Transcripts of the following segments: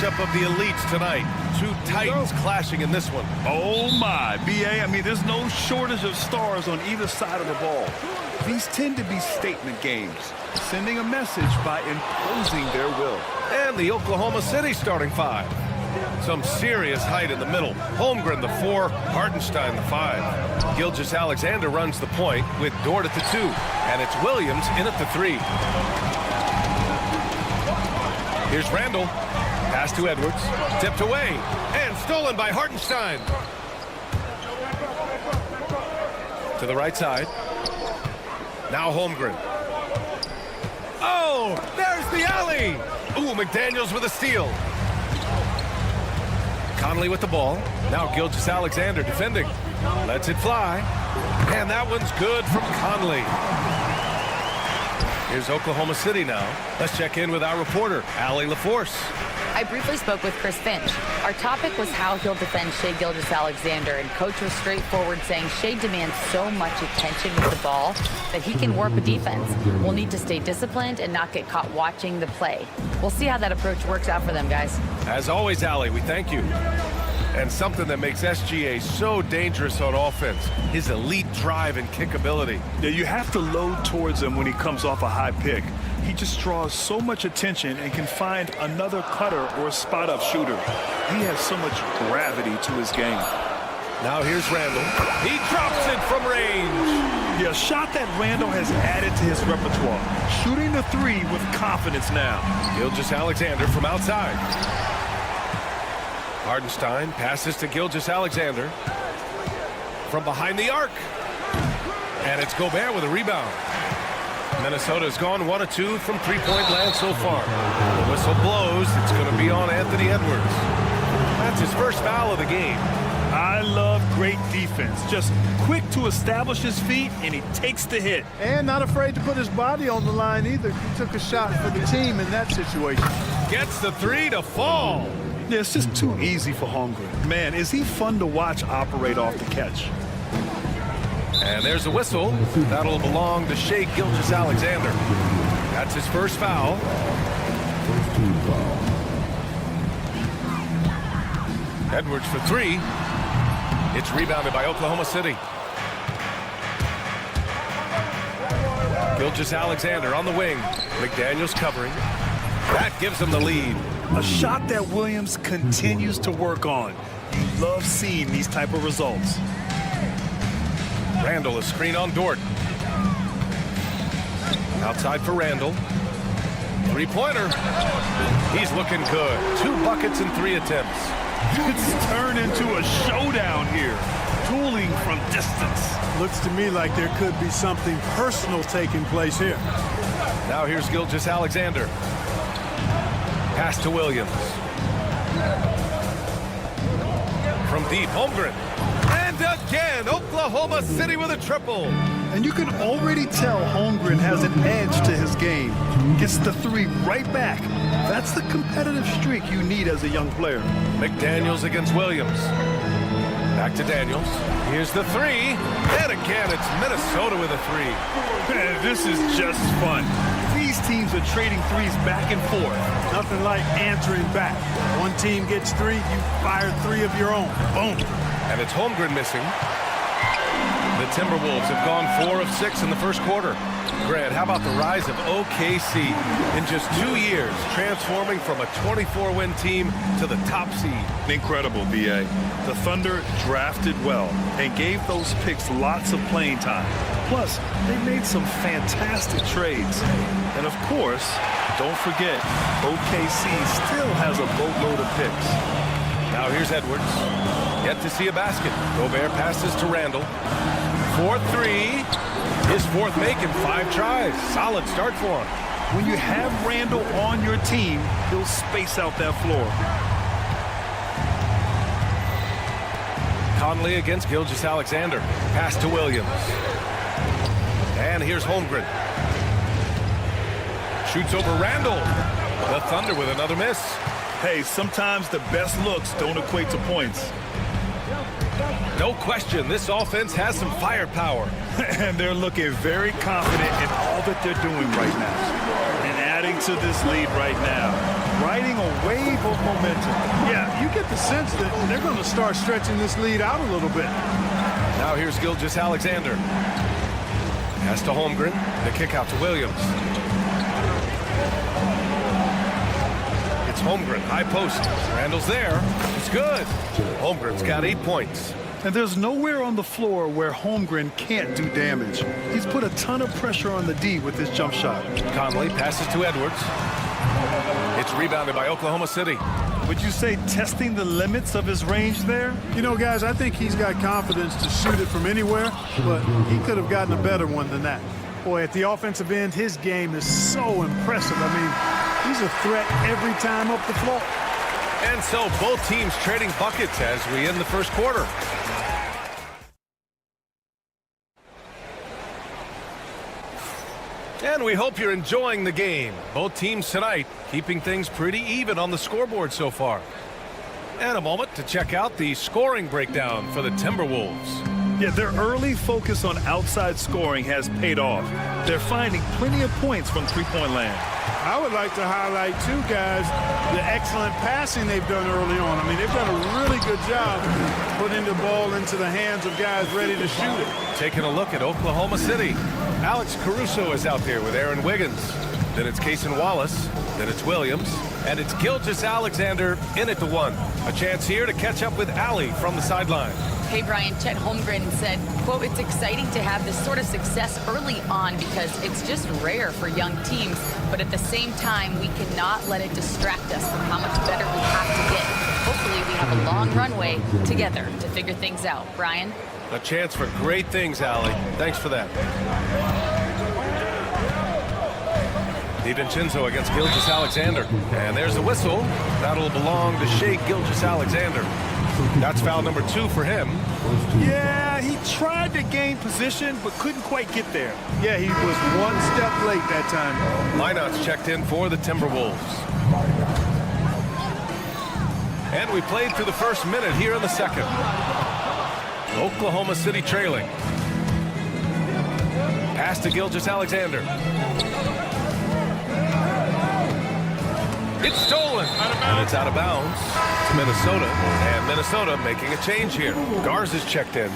matchup of the elites tonight. Two titans clashing in this one. Oh my, BA, I mean, there's no shortage of stars on either side of the ball. These tend to be statement games, sending a message by imposing their will. And the Oklahoma City starting five. Some serious height in the middle. Holmgren, the 4, Hartenstein, the 5. Gilgeous-Alexander runs the point with Dort at the 2. And it's Williams in at the 3. Here's Randall. Pass to Edwards. Tipped away. And stolen by Hartenstein. To the right side. Now Holmgren. Oh, there's the alley. Ooh, McDaniels with a steal. Conley with the ball. Now Gilgeous-Alexander defending. Lets it fly. And that one's good from Conley. Here's Oklahoma City now. Let's check in with our reporter, Allie LaForce. I briefly spoke with Chris Finch. Our topic was how he'll defend Shai Gilgeous-Alexander, and Coach was straightforward, saying Shai demands so much attention with the ball that he can warp a defense. We'll need to stay disciplined and not get caught watching the play. We'll see how that approach works out for them, guys. As always, Allie, we thank you. And something that makes SGA so dangerous on offense, his elite drive and kickability. Yeah, you have to load towards him when he comes off a high pick. He just draws so much attention and can find another cutter or spot-up shooter. He has so much gravity to his game. Now here's Randall. He drops it from range. Yeah, a shot that Randall has added to his repertoire. Shooting the 3 with confidence now. Gilgeous-Alexander from outside. Hartenstein passes to Gilgeous-Alexander from behind the arc. And it's Gobert with a rebound. Minnesota's gone 1 of 2 from three-point land so far. The whistle blows. It's going to be on Anthony Edwards. That's his first foul of the game. I love great defense. Just quick to establish his feet, and he takes the hit. And not afraid to put his body on the line either. He took a shot for the team in that situation. Gets the 3 to fall. Yeah, it's just too easy for Holmgren. Man, is he fun to watch operate off the catch. And there's the whistle. That'll belong to Shai Gilgeous-Alexander. That's his first foul. Edwards for 3. It's rebounded by Oklahoma City. Gilgeous-Alexander on the wing. McDaniels covering. That gives them the lead. A shot that Williams continues to work on. You love seeing these type of results. Randall, a screen on Dort. Outside for Randall. Three-pointer. He's looking good. 2 buckets in 3 attempts. It's turned into a showdown here. Dueling from distance. Looks to me like there could be something personal taking place here. Now here's Gilgeous-Alexander. Pass to Williams. From deep, Holmgren. And again, Oklahoma City with a triple. And you can already tell Holmgren has an edge to his game. Gets the 3 right back. That's the competitive streak you need as a young player. McDaniels against Williams. Back to Daniels. Here's the 3. And again, it's Minnesota with a 3. Man, this is just fun. These teams are trading 3s back and forth. Nothing like answering back. One team gets 3, you fire 3 of your own. Boom. And it's Holmgren missing. The Timberwolves have gone 4 of 6 in the first quarter. Grant, how about the rise of OKC in just 2 years, transforming from a 24-win team to the top seed? Incredible, BA. The Thunder drafted well and gave those picks lots of playing time. Plus, they made some fantastic trades. And of course, don't forget, OKC still has a boatload of picks. Now here's Edwards. Yet to see a basket. Gobert passes to Randall. 4-3. His 4th make in 5 tries. Solid start for him. When you have Randall on your team, he'll space out that floor. Conley against Gilgeous-Alexander. Pass to Williams. And here's Holmgren. Shoots over Randall. The Thunder with another miss. Hey, sometimes the best looks don't equate to points. No question, this offense has some firepower. And they're looking very confident in all that they're doing right now. And adding to this lead right now. riding a wave of momentum. Yeah, you get the sense that they're going to start stretching this lead out a little bit. Now here's Gilgeous-Alexander. Pass to Holmgren. The kick out to Williams. It's Holmgren, high post. Randall's there. It's good. Holmgren's got 8 points. And there's nowhere on the floor where Holmgren can't do damage. He's put a ton of pressure on the D with his jump shot. Conley passes to Edwards. It's rebounded by Oklahoma City. Would you say testing the limits of his range there? You know, guys, I think he's got confidence to shoot it from anywhere, but he could have gotten a better one than that. Boy, at the offensive end, his game is so impressive. I mean, he's a threat every time up the floor. And so both teams trading buckets as we end the first quarter. And we hope you're enjoying the game. Both teams tonight keeping things pretty even on the scoreboard so far. And a moment to check out the scoring breakdown for the Timberwolves. Yeah, their early focus on outside scoring has paid off. They're finding plenty of points from three-point land. I would like to highlight, too, guys, the excellent passing they've done early on. I mean, they've done a really good job putting the ball into the hands of guys ready to shoot it. Taking a look at Oklahoma City. Alex Caruso is out there with Aaron Wiggins. Then it's Cason Wallace. Then it's Williams. And it's Gilgeous-Alexander in at the one. A chance here to catch up with Allie from the sideline. Hey, Brian, Chet Holmgren said, quote, "It's exciting to have this sort of success early on because it's just rare for young teams. But at the same time, we cannot let it distract us from how much better we have to get. Hopefully, we have a long runway together to figure things out." Brian? A chance for great things, Allie. Thanks for that. DiVincenzo against Gilgeous-Alexander. And there's the whistle. That'll belong to Shai Gilgeous-Alexander. That's foul number 2 for him. Yeah, he tried to gain position, but couldn't quite get there. Yeah, he was one step late that time. Lineouts checked in for the Timberwolves. And we played through the first minute here in the second. Oklahoma City trailing. Pass to Gilgeous-Alexander. It's stolen, and it's out of bounds to Minnesota, and Minnesota making a change here. Garza's checked in.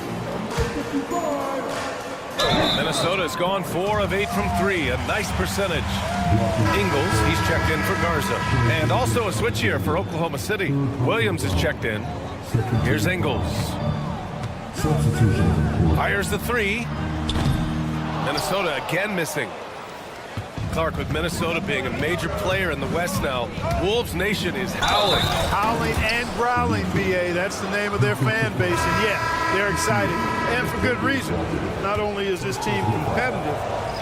Minnesota has gone 4 of 8 from 3, a nice percentage. Ingles, he's checked in for Garza. And also a switch here for Oklahoma City. Williams is checked in. Here's Ingles. Fires the 3. Minnesota again missing. Clark, with Minnesota being a major player in the West now, Wolves Nation is howling. Howling and growling, BA. That's the name of their fan base. And, yeah, they're excited. And for good reason. Not only is this team competitive,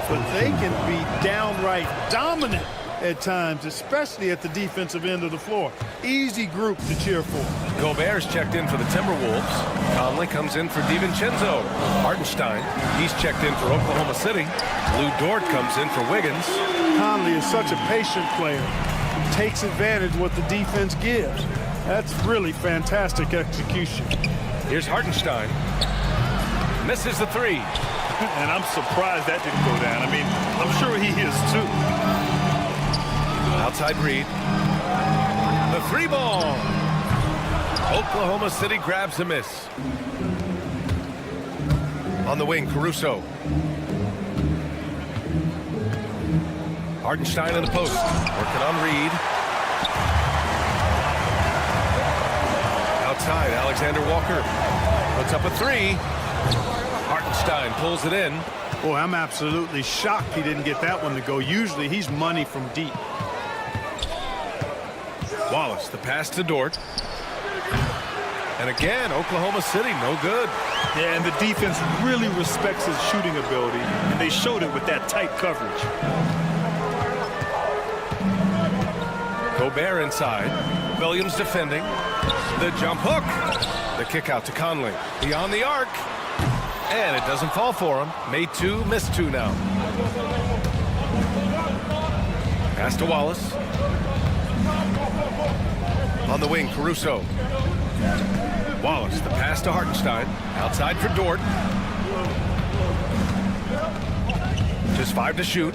but they can be downright dominant at times, especially at the defensive end of the floor. Easy group to cheer for. Gobert's checked in for the Timberwolves. Conley comes in for DiVincenzo. Hartenstein, he's checked in for Oklahoma City. Lou Dort comes in for Wiggins. Conley is such a patient player. Takes advantage of what the defense gives. That's really fantastic execution. Here's Hartenstein. Misses the 3. And I'm surprised that didn't go down. I mean, I'm sure he is too. Outside Reed. The 3 ball. Oklahoma City grabs a miss. On the wing, Caruso. Hartenstein in the post. Working on Reed. Outside, Alexander Walker puts up a 3. Hartenstein pulls it in. Boy, I'm absolutely shocked he didn't get that one to go. Usually he's money from deep. Wallace, the pass to Dort. And again, Oklahoma City, no good. Yeah, and the defense really respects his shooting ability, and they showed it with that tight coverage. Gobert inside. Williams defending. The jump hook. The kick out to Conley. Beyond the arc. And it doesn't fall for him. Made 2, missed 2 now. Pass to Wallace. On the wing, Caruso. Wallace, the pass to Hartenstein. Outside for Dort. Just 5 to shoot.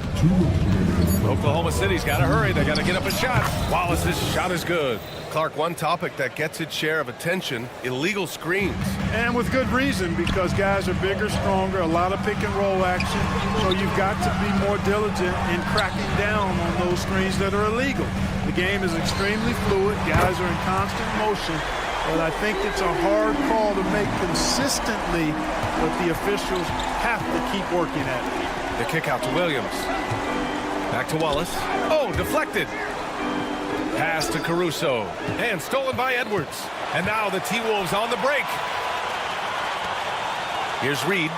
Oklahoma City's got to hurry. They got to get up a shot. Wallace's shot is good. Clark, one topic that gets its share of attention, illegal screens. And with good reason, because guys are bigger, stronger, a lot of pick and roll action. So you've got to be more diligent in cracking down on those screens that are illegal. The game is extremely fluid. Guys are in constant motion. But I think it's a hard call to make consistently, but the officials have to keep working at it. The kick out to Williams. Back to Wallace. Oh, deflected. Pass to Caruso. And stolen by Edwards. And now the T-Wolves on the break. Here's Reed.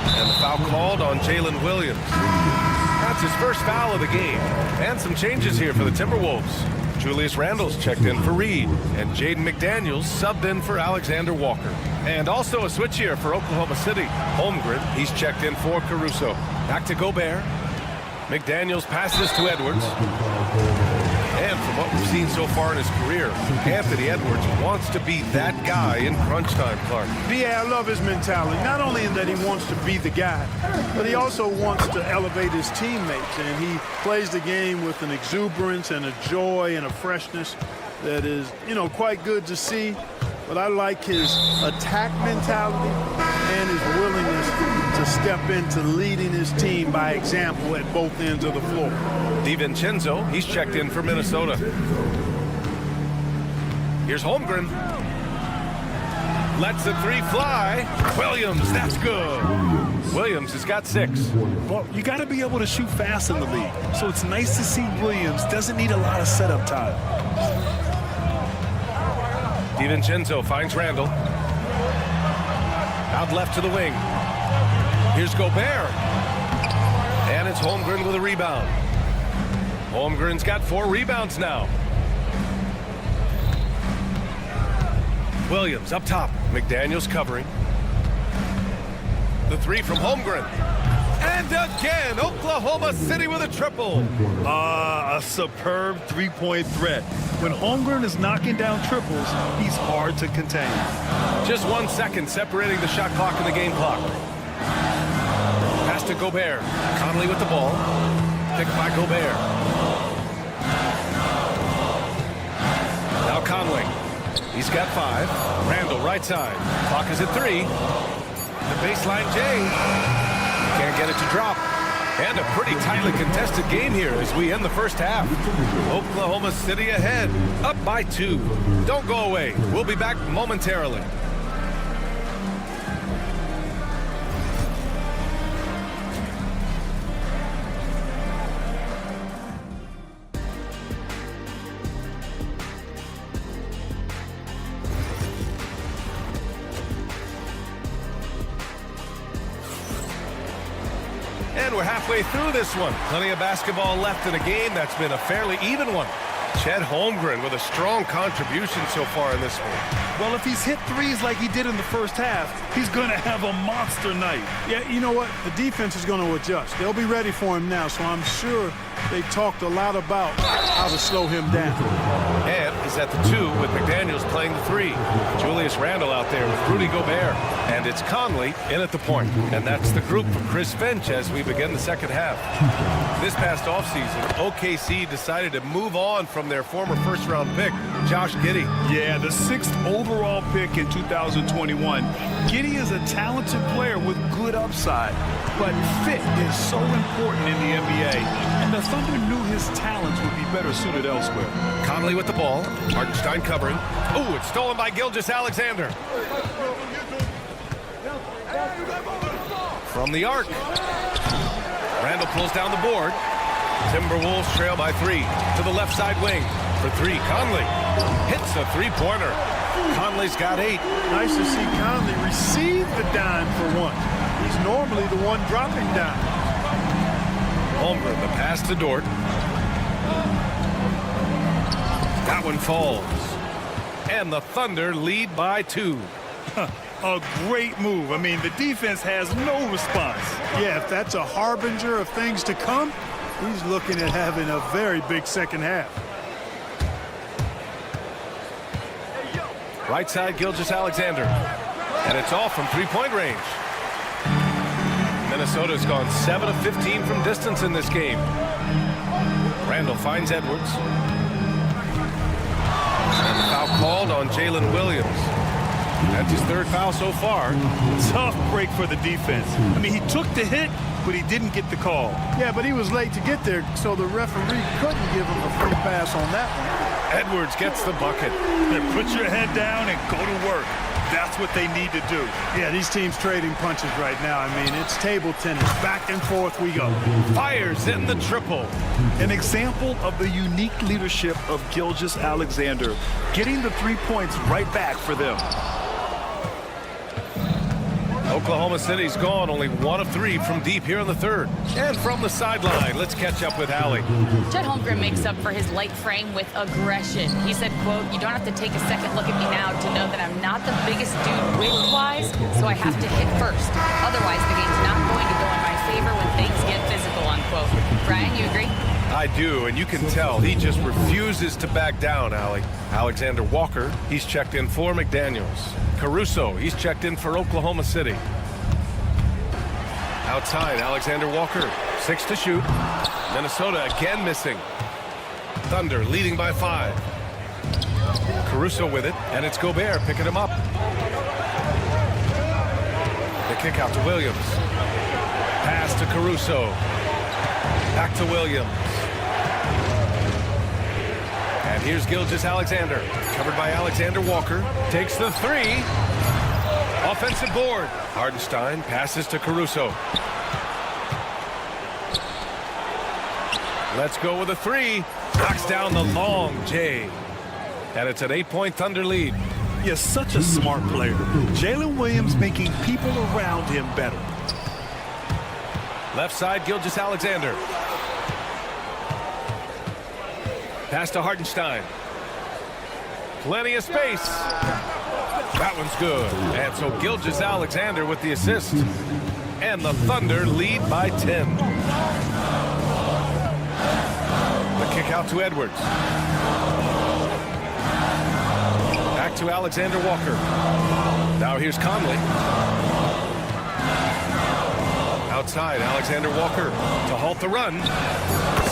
And the foul called on Jalen Williams. That's his first foul of the game. And some changes here for the Timberwolves. Julius Randle's checked in for Reed. And Jaden McDaniels subbed in for Alexander Walker. And also a switch here for Oklahoma City. Holmgren, he's checked in for Caruso. Back to Gobert. McDaniels passes to Edwards. And from what we've seen so far in his career, Anthony Edwards wants to be that guy in crunch time, Clark. Yeah, I love his mentality. Not only in that he wants to be the guy, but he also wants to elevate his teammates. And he plays the game with an exuberance and a joy and a freshness that is, quite good to see. But I like his attack mentality and his willingness to step into leading his team by example at both ends of the floor. DiVincenzo, he's checked in for Minnesota. Here's Holmgren. Lets the three fly. Williams, that's good. Williams has got 6. Well, you got to be able to shoot fast in the league. So it's nice to see Williams doesn't need a lot of setup time. DiVincenzo finds Randle. Out left to the wing. Here's Gobert. And it's Holmgren with a rebound. Holmgren's got 4 rebounds now. Williams up top. McDaniels covering. The 3 from Holmgren. And again, Oklahoma City with a triple. A superb three-point threat. When Holmgren is knocking down triples, he's hard to contain. Just 1 second separating the shot clock and the game clock. Pass to Gobert. Conley with the ball. Picked by Gobert. Now Conley. He's got 5. Randle right side. Clock is at 3. The baseline J. Can't get it to drop. And a pretty tightly contested game here as we end the first half. Oklahoma City ahead, up by 2. Don't go away. We'll be back momentarily. And we're halfway through this one. Plenty of basketball left in a game that's been a fairly even one. Chet Holmgren with a strong contribution so far in this one. Well, if he's hit threes like he did in the first half, he's going to have a monster night. Yeah, you know what? The defense is going to adjust. They'll be ready for him now, so I'm sure they talked a lot about how to slow him down. And is at the 2 with McDaniels playing the 3. Julius Randle out there with Rudy Gobert. And it's Conley in at the point. And that's the group for Chris Finch as we begin the second half. This past offseason, OKC decided to move on from their former first-round pick, Josh Giddey. Yeah, the 6th overall pick in 2021. Giddey is a talented player with good upside, but fit is so important in the NBA, and the Thunder knew his talents would be better suited elsewhere. Conley with the ball. Hartenstein covering. Oh, it's stolen by Gilgeous-Alexander. From the arc. Randle pulls down the board. Timberwolves trail by 3 to the left side wing. For 3, Conley hits a 3-pointer. Conley's got 8. Nice to see Conley receive the dime for once. He's normally the one dropping dime. Holmgren, the pass to Dort. That one falls. And the Thunder lead by 2. A great move. I mean, the defense has no response. Yeah, if that's a harbinger of things to come, he's looking at having a very big second half. Right side, Gilgeous-Alexander. And it's off from 3-point range. Minnesota's gone 7 of 15 from distance in this game. Randall finds Edwards. And the foul called on Jalen Williams. That's his third foul so far. Tough break for the defense. I mean, he took the hit, but he didn't get the call. Yeah, but he was late to get there, so the referee couldn't give him a free pass on that one. Edwards gets the bucket. Put your head down and go to work. That's what they need to do. Yeah, these teams trading punches right now. I mean, it's table tennis. Back and forth we go. Fires in the triple. An example of the unique leadership of Gilgeous-Alexander, getting the 3 points right back for them. Oklahoma City's gone only 1 of 3 from deep here in the third. And from the sideline, let's catch up with Allie. Chet Holmgren makes up for his light frame with aggression. He said, quote, "You don't have to take a second look at me now to know that I'm not the biggest dude width-wise, so I have to hit first. Otherwise, the game's not going to go in my favor when things get physical," unquote. Brian, you agree? I do, and you can tell he just refuses to back down, Allie. Alexander Walker, he's checked in for McDaniels. Caruso, he's checked in for Oklahoma City. Outside, Alexander Walker, 6 to shoot. Minnesota again missing. Thunder leading by 5. Caruso with it, and it's Gobert picking him up. The kick out to Williams. Pass to Caruso. Back to Williams. And here's Gilgeous-Alexander, covered by Alexander Walker. Takes the 3. Offensive board. Hardenstein passes to Caruso. Let's go with a 3. Knocks down the long J. And it's an 8-point Thunder lead. Yes, such a smart player. Jalen Williams making people around him better. Left side, Gilgeous-Alexander. Pass to Hardenstein. Plenty of space. That one's good. And so Gilgeous-Alexander with the assist. And the Thunder lead by 10. The kick out to Edwards. Back to Alexander Walker. Now here's Conley. Outside, Alexander Walker to halt the run.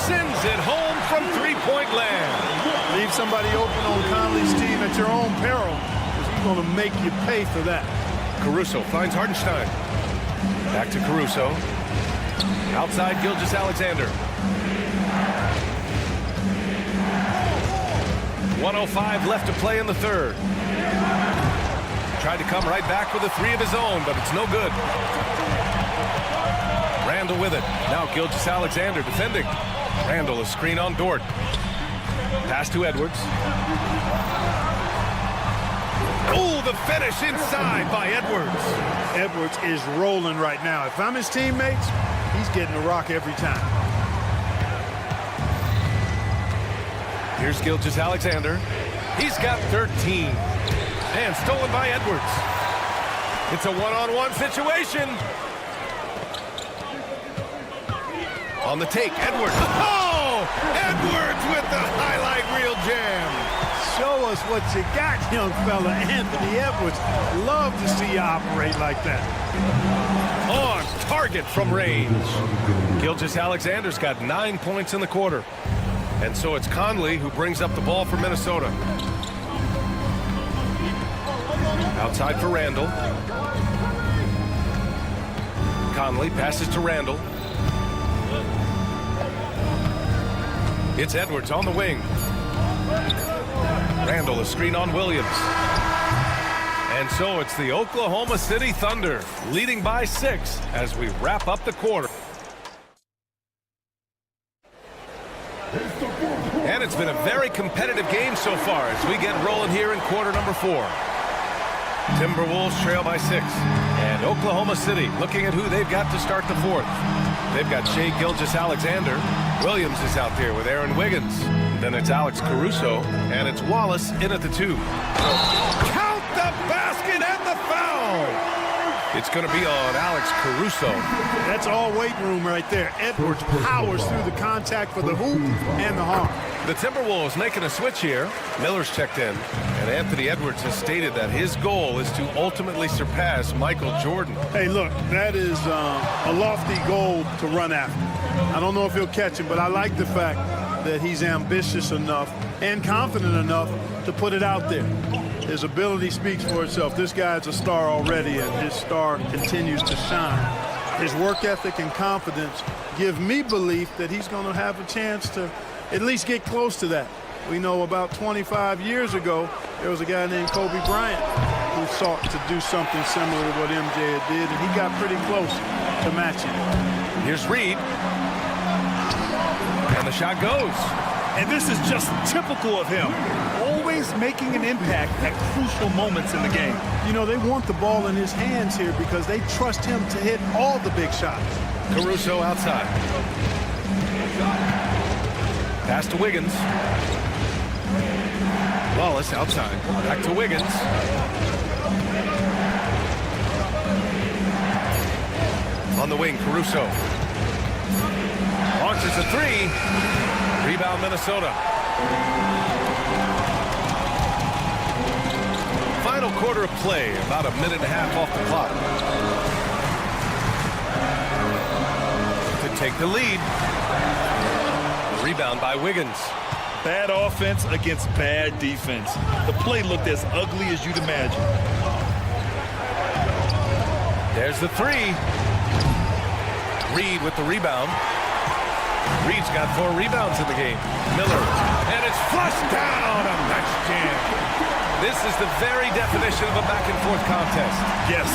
Sends it home from three-point land. Leave somebody open on Conley's team at your own peril, because he's going to make you pay for that. Caruso finds Hardenstein. Back to Caruso. Outside, Gilgeous-Alexander. 1:05 left to play in the third. Tried to come right back with a 3 of his own, but it's no good. Randall with it. Now Gilgeous-Alexander defending. Randall a screen on Dort. Pass to Edwards. Oh, the finish inside by Edwards. Edwards is rolling right now. If I'm his teammates, he's getting the rock every time. Here's Gilgeous-Alexander. He's got 13. And stolen by Edwards. It's a one-on-one situation. On the take, Edwards. Oh! Edwards with the highlight reel jam. Show us what you got, young fella. Anthony Edwards. Love to see you operate like that. On target from range. Gilgeous-Alexander's got 9 points in the quarter. And so it's Conley who brings up the ball for Minnesota. Outside for Randall. Conley passes to Randall. It's Edwards on the wing. Randall a screen on Williams. And so it's the Oklahoma City Thunder leading by 6 as we wrap up the quarter. And it's been a very competitive game so far as we get rolling here in quarter number 4. Timberwolves trail by 6. And Oklahoma City looking at who they've got to start the fourth. They've got Shai Gilgeous-Alexander. Williams is out there with Aaron Wiggins. Then it's Alex Caruso. And it's Wallace in at the 2. Count the basket and the foul! It's going to be on Alex Caruso. That's all weight room right there. Edwards powers through the contact for the hoop and the harm. The Timberwolves making a switch here. Miller's checked in. And Anthony Edwards has stated that his goal is to ultimately surpass Michael Jordan. Hey, look, that is a lofty goal to run after. I don't know if he'll catch him, but I like the fact that he's ambitious enough and confident enough to put it out there. His ability speaks for itself. This guy's a star already, and his star continues to shine. His work ethic and confidence give me belief that he's going to have a chance to at least get close to that. We know about 25 years ago, there was a guy named Kobe Bryant who sought to do something similar to what MJ did, and he got pretty close to matching it. Here's Reed. And the shot goes. And this is just typical of him. Always making an impact at crucial moments in the game. You know, they want the ball in his hands here because they trust him to hit all the big shots. Caruso outside. Pass to Wiggins. Wallace outside. Back to Wiggins. On the wing, Caruso. Launches a three. Rebound, Minnesota. Final quarter of play, about a minute and a half off the clock. To take the lead. Rebound by Wiggins. Bad offense against bad defense. The play looked as ugly as you'd imagine. There's the three. Reed with the rebound. Reed's got 4 rebounds in the game. Miller. And it's flushed down. A nice jam. This is the very definition of a back-and-forth contest. Yes,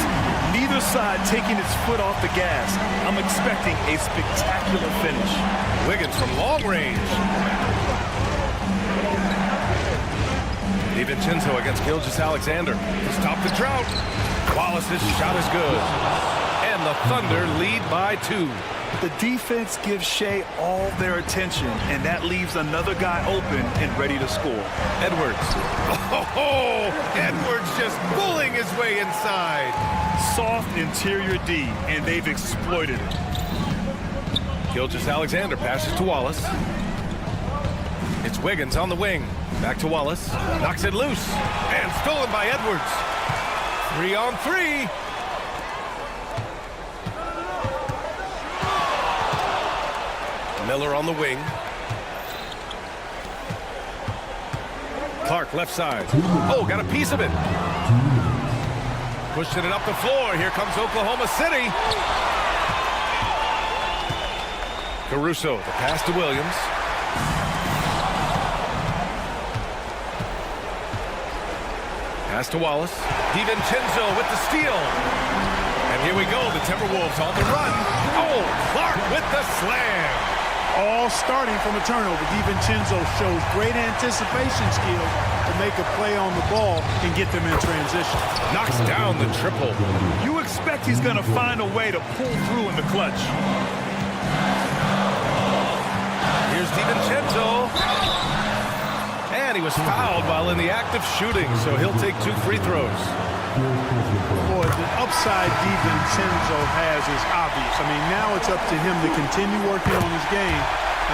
neither side taking its foot off the gas. I'm expecting a spectacular finish. Wiggins from long range. DiVincenzo against Gilgeous-Alexander to stop the drought. Wallace's shot is good. And the Thunder lead by 2. The defense gives Shea all their attention, and that leaves another guy open and ready to score. Edwards. Oh, Edwards just pulling his way inside. Soft interior D, and they've exploited it. Gilgeous-Alexander passes to Wallace. It's Wiggins on the wing. Back to Wallace. Knocks it loose. And stolen by Edwards. 3-on-3. Miller on the wing. Clark left side. Oh, got a piece of it. Pushing it up the floor. Here comes Oklahoma City. Caruso, the pass to Williams. Pass to Wallace. DiVincenzo with the steal. And here we go. The Timberwolves on the run. Oh, Clark with the slam. All starting from a turnover. DiVincenzo shows great anticipation skills to make a play on the ball and get them in transition. Knocks down the triple. You expect he's going to find a way to pull through in the clutch. Here's DiVincenzo. And he was fouled while in the act of shooting, so he'll take 2 free throws. Boy, the upside DiVincenzo has is obvious. I mean, now it's up to him to continue working on his game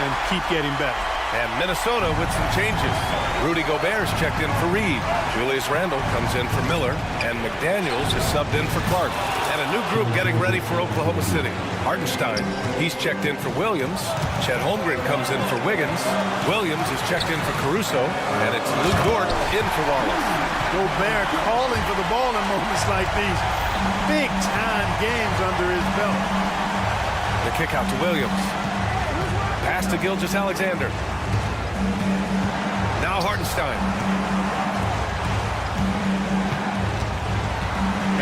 and keep getting better. And Minnesota with some changes. Rudy Gobert's checked in for Reed. Julius Randle comes in for Miller. And McDaniels is subbed in for Clark. And a new group getting ready for Oklahoma City. Hartenstein, he's checked in for Williams. Chet Holmgren comes in for Wiggins. Williams is checked in for Caruso. And it's Luke Dort in for Wallace. Gobert calling for the ball in moments like these. Big-time games under his belt. The kick out to Williams. Pass to Gilgeous-Alexander. Now Hartenstein.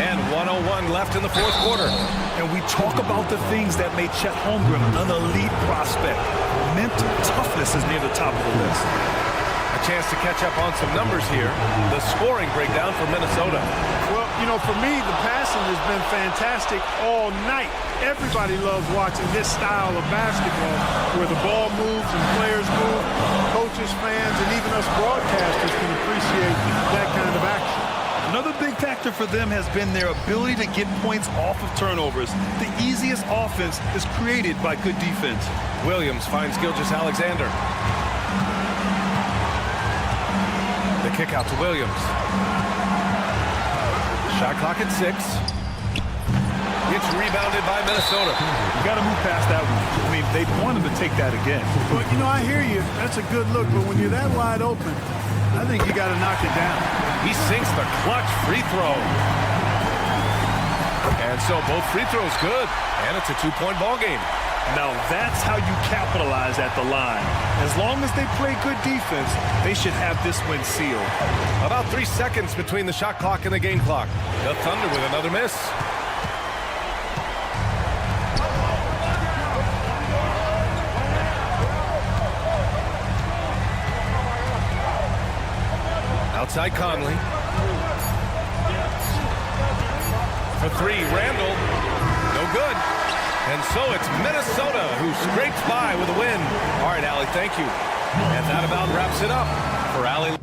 And 1:01 left in the 4th quarter. And we talk about the things that made Chet Holmgren an elite prospect. Mental toughness is near the top of the list. A chance to catch up on some numbers here. The scoring breakdown for Minnesota. Well, you know, for me, the passing has been fantastic all night. Everybody loves watching this style of basketball where the ball moves and players move. Coaches, fans, and even us broadcasters can appreciate that kind of action. Another big factor for them has been their ability to get points off of turnovers. The easiest offense is created by good defense. Williams finds Gilgeous-Alexander. The kick out to Williams. Shot clock at 6. It's rebounded by Minnesota. You got to move past that one. I mean, they wanted to take that again. Well, you know, I hear you. That's a good look, but when you're that wide open, I think you got to knock it down. He sinks the clutch free throw. And so both free throws good. And it's a 2-point ball game. Now that's how you capitalize at the line. As long as they play good defense, they should have this win sealed. About 3 seconds between the shot clock and the game clock. The Thunder with another miss. Outside Conley. For three, Randall. No good. And so it's Minnesota who scrapes by with a win. All right, Allie, thank you. And that about wraps it up for Allie.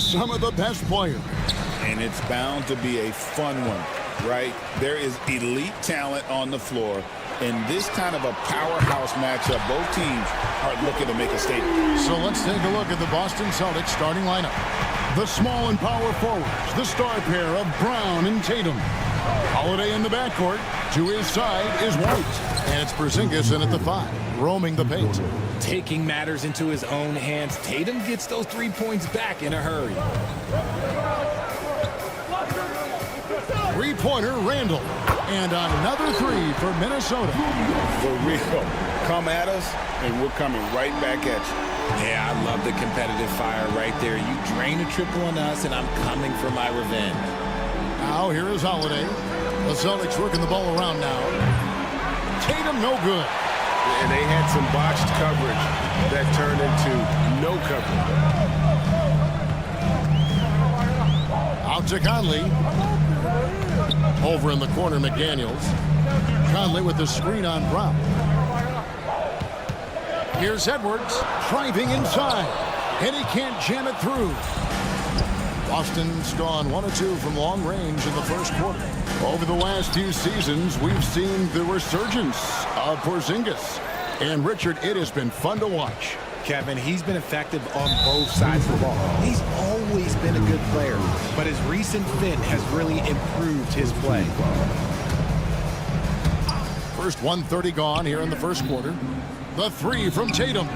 some of the best players. And it's bound to be a fun one, right? There is elite talent on the floor. In this kind of a powerhouse matchup, both teams are looking to make a statement. So let's take a look at the Boston Celtics starting lineup. The small and power forwards, the star pair of Brown and Tatum. Holiday in the backcourt. To his side is White. And it's Porzingis in at the 5, roaming the paint. Taking matters into his own hands, Tatum gets those 3 points back in a hurry. Three-pointer, Randall. And another 3 for Minnesota. For real. Come at us, and we're coming right back at you. Yeah, I love the competitive fire right there. You drain a triple on us, and I'm coming for my revenge. Now here is Holiday. The Celtics working the ball around now. Tatum no good. And they had some botched coverage that turned into no coverage. Out to Conley. Over in the corner, McDaniels. Conley with the screen on Brown. Here's Edwards driving inside, and he can't jam it through. Boston's gone 1 of 2 from long range in the first quarter. Over the last few seasons, we've seen the resurgence of Porzingis. And Richard, it has been fun to watch. Kevin, he's been effective on both sides of the ball. He's always been a good player, but his recent fin has really improved his play. First 1:30 gone here in the first quarter. The 3 from Tatum.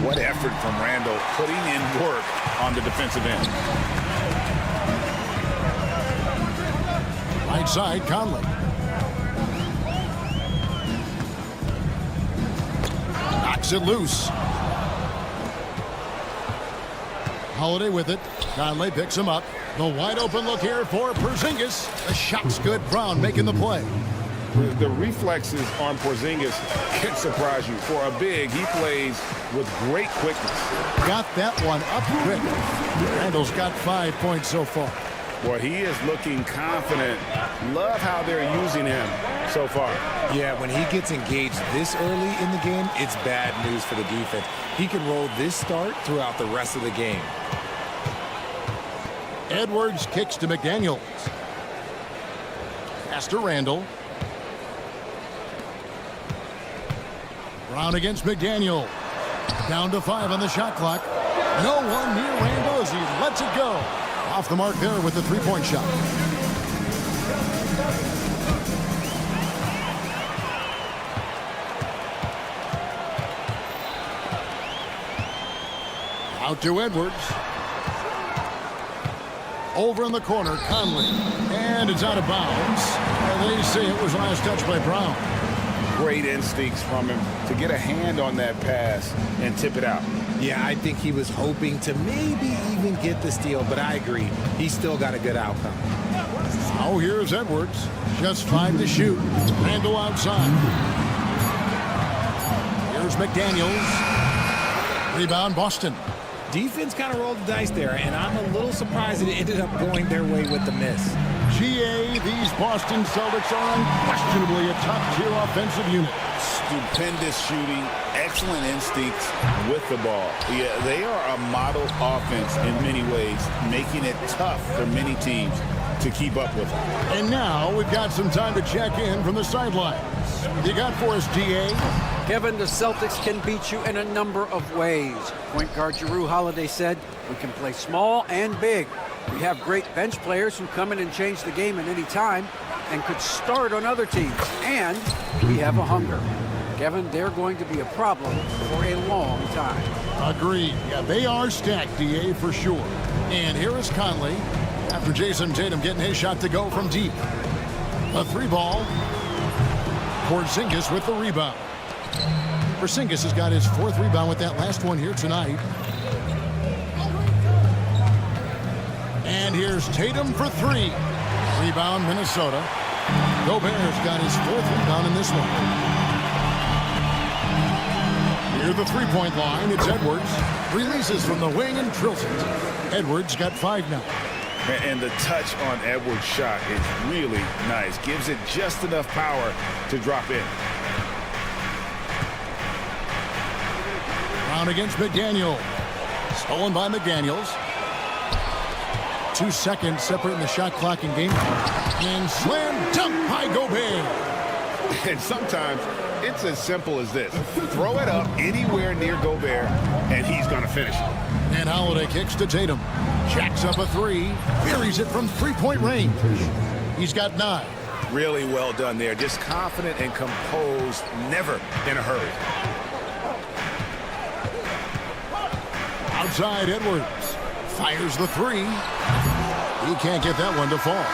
What effort from Randall putting in work on the defensive end. Right side, Conley. Knocks it loose. Holiday with it. Conley picks him up. The wide open look here for Porzingis. The shot's good. Brown making the play. The reflexes on Porzingis can surprise you. For a big, he plays with great quickness. Got that one up quick. Randall's got 5 points so far. Boy, he is looking confident. Love how they're using him so far. Yeah, when he gets engaged this early in the game, it's bad news for the defense. He can roll this start throughout the rest of the game. Edwards kicks to McDaniels. Pass to Randall. Brown against McDaniel. Down to 5 on the shot clock. No one near Randall as he lets it go. Off the mark there with the three-point shot. Out to Edwards. Over in the corner, Conley. And it's out of bounds. And they say it was last touch by Brown. Great instincts from him to get a hand on that pass and tip it out. Yeah, I think he was hoping to maybe even get the steal, but I agree. He still got a good outcome. Now here's Edwards. Just 5 to shoot. Randall outside. Here's McDaniels. Rebound, Boston. Defense kind of rolled the dice there, and I'm a little surprised that it ended up going their way with the miss. GA, these Boston Celtics are unquestionably a top-tier offensive unit. Stupendous shooting, excellent instincts with the ball. Yeah, they are a model offense in many ways, making it tough for many teams to keep up with them. And now we've got some time to check in from the sidelines. You got for us, GA? Kevin, the Celtics can beat you in a number of ways. Point guard Jrue Holiday said, we can play small and big. We have great bench players who come in and change the game at any time and could start on other teams. And we have a hunger. Kevin, they're going to be a problem for a long time. Agreed. Yeah, they are stacked, DA, for sure. And here is Conley after Jason Tatum getting his shot to go from deep. A 3-ball. Porzingis with the rebound. Porzingis has got his 4th rebound with that last one here tonight. And here's Tatum for 3. Rebound, Minnesota. Gobert's got his 4th rebound in this one. Near the 3-point line, it's Edwards. Releases from the wing and drills it. Edwards got 5 now. And the touch on Edwards' shot is really nice. Gives it just enough power to drop in. Brown against McDaniel. Stolen by McDaniels. 2 seconds separating the shot clock and game clock. And slam dunk by Gobert. And sometimes it's as simple as this. Throw it up anywhere near Gobert, and he's going to finish it. And Holiday kicks to Tatum. Jacks up a 3. Buries it from 3-point range. He's got 9. Really well done there. Just confident and composed, never in a hurry. Outside Edwards. Fires the 3. He can't get that one to fall.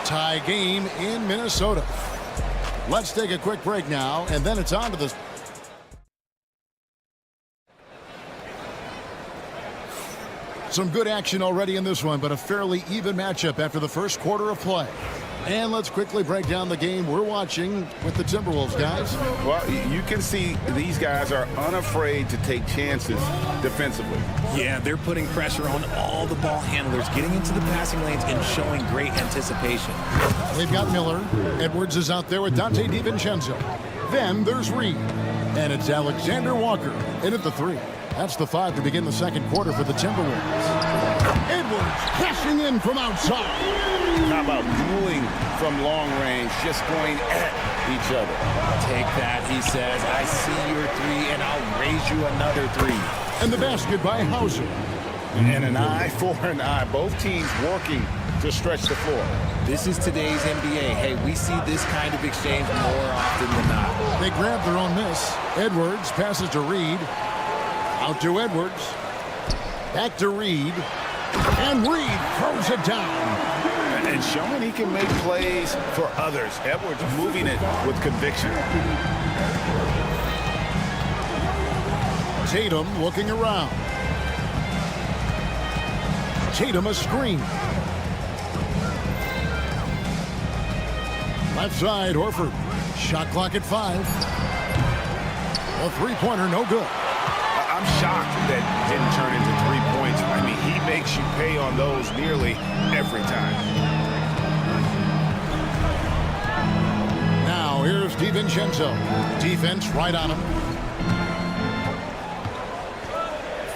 Tie game in Minnesota. Let's take a quick break now, and then it's on to the... Some good action already in this one, but a fairly even matchup after the first quarter of play. And let's quickly break down the game we're watching with the Timberwolves, guys. Well, you can see these guys are unafraid to take chances defensively. Yeah, they're putting pressure on all the ball handlers, getting into the passing lanes and showing great anticipation. They've got Miller. Edwards is out there with Dante DiVincenzo. Then there's Reed. And it's Alexander Walker in at the 3. That's the 5 to begin the second quarter for the Timberwolves. Edwards crashing in from outside. How about dueling from long range, just going at each other? Take that, he says. I see your 3, and I'll raise you another 3. And the basket by Hauser. And an eye for an eye. Both teams working to stretch the floor. This is today's NBA. Hey, we see this kind of exchange more often than not. They grab their own miss. Edwards passes to Reed. Out to Edwards. Back to Reed. And Reed throws it down. And showing he can make plays for others. Edwards moving it with conviction. Tatum looking around. Tatum a screen. Left side, Horford. Shot clock at 5. A 3-pointer, no good. I'm shocked that didn't turn into 3 points. I mean, he makes you pay on those nearly every time. Now here's DiVincenzo. Defense right on him.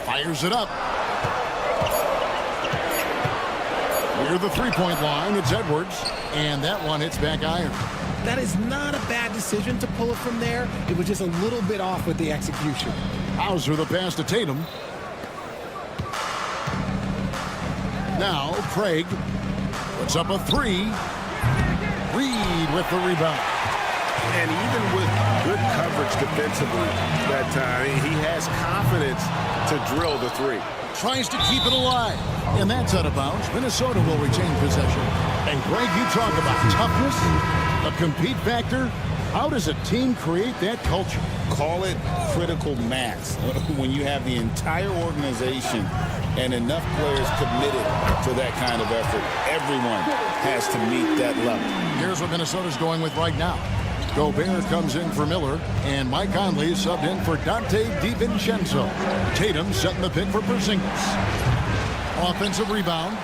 Fires it up. Near the 3-point line, it's Edwards. And that one hits back iron. That is not a bad decision to pull it from there. It was just a little bit off with the execution. Hauser the pass to Tatum. Now Craig puts up a 3. Reed with the rebound. And even with good coverage defensively that time, he has confidence to drill the 3. Tries to keep it alive. And that's out of bounds. Minnesota will retain possession. And Greg, you talk about toughness, a compete factor. How does a team create that culture? Call it critical mass. When you have the entire organization and enough players committed to that kind of effort, everyone has to meet that level. Here's what Minnesota's going with right now. Gobert comes in for Miller, and Mike Conley is subbed in for Dante DiVincenzo. Tatum setting the pick for Porzingis. Offensive rebound.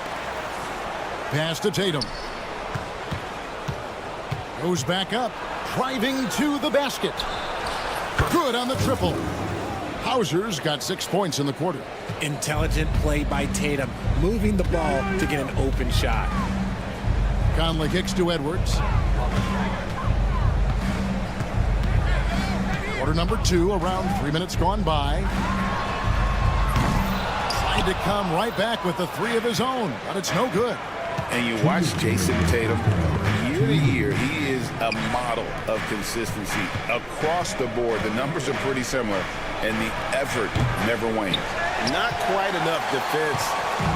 Pass to Tatum. Goes back up. Driving to the basket. Good on the triple. Hauser's got 6 points in the quarter. Intelligent play by Tatum, moving the ball to get an open shot. Conley kicks to Edwards. Quarter number 2, around 3 minutes gone by. Tried to come right back with the 3 of his own, but it's no good. And you watch Jason Tatum, year to year, he is a model of consistency across the board. The numbers are pretty similar, and the effort never wanes. Not quite enough defense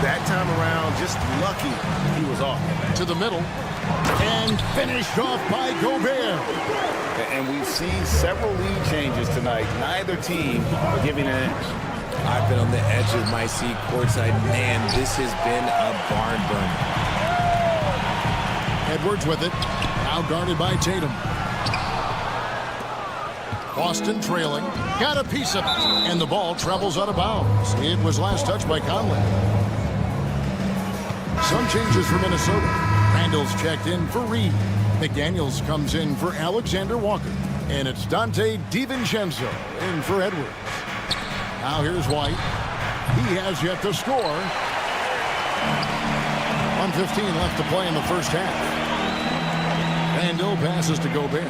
that time around, just lucky he was off. To the middle, and finished off by Gobert. And we've seen several lead changes tonight. Neither team giving an inch. I've been on the edge of my seat courtside. Man, this has been a barn burner. Edwards with it. Now guarded by Tatum. Boston trailing. Got a piece of it. And the ball travels out of bounds. It was last touched by Conley. Some changes for Minnesota. Randall's checked in for Reed. McDaniels comes in for Alexander Walker. And it's Dante DiVincenzo in for Edwards. Now here's White. He has yet to score. 1:15 left to play in the first half. And no passes to Gobert.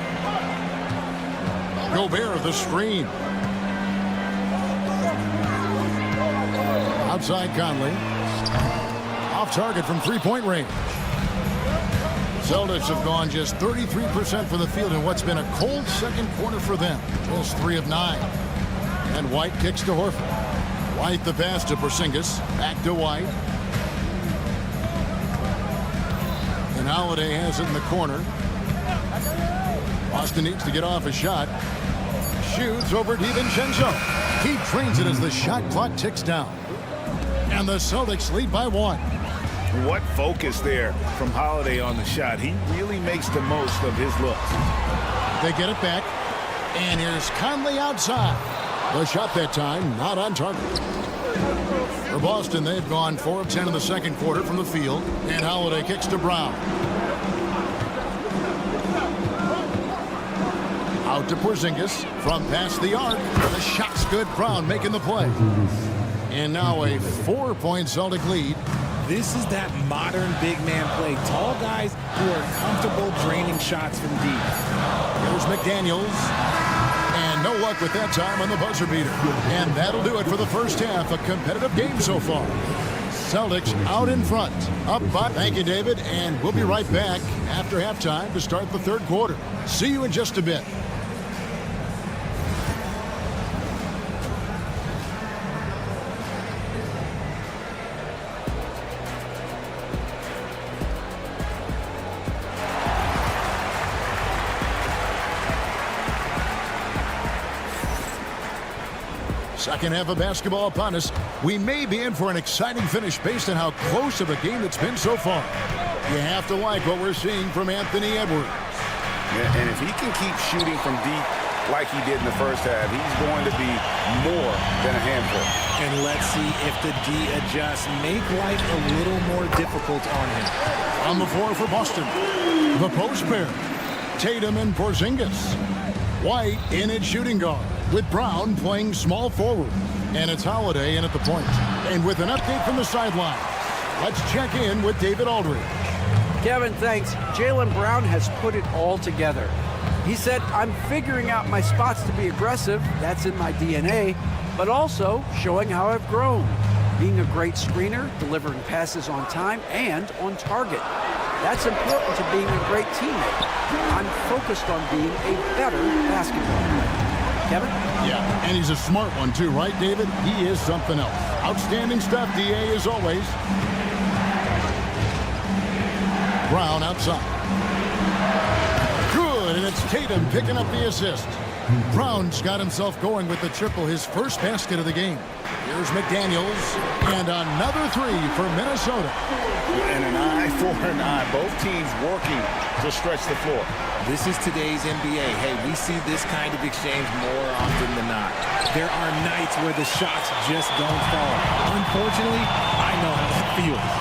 Gobert, the screen. Outside Conley. Off target from three-point range. Celtics have gone just 33% for the field in what's been a cold second quarter for them. Just 3 of 9. And White kicks to Horford. White the pass to Porzingis. Back to White. And Holiday has it in the corner. Boston needs to get off a shot. Shoots over DiVincenzo. He drains it as the shot clock ticks down. And the Celtics lead by 1. What focus there from Holiday on the shot. He really makes the most of his looks. They get it back. And here's Conley outside. The shot that time not on target. For Boston, they've gone 4 of 10 in the second quarter from the field. And Holiday kicks to Brown. Out to Porzingis from past the arc. The shot's good. Brown making the play. And now a 4-point Celtic lead. This is that modern big man play. Tall guys who are comfortable draining shots from deep. Here's McDaniels. And no luck with that time on the buzzer beater. And that'll do it for the first half. A competitive game so far. Celtics out in front. Up by. Thank you, David. And we'll be right back after halftime to start the third quarter. See you in just a bit. Second half of basketball upon us. We may be in for an exciting finish based on how close of a game it's been so far. You have to like what we're seeing from Anthony Edwards. Yeah, and if he can keep shooting from deep like he did in the first half, he's going to be more than a handful. And let's see if the D adjusts, make life a little more difficult on him. On the floor for Boston. The post pair. Tatum and Porzingis. White in at shooting guard, with Brown playing small forward. And it's Holiday in at the point. And with an update from the sideline, let's check in with David Aldridge. Kevin, thanks. Jaylen Brown has put it all together. He said, I'm figuring out my spots to be aggressive. That's in my DNA. But also showing how I've grown. Being a great screener, delivering passes on time and on target. That's important to being a great teammate. I'm focused on being a better basketball player. Kevin? Yeah, and he's a smart one too, right, David? He is something else. Outstanding stuff, DA, as always. Brown outside. Good, and it's Tatum picking up the assist. Brown's got himself going with the triple, his first basket of the game. Here's McDaniels, and another 3 for Minnesota. And an eye for an eye. Both teams working to stretch the floor. This is today's NBA. Hey, we see this kind of exchange more often than not. There are nights where the shots just don't fall. Unfortunately, I know how that feels.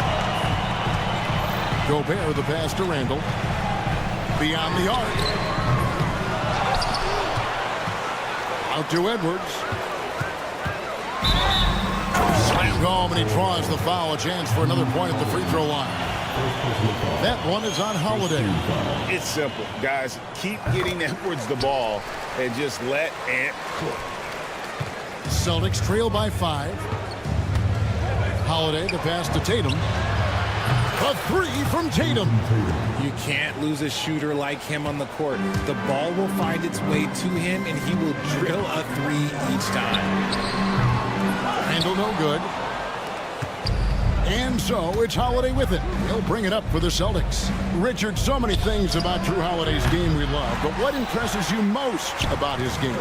Gobert, the pass to Randall. Beyond the arc. Out to Edwards. Slam home, and he draws the foul. A chance for another point at the free throw line. That one is on Holiday. It's simple, guys. Keep getting Edwards the ball and just let Ant cook. Celtics trail by 5. Holiday, the pass to Tatum. A 3 from Tatum. You can't lose a shooter like him on the court. The ball will find its way to him, and he will drill a 3 each time. Handle no good. And so it's Holiday with it. He'll bring it up for the Celtics. Richard, so many things about Drew Holiday's game we love, but what impresses you most about his game?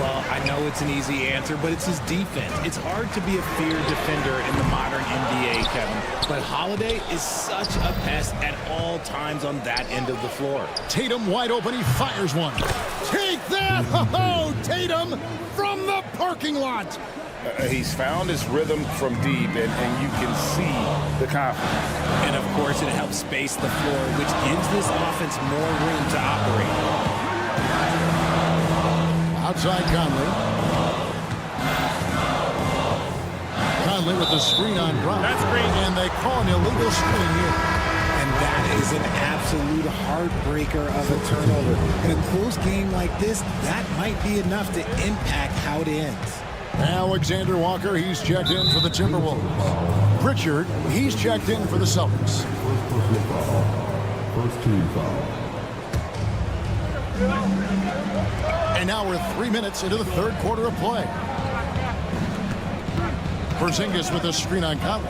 Well, I know it's an easy answer, but it's his defense. It's hard to be a feared defender in the modern NBA, Kevin. But Holiday is such a pest at all times on that end of the floor. Tatum wide open, he fires one. Take that! Oh, Tatum from the parking lot! He's found his rhythm from deep, and you can see the confidence. And, of course, it helps space the floor, which gives this offense more room to operate. Outside Conley. Conley with the screen on Brown. That's green. And they call an illegal screen here. And that is an absolute heartbreaker of a turnover. In a close game like this, that might be enough to impact how it ends. Alexander Walker, he's checked in for the Timberwolves. Pritchard, he's checked in for the Celtics. First team foul. And now we're 3 minutes into the third quarter of play. Porzingis with a screen on Conley.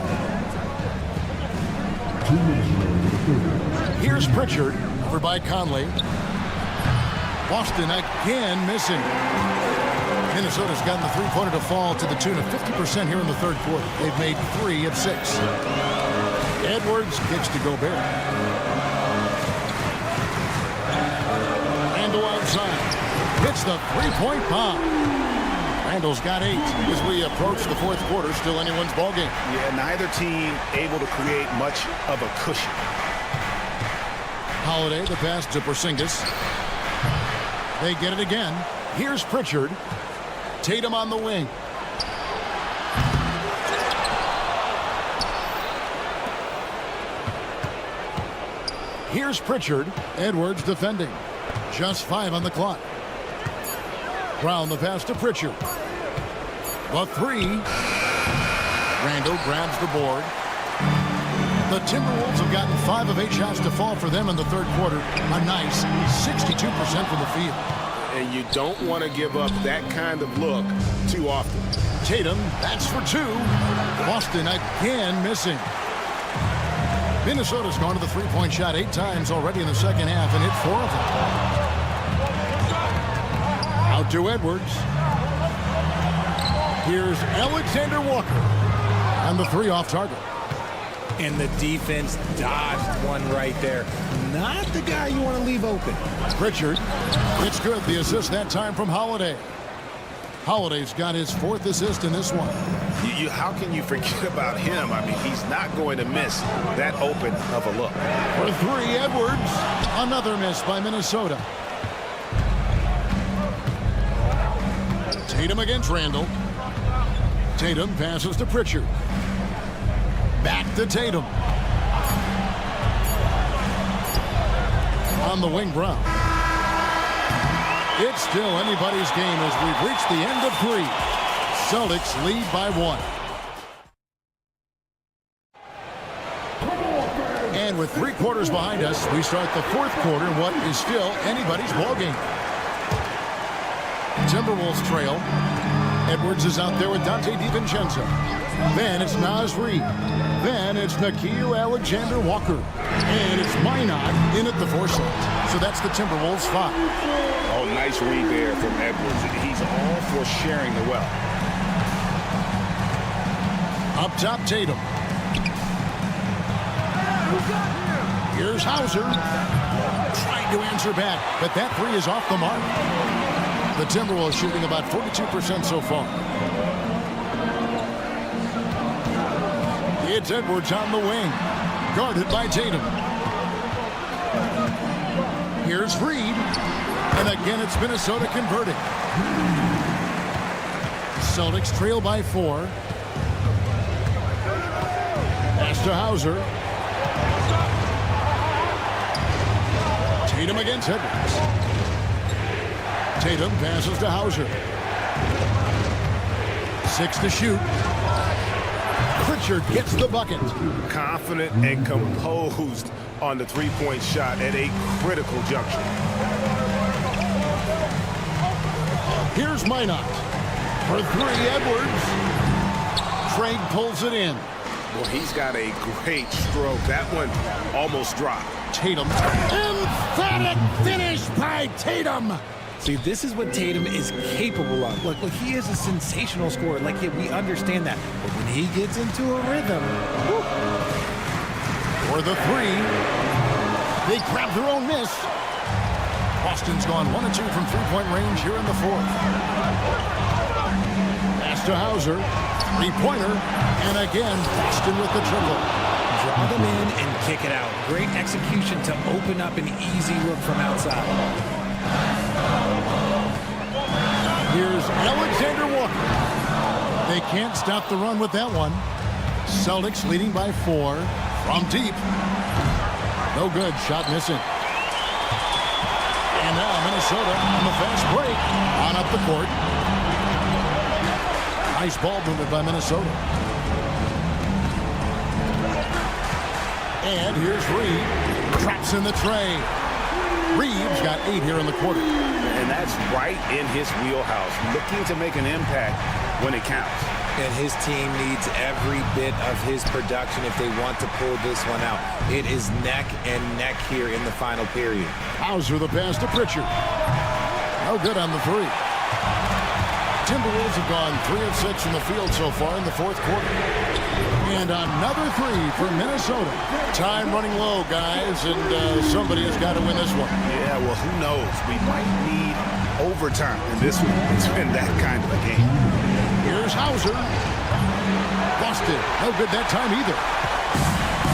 2 minutes remaining. Here's Pritchard over by Conley. Boston again missing. Minnesota's gotten the three-pointer to fall to the tune of 50% here in the third quarter. They've made 3 of 6. Edwards kicks to Gobert. Randall outside. Hits the three-point bomb. Randall's got 8 as we approach the fourth quarter. Still anyone's ballgame. Yeah, neither team able to create much of a cushion. Holiday, the pass to Porzingis. They get it again. Here's Pritchard. Tatum on the wing. Here's Pritchard. Edwards defending. Just 5 on the clock. Brown the pass to Pritchard. The 3. Randall grabs the board. The Timberwolves have gotten 5 of 8 shots to fall for them in the third quarter. A nice 62% from the field. And you don't want to give up that kind of look too often. Tatum, that's for 2. Boston again missing. Minnesota's gone to the three-point shot 8 times already in the second half and hit 4 of them. Out to Edwards. Here's Alexander Walker. And the 3 off target. And the defense dodged one right there. Not the guy you want to leave open. Pritchard. It's good. The assist that time from Holiday. Holiday's got his 4th assist in this one. How can you forget about him? I mean, he's not going to miss that open of a look. For 3, Edwards. Another miss by Minnesota. Tatum against Randall. Tatum passes to Pritchard. Back to Tatum. On the wing, Brown. It's still anybody's game as we've reached the end of 3. Celtics lead by 1. And with 3 quarters behind us, we start the fourth quarter in what is still anybody's ballgame. Timberwolves trail. Edwards is out there with Dante DiVincenzo. Then it's Naz Reid. Then it's Nickeil Alexander-Walker. And it's Minot in at the 4 slot. So that's the Timberwolves 5. Oh, nice read there from Edwards. He's all for sharing the wealth. Up top, Tatum. Here's Hauser. Trying to answer back, but that 3 is off the mark. The Timberwolves shooting about 42% so far. It's Edwards on the wing. Guarded by Tatum. Here's Reid. And again, it's Minnesota converting. Celtics trail by 4. Pass to Hauser. Tatum against Edwards. Tatum passes to Hauser. 6 to shoot. Pritchard gets the bucket. Confident and composed on the three-point shot at a critical juncture. Here's Minot. For 3, Edwards. Craig pulls it in. Well, he's got a great stroke. That one almost dropped. Tatum. Emphatic finish by Tatum. See, this is what Tatum is capable of. Look, he is a sensational scorer. Like, we understand that. But when he gets into a rhythm, whoop. For the 3. They grab their own miss. Boston's gone 1 of 2 from three-point range here in the fourth. Pass to Hauser. Three-pointer. And again, Boston with the triple. Draw them in and kick it out. Great execution to open up an easy look from outside. Here's Alexander Walker. They can't stop the run with that one. Celtics leading by 4 from deep. No good. Shot missing. And now Minnesota on the fast break. On up the court. Nice ball movement by Minnesota. And here's Reed. Traps in the tray. Reeves got 8 here in the quarter. And that's right in his wheelhouse. Looking to make an impact when it counts. And his team needs every bit of his production if they want to pull this one out. It is neck and neck here in the final period. Hauser the pass to Pritchard. No good on the 3. Timberwolves have gone 3 of 6 from the field so far in the fourth quarter. And another 3 for Minnesota. Time running low, guys, and somebody has got to win this one. Yeah, well, who knows? We might need overtime in this one. It's been that kind of a game. Here's Hauser. Busted. No good that time either.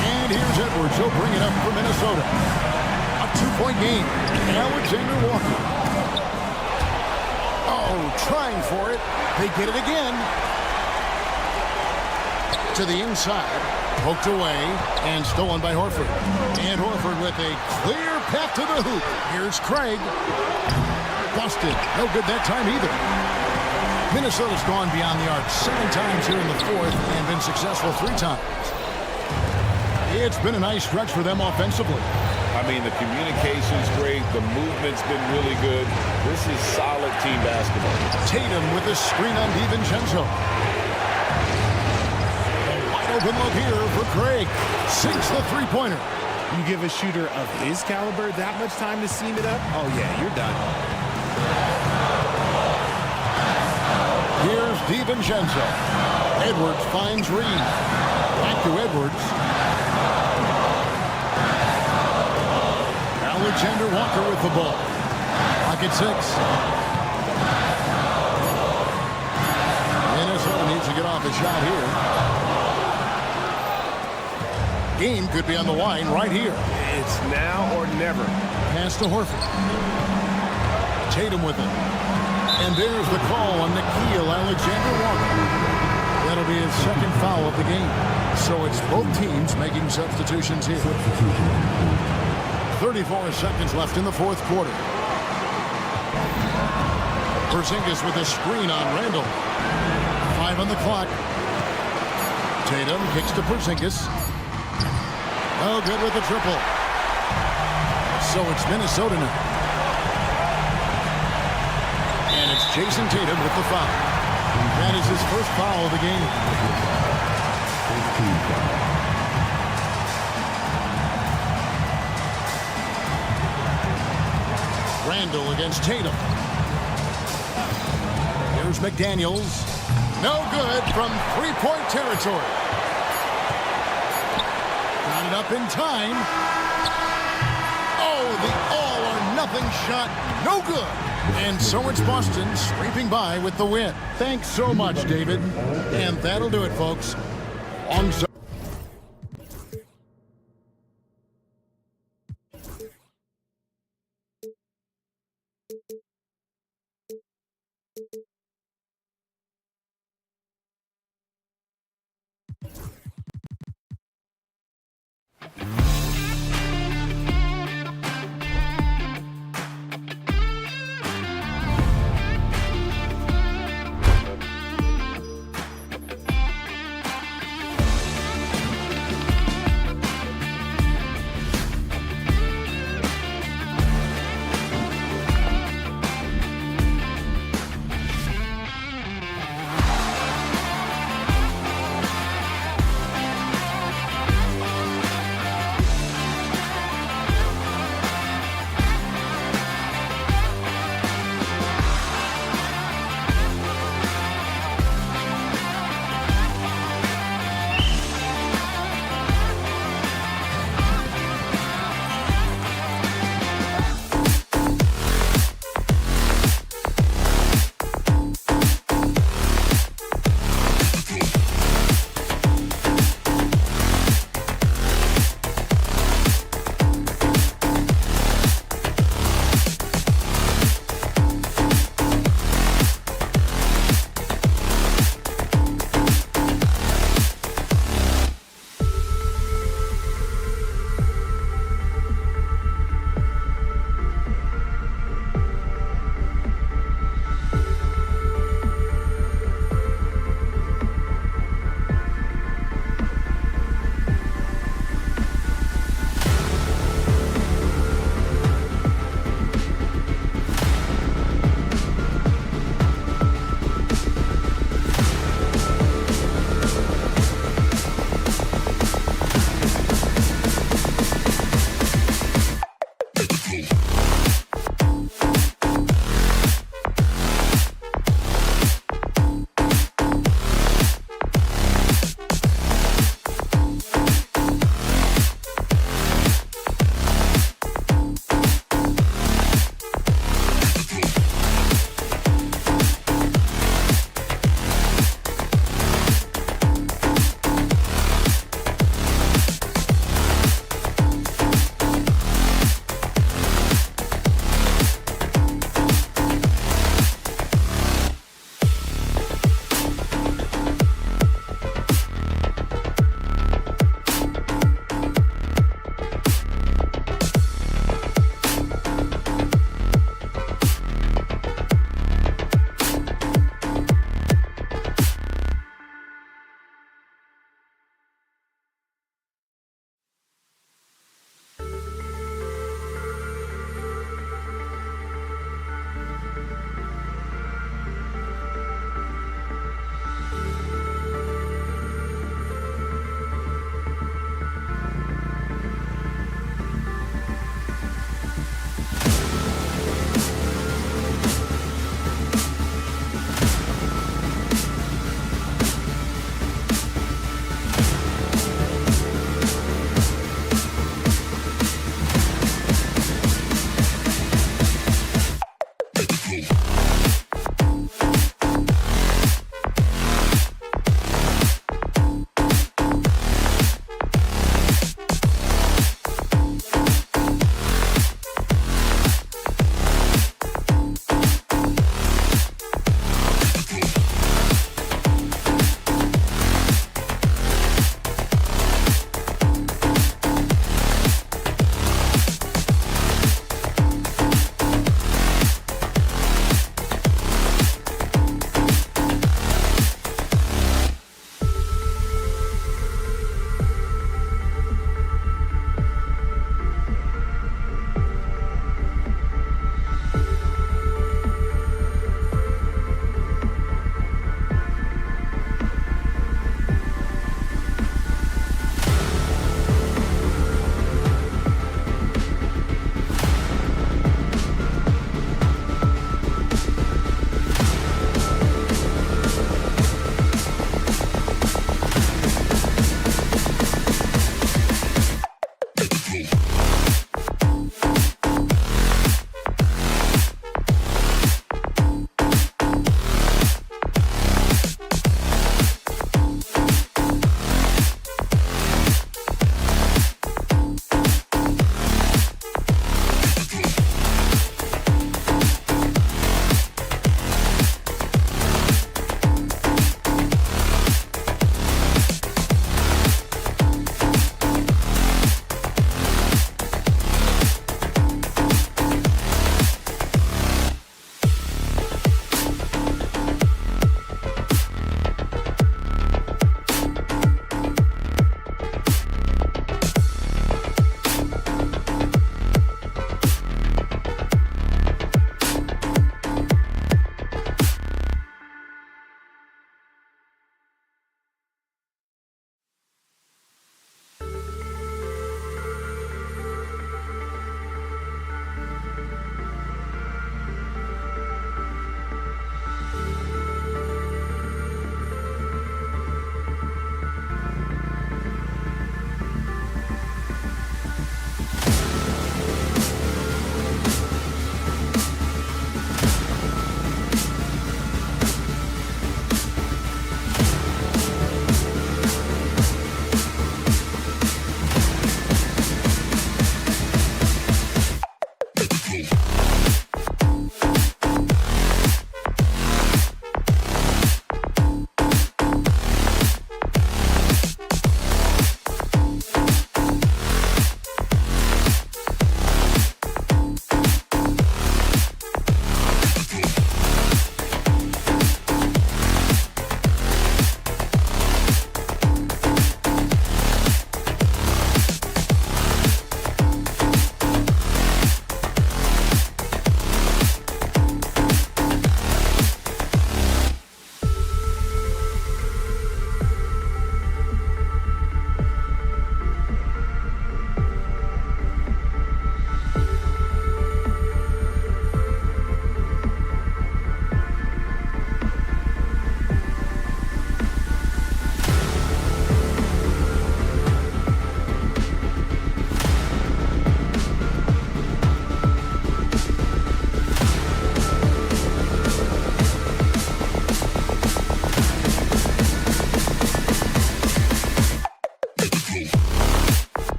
And here's Edwards. He'll bring it up for Minnesota. A 2-point game. Alexander Walker. Oh, trying for it. They get it again. To the inside. Poked away. And stolen by Horford. And Horford with a clear path to the hoop. Here's Craig. Busted. No good that time either. Minnesota's gone beyond the arc 7 times here in the fourth and been successful 3 times. It's been a nice stretch for them offensively. I mean, the communication's great. The movement's been really good. This is solid team basketball. Tatum with a screen on DiVincenzo. A wide open look here for Craig. Sinks the 3-pointer. You give a shooter of his caliber that much time to seam it up? Oh, yeah, you're done. Here's DiVincenzo. Edwards finds Reed. Back to Edwards. Alexander Walker with the ball. Pocket 6. Minnesota needs to get off a shot here. Game could be on the line right here. It's now or never. Pass to Horford. Tatum with it. And there's the call on Nickeil Alexander-Walker. That'll be his second foul of the game. So it's both teams making substitutions here. 34 seconds left in the fourth quarter. Porzingis with a screen on Randall. 5 on the clock. Tatum kicks to Porzingis. Oh, good with the triple. So it's Minnesota now. And it's Jason Tatum with the foul. That is his first foul of the game. Randall against Tatum. Here's McDaniels. No good from 3-point territory. Got it up in time. Oh, the all-or-nothing shot. No good. And so it's Boston scraping by with the win. Thanks so much, David. And that'll do it, folks. Long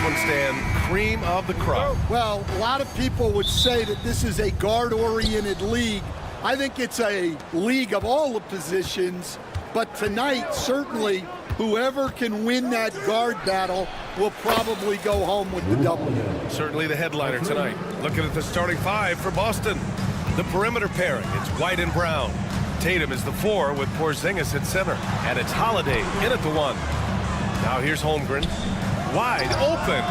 one, Stan. Cream of the crop. Well, a lot of people would say that this is a guard-oriented league. I think it's a league of all the positions, but tonight, certainly, whoever can win that guard battle will probably go home with the W. Certainly the headliner tonight. Looking at the starting five for Boston. The perimeter pairing, it's White and Brown. Tatum is the 4 with Porzingis at center. And it's Holiday in at the 1. Now here's Holmgren. Wide open.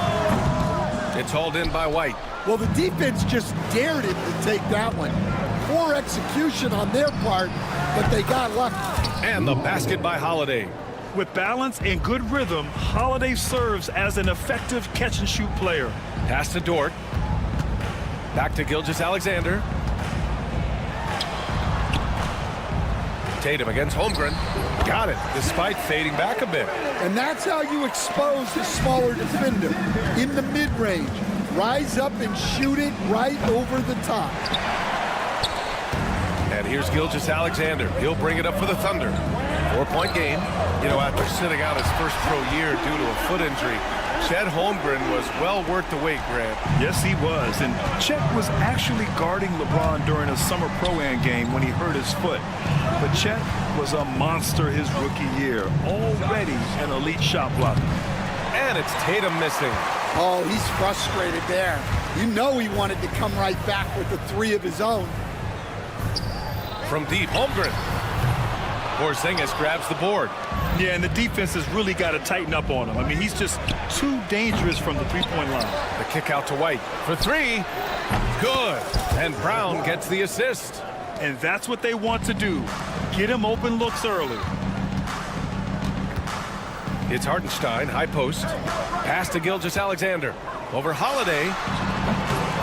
It's hauled in by White. Well, the defense just dared him to take that one. Poor execution on their part, but they got lucky. And the basket by Holiday. With balance and good rhythm, Holiday serves as an effective catch-and-shoot player. Pass to Dort. Back to Gilgeous-Alexander. Tatum against Holmgren. Got it, despite fading back a bit. And that's how you expose the smaller defender. In the mid-range. Rise up and shoot it right over the top. And here's Gilgeous-Alexander. He'll bring it up for the Thunder. 4-point game. You know, after sitting out his first pro year due to a foot injury, Chet Holmgren was well worth the wait, Grant. Yes, he was. And Chet was actually guarding LeBron during a summer Pro-Am game when he hurt his foot. But Chet was a monster his rookie year. Already an elite shot blocker. And it's Tatum missing. Oh, he's frustrated there. You know he wanted to come right back with the 3 of his own. From deep, Holmgren. Porzingis grabs the board. Yeah, and the defense has really got to tighten up on him. I mean, he's just too dangerous from the three-point line. The kick out to White for 3. Good. And Brown gets the assist. And that's what they want to do. Get him open looks early. It's Hartenstein, high post. Pass to Gilgeous-Alexander. Over Holiday.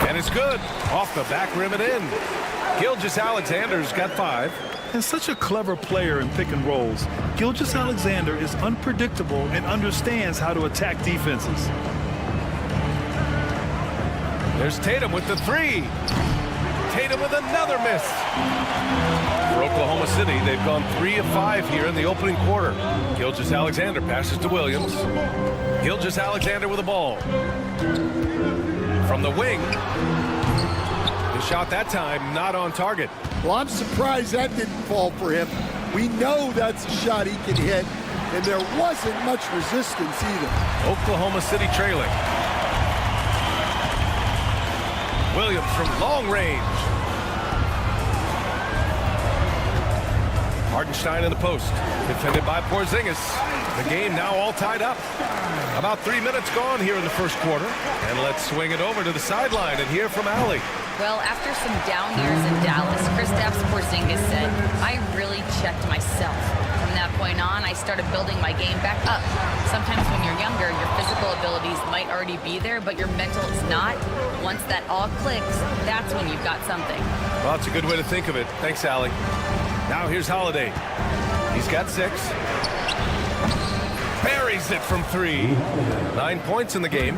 And it's good. Off the back rim and in. Gilgeous-Alexander's got 5. And such a clever player in pick and rolls. Gilgeous-Alexander is unpredictable and understands how to attack defenses. There's Tatum with the 3. Tatum with another miss. For Oklahoma City, they've gone 3 of 5 here in the opening quarter. Gilgeous-Alexander passes to Williams. Gilgeous-Alexander with the ball. From the wing. The shot that time not on target. Well, I'm surprised that didn't fall for him. We know that's a shot he can hit, and there wasn't much resistance either. Oklahoma City trailing. Williams from long range. Hartenstein in the post. Defended by Porzingis. The game now all tied up. About 3 minutes gone here in the first quarter. And let's swing it over to the sideline and hear from Allie. Well, after some down years in Dallas, Kristaps Porzingis said, I really checked myself. From that point on, I started building my game back up. Sometimes when you're younger, your physical abilities might already be there, but your mental is not. Once that all clicks, that's when you've got something. Well, that's a good way to think of it. Thanks, Allie. Now here's Holiday. He's got 6. Buries it from 3. 9 points in the game.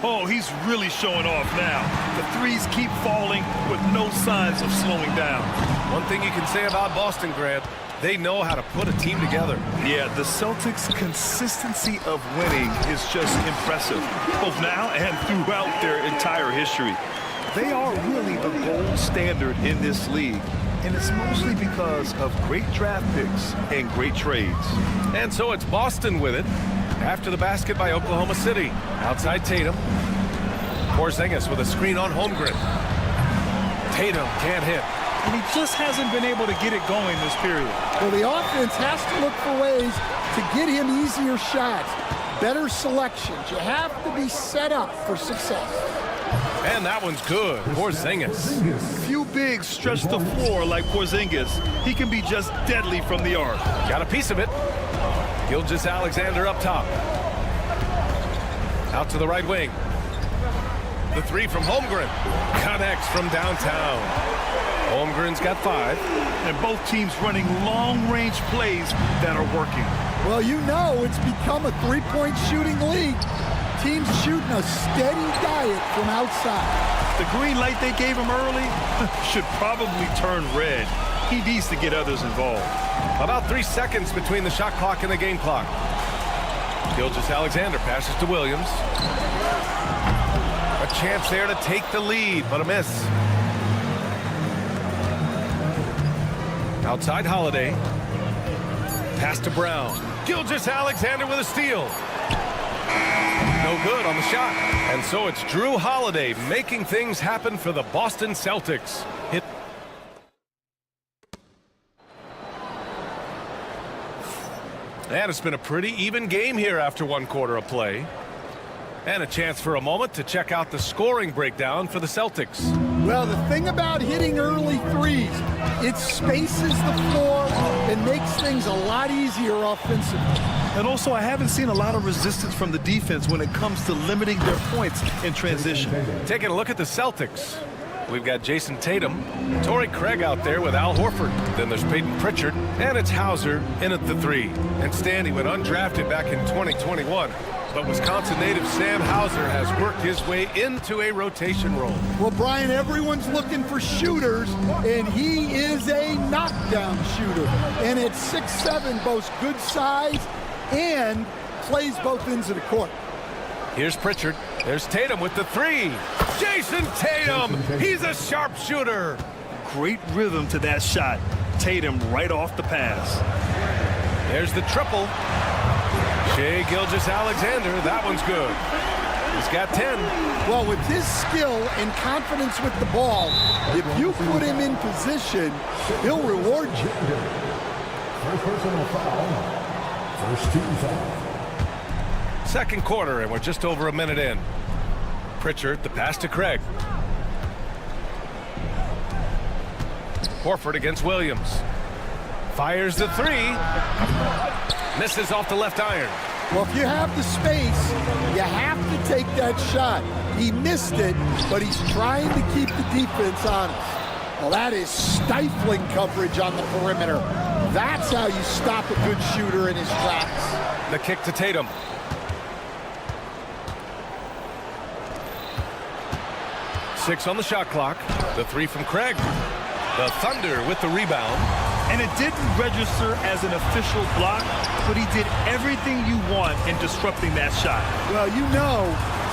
Oh, he's really showing off now. The threes keep falling with no signs of slowing down. One thing you can say about Boston, Grant, they know how to put a team together. Yeah, the Celtics' consistency of winning is just impressive, both now and throughout their entire history. They are really the gold standard in this league, and it's mostly because of great draft picks and great trades. And so it's Boston with it. After the basket by Oklahoma City. Outside Tatum. Porzingis with a screen on Holmgren. Tatum can't hit. And he just hasn't been able to get it going this period. Well, the offense has to look for ways to get him easier shots, better selections. You have to be set up for success. And that one's good. Porzingis. Few bigs stretch the floor like Porzingis. He can be just deadly from the arc. Got a piece of it. Gilgeous-Alexander up top. Out to the right wing. The 3 from Holmgren. Connects from downtown. Holmgren's got 5. And both teams running long-range plays that are working. Well, you know it's become a three-point shooting league. Teams shooting a steady diet from outside. The green light they gave him early should probably turn red. He needs to get others involved. About 3 seconds between the shot clock and the game clock. Gilgeous-Alexander passes to Williams. A chance there to take the lead, but a miss. Outside Holiday. Pass to Brown. Gilgeous-Alexander with a steal. No good on the shot. And so it's Drew Holiday making things happen for the Boston Celtics. And it's been a pretty even game here after 1 quarter of play. And a chance for a moment to check out the scoring breakdown for the Celtics. Well, the thing about hitting early threes, it spaces the floor and makes things a lot easier offensively. And also, I haven't seen a lot of resistance from the defense when it comes to limiting their points in transition. Taking a look at the Celtics. We've got Jason Tatum, Torrey Craig out there with Al Horford. Then there's Peyton Pritchard, and it's Hauser in at the 3. And Stanley went undrafted back in 2021. But Wisconsin native Sam Hauser has worked his way into a rotation role. Well, Brian, everyone's looking for shooters, and he is a knockdown shooter. And at 6'7", boasts good size and plays both ends of the court. Here's Pritchard. There's Tatum with the 3. Jason Tatum! He's a sharpshooter. Great rhythm to that shot. Tatum right off the pass. There's the triple. Shai Gilgeous-Alexander, that one's good. He's got 10. Well, with his skill and confidence with the ball, if you put him in position, he'll reward you. First personal foul. First team foul. Second quarter, and we're just over a minute in. Pritchard, the pass to Craig. Horford against Williams. Fires the 3. Misses off the left iron. Well, if you have the space, you have to take that shot. He missed it, but he's trying to keep the defense honest. Well, that is stifling coverage on the perimeter. That's how you stop a good shooter in his tracks. The kick to Tatum. Six on the shot clock. The 3 from Craig. The Thunder with the rebound. And it didn't register as an official block, but he did everything you want in disrupting that shot. Well, you know,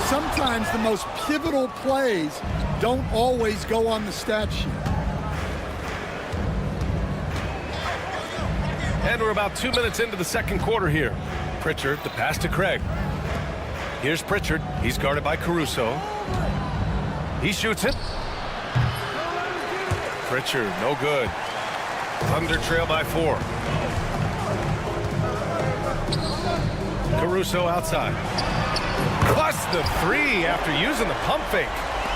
sometimes the most pivotal plays don't always go on the stat sheet. And we're about 2 minutes into the second quarter here. Pritchard, the pass to Craig. Here's Pritchard. He's guarded by Caruso. He shoots it. Pritchard, no good. Thunder trail by 4. Caruso outside. Plus the 3 after using the pump fake.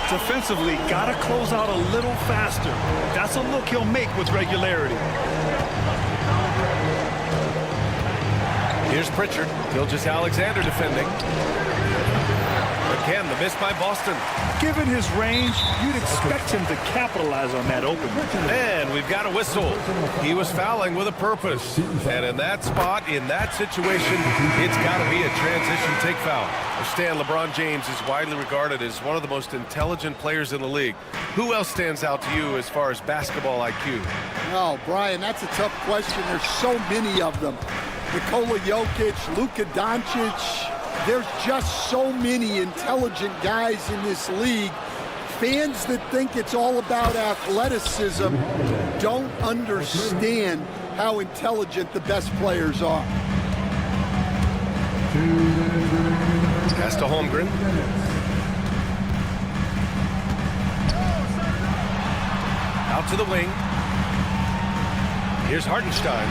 Defensively, got to close out a little faster. That's a look he'll make with regularity. Here's Pritchard. Gilgeous-Alexander defending. Again, the miss by Boston. Given his range, you'd expect him to capitalize on that opening. And we've got a whistle. He was fouling with a purpose. And in that spot, in that situation, it's got to be a transition take foul. Stan, LeBron James is widely regarded as one of the most intelligent players in the league. Who else stands out to you as far as basketball IQ? Oh, Brian, that's a tough question. There's so many of them. Nikola Jokic, Luka Doncic. There's just so many intelligent guys in this league. Fans that think it's all about athleticism don't understand how intelligent the best players are. Pass to Holmgren. Out to the wing. Here's Hartenstein.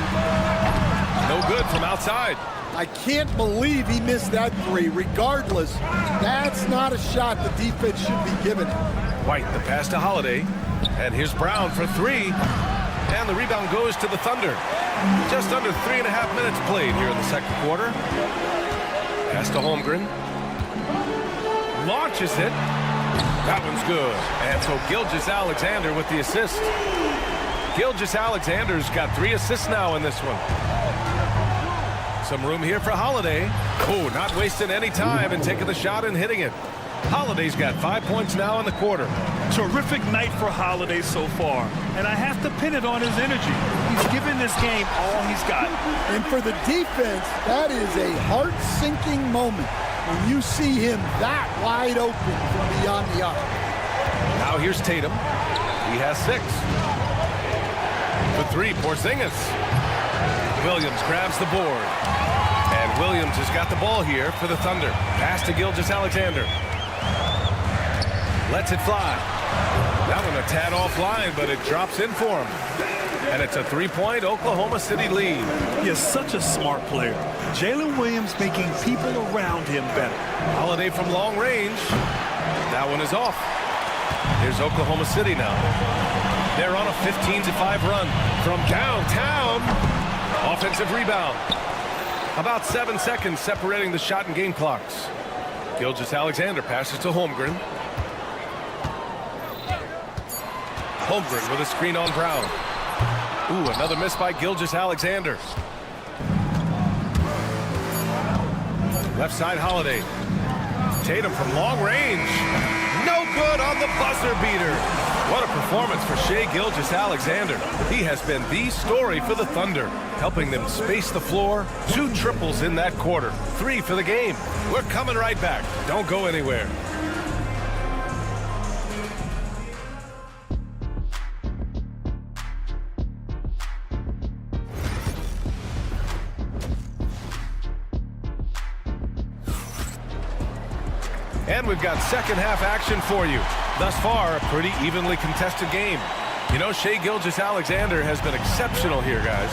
No good from outside. I can't believe he missed that 3. Regardless, that's not a shot the defense should be giving. White, the pass to Holiday. And here's Brown for 3. And the rebound goes to the Thunder. Just under 3.5 minutes played here in the second quarter. Pass to Holmgren. Launches it. That one's good. And so Gilgeous-Alexander with the assist. Gilgeous-Alexander's got 3 assists now in this one. Some room here for Holiday. Oh, not wasting any time and taking the shot and hitting it. Holiday's got 5 points now in the quarter. Terrific night for Holiday so far, and I have to pin it on his energy. He's given this game all he's got. And for the defense, that is a heart-sinking moment when you see him that wide open from beyond the arc. Now here's Tatum. He has 6. For 3, Porzingis. Williams grabs the board. And Williams has got the ball here for the Thunder. Pass to Gilgeous-Alexander. Lets it fly. That one a tad offline, but it drops in for him. And it's a 3-point Oklahoma City lead. He is such a smart player. Jalen Williams making people around him better. Holiday from long range. That one is off. Here's Oklahoma City now. They're on a 15-5 run from downtown. Offensive rebound. About 7 seconds separating the shot and game clocks. Gilgeous-Alexander passes to Holmgren. Holmgren with a screen on Brown. Ooh, another miss by Gilgeous-Alexander. Left side, Holiday. Tatum from long range. No good on the buzzer beater. What a performance for Shai Gilgeous-Alexander. He has been the story for the Thunder, helping them space the floor. 2 triples in that quarter. 3 for the game. We're coming right back. Don't go anywhere. And we've got second half action for you. Thus far, a pretty evenly contested game. You know, Shai Gilgeous-Alexander has been exceptional here, guys.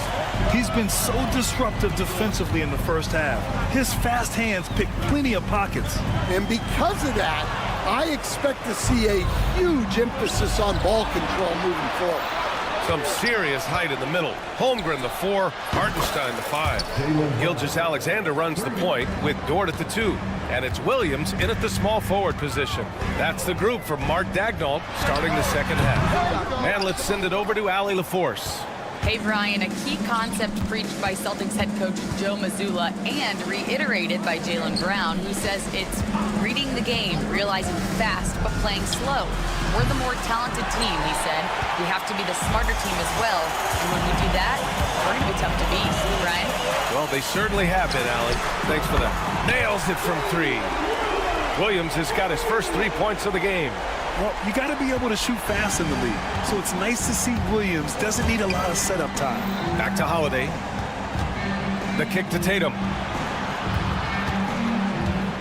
He's been so disruptive defensively in the first half. His fast hands pick plenty of pockets. And because of that, I expect to see a huge emphasis on ball control moving forward. Some serious height in the middle. Holmgren, the 4. Hartenstein, the 5. Gilgeous-Alexander runs the point with Dort at the 2. And it's Williams in at the small forward position. That's the group from Mark Daigneault starting the second half. And let's send it over to Allie LaForce. Hey, Brian, a key concept preached by Celtics head coach Joe Mazzulla and reiterated by Jaylen Brown, who says it's reading the game, realizing fast, but playing slow. We're the more talented team, he said. We have to be the smarter team as well. And when we do that, we're going to be tough to beat. Brian? Well, they certainly have been, Allie. Thanks for that. Nails it from 3. Williams has got his first 3 points of the game. Well, you got to be able to shoot fast in the league. So it's nice to see Williams doesn't need a lot of setup time. Back to Holiday. The kick to Tatum.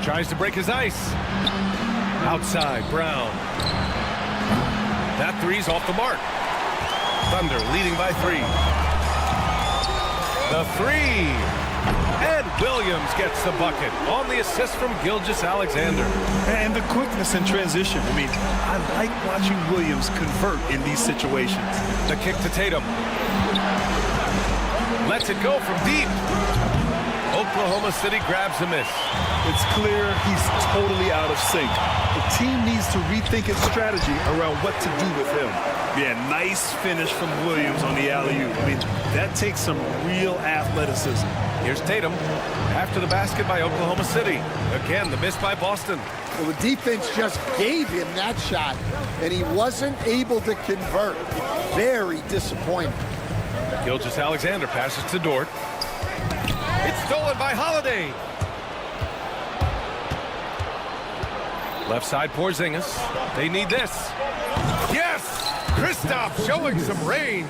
Tries to break his ice. Outside, Brown. That 3's off the mark. Thunder leading by 3. The 3. And Williams gets the bucket on the assist from Gilgeous-Alexander. And the quickness in transition. I mean, I like watching Williams convert in these situations. The kick to Tatum. Lets it go from deep. Oklahoma City grabs a miss. It's clear he's totally out of sync. The team needs to rethink its strategy around what to do with him. Yeah, nice finish from Williams on the alley-oop. I mean, that takes some real athleticism. Here's Tatum after the basket by Oklahoma City. Again, the miss by Boston. Well, the defense just gave him that shot, and he wasn't able to convert. Very disappointing. Gilgeous-Alexander passes to Dort. It's stolen by Holiday. Left side, Porzingis. They need this. Yes! Kristaps showing some range.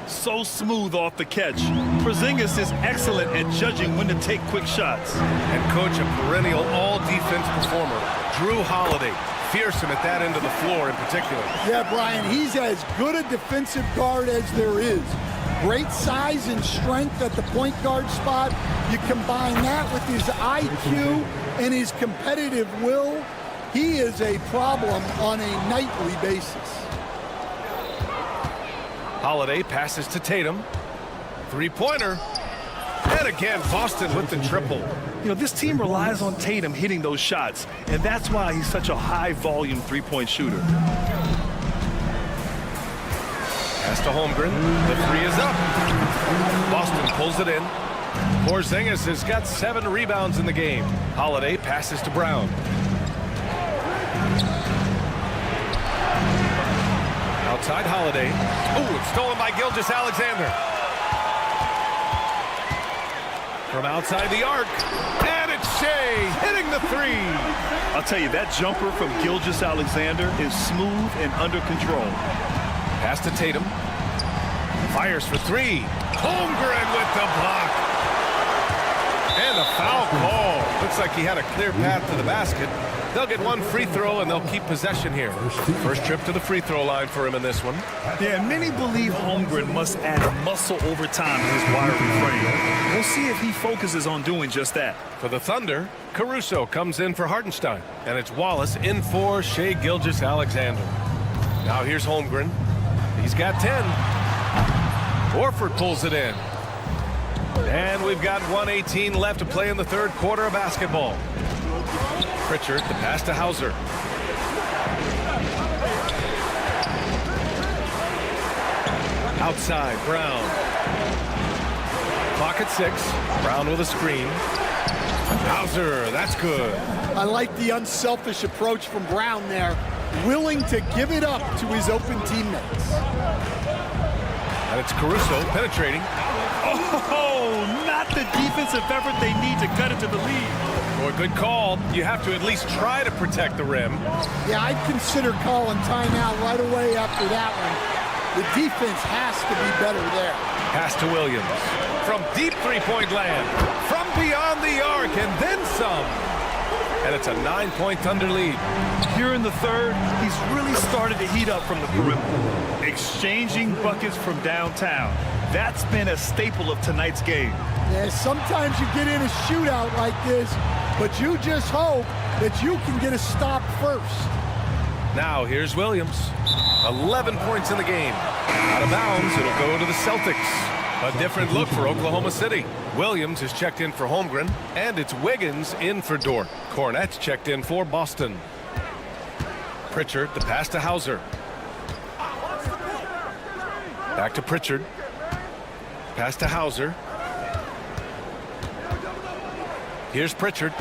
So smooth off the catch. Porzingis is excellent at judging when to take quick shots. And coach, a perennial all-defense performer, Drew Holiday. Fearsome at that end of the floor in particular. Yeah, Brian, he's as good a defensive guard as there is. Great size and strength at the point guard spot. You combine that with his IQ and his competitive will, he is a problem on a nightly basis. Holiday passes to Tatum. 3-pointer. And again, Boston with the triple. You know, this team relies on Tatum hitting those shots, and that's why he's such a high-volume three-point shooter. Pass to Holmgren. The 3 is up. Boston pulls it in. Porzingis has got 7 rebounds in the game. Holiday passes to Brown. Outside Holiday. Oh, it's stolen by Gilgeous-Alexander. From outside the arc. And it's Shea hitting the three. I'll tell you, that jumper from Gilgeous-Alexander is smooth and under control. Pass to Tatum. Fires for three. Holmgren with the block. And a foul call. Looks like he had a clear path to the basket. They'll get one free throw, and they'll keep possession here. First trip to the free throw line for him in this one. Yeah, many believe Holmgren must add muscle over time to his wiry frame. We'll see if he focuses on doing just that. For the Thunder, Caruso comes in for Hartenstein, and it's Wallace in for Shea Gilgeous-Alexander. Now here's Holmgren. He's got 10. Horford pulls it in. And we've got 1:18 left to play in the third quarter of basketball. Pritchard, the pass to Hauser. Outside, Brown. Clock at 6. Brown with a screen. Hauser, that's good. I like the unselfish approach from Brown there, willing to give it up to his open teammates. And it's Caruso penetrating. Oh, not the defensive effort they need to cut it to the lead. Boy, good call. You have to at least try to protect the rim. Yeah, I'd consider calling timeout right away after that one. The defense has to be better there. Pass to Williams. From deep three-point land. From beyond the arc, and then some. And it's a 9-point Thunder lead. Here in the third, he's really started to heat up from the perimeter. Exchanging buckets from downtown. That's been a staple of tonight's game. Yeah, sometimes you get in a shootout like this, but you just hope that you can get a stop first. Now here's Williams. 11 points in the game. Out of bounds, it'll go to the Celtics. A different look for Oklahoma City. Williams is checked in for Holmgren, and it's Wiggins in for Dort. Cornette's checked in for Boston. Pritchard, the pass to Hauser. Back to Pritchard. Pass to Hauser. Here's Pritchard.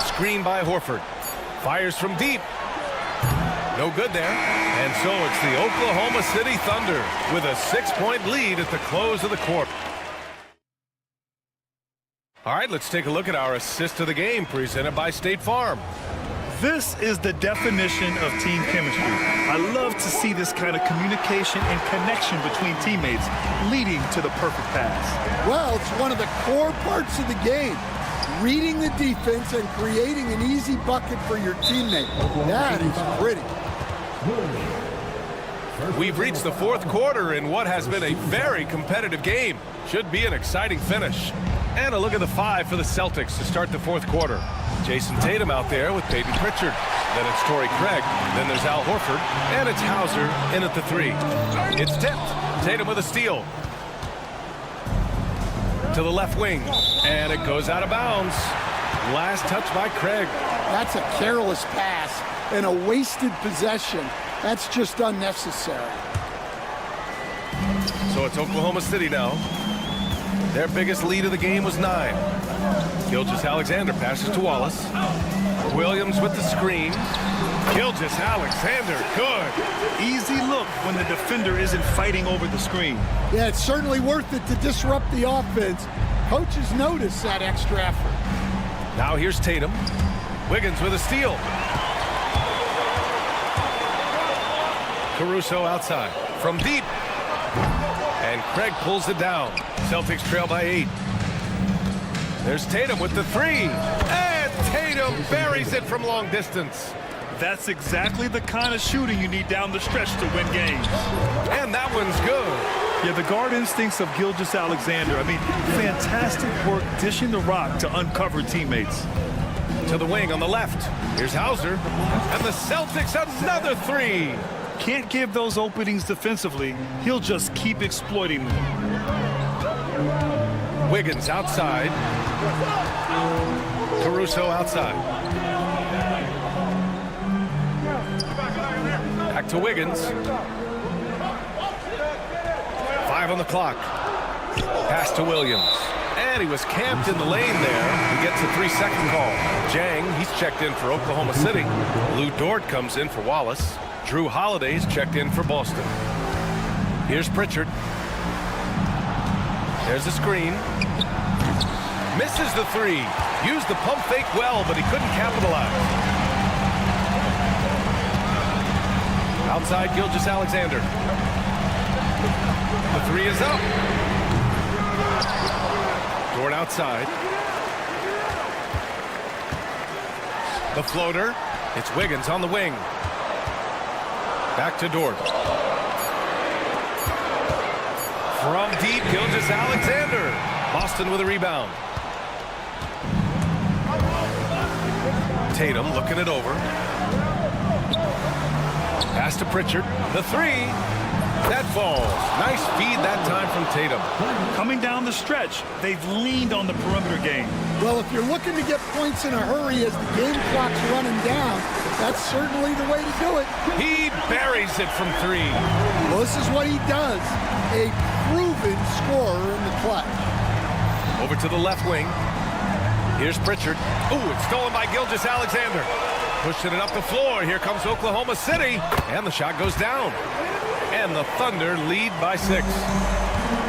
Screen by Horford. Fires from deep. No good there. And so it's the Oklahoma City Thunder with a 6-point lead at the close of the quarter. All right, let's take a look at our assist of the game presented by State Farm. This is the definition of team chemistry. I love to see this kind of communication and connection between teammates leading to the perfect pass. Well, it's one of the core parts of the game. Reading the defense and creating an easy bucket for your teammate. That is pretty. We've reached the fourth quarter in what has been a very competitive game. Should be an exciting finish. And a look at the 5 for the Celtics to start the fourth quarter. Jason Tatum out there with Baby Pritchard. Then it's Torrey Craig. Then there's Al Horford. And it's Hauser in at the 3. It's tipped. Tatum with a steal. To the left wing. And it goes out of bounds. Last touch by Craig. That's a careless pass and a wasted possession. That's just unnecessary. So it's Oklahoma City now. Their biggest lead of the game was 9. Gilgeous-Alexander passes to Wallace. Williams with the screen. Gilgeous-Alexander, good. Easy look when the defender isn't fighting over the screen. Yeah, it's certainly worth it to disrupt the offense. Coaches notice that extra effort. Now here's Tatum. Wiggins with a steal. Caruso outside. From deep. And Craig pulls it down. Celtics trail by 8. There's Tatum with the 3. And Tatum buries it from long distance. That's exactly the kind of shooting you need down the stretch to win games. And that one's good. Yeah, the guard instincts of Gilgeous-Alexander. I mean, fantastic work dishing the rock to uncover teammates. To the wing on the left. Here's Hauser. And the Celtics another 3. Can't give those openings defensively. He'll just keep exploiting them. Wiggins outside. Caruso outside. Back to Wiggins. 5 on the clock. Pass to Williams. And he was camped in the lane there. He gets a 3-second call. Jang, he's checked in for Oklahoma City. Lou Dort comes in for Wallace. Drew Holiday's checked in for Boston. Here's Pritchard. There's the screen. Misses the three. Used the pump fake well, but he couldn't capitalize. Outside Gilgeous-Alexander. The three is up. Dort outside. The floater. It's Wiggins on the wing. Back to Dort. From deep, Gilgeous-Alexander. Boston with a rebound. Tatum looking it over. Pass to Pritchard. The three. That falls. Nice feed that time from Tatum. Coming down the stretch, they've leaned on the perimeter game. Well, if you're looking to get points in a hurry as the game clock's running down, that's certainly the way to do it. He buries it from three. Well, this is what he does. A proven scorer in the clutch. Over to the left wing. Here's Pritchard. Ooh, it's stolen by Gilgeous-Alexander. Pushing it up the floor. Here comes Oklahoma City. And the shot goes down. And the Thunder lead by 6.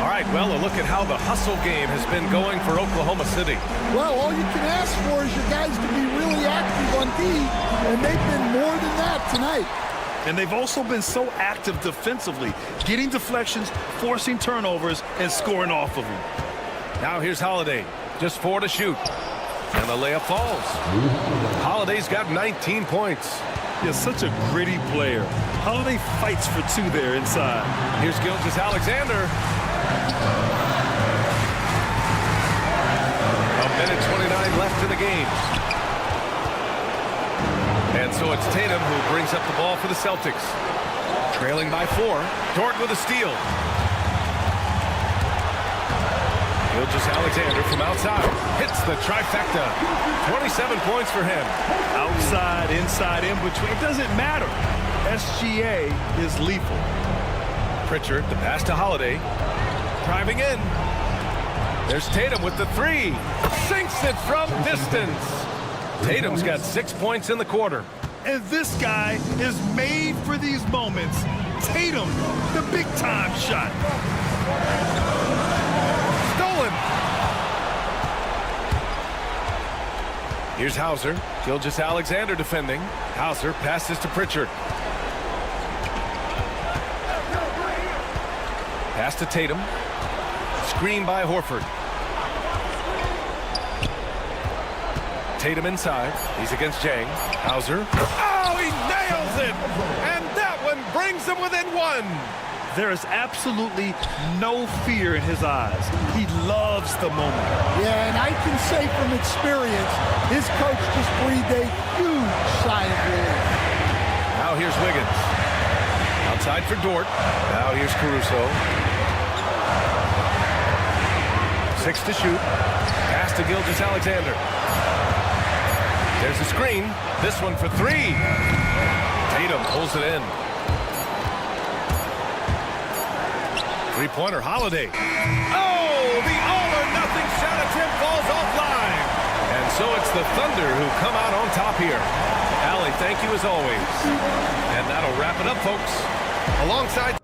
All right, well, a look at how the hustle game has been going for Oklahoma City. Well, all you can ask for is your guys to be really active on D, and they've been more than that tonight. And they've also been so active defensively, getting deflections, forcing turnovers, and scoring off of them. Now here's Holiday. Just 4 to shoot. And the layup falls. Holiday's got 19 points. He's such a gritty player. Holiday fights for 2 there inside. Here's Gilgeous-Alexander. A minute 29 left in the game. And so it's Tatum who brings up the ball for the Celtics. Trailing by 4. Dort with a steal. Gilgeous-Alexander from outside. Hits the trifecta. 27 points for him. Outside, inside, in between. It doesn't matter. SGA is lethal. Pritchard, the pass to Holiday. Driving in. There's Tatum with the three. Sinks it from distance. Tatum's got 6 points in the quarter. And this guy is made for these moments. Tatum, the big-time shot. Stolen. Here's Hauser. Gilgeous-Alexander defending. Hauser passes to Pritchard. Pass to Tatum. Screen by Horford. Tatum inside. He's against Jang. Hauser. Oh, he nails it! And that one brings him within 1. There is absolutely no fear in his eyes. He loves the moment. Yeah, and I can say from experience, his coach just breathed a huge sigh of relief. Now here's Wiggins. Outside for Dort. Now here's Caruso. 6 to shoot. Pass to Gilgeous-Alexander. There's the screen. This one for 3. Tatum pulls it in. Three-pointer, Holiday. Oh, the all-or-nothing shot attempt falls offline. And so it's the Thunder who come out on top here. Allie, thank you as always. And that'll wrap it up, folks. Alongside...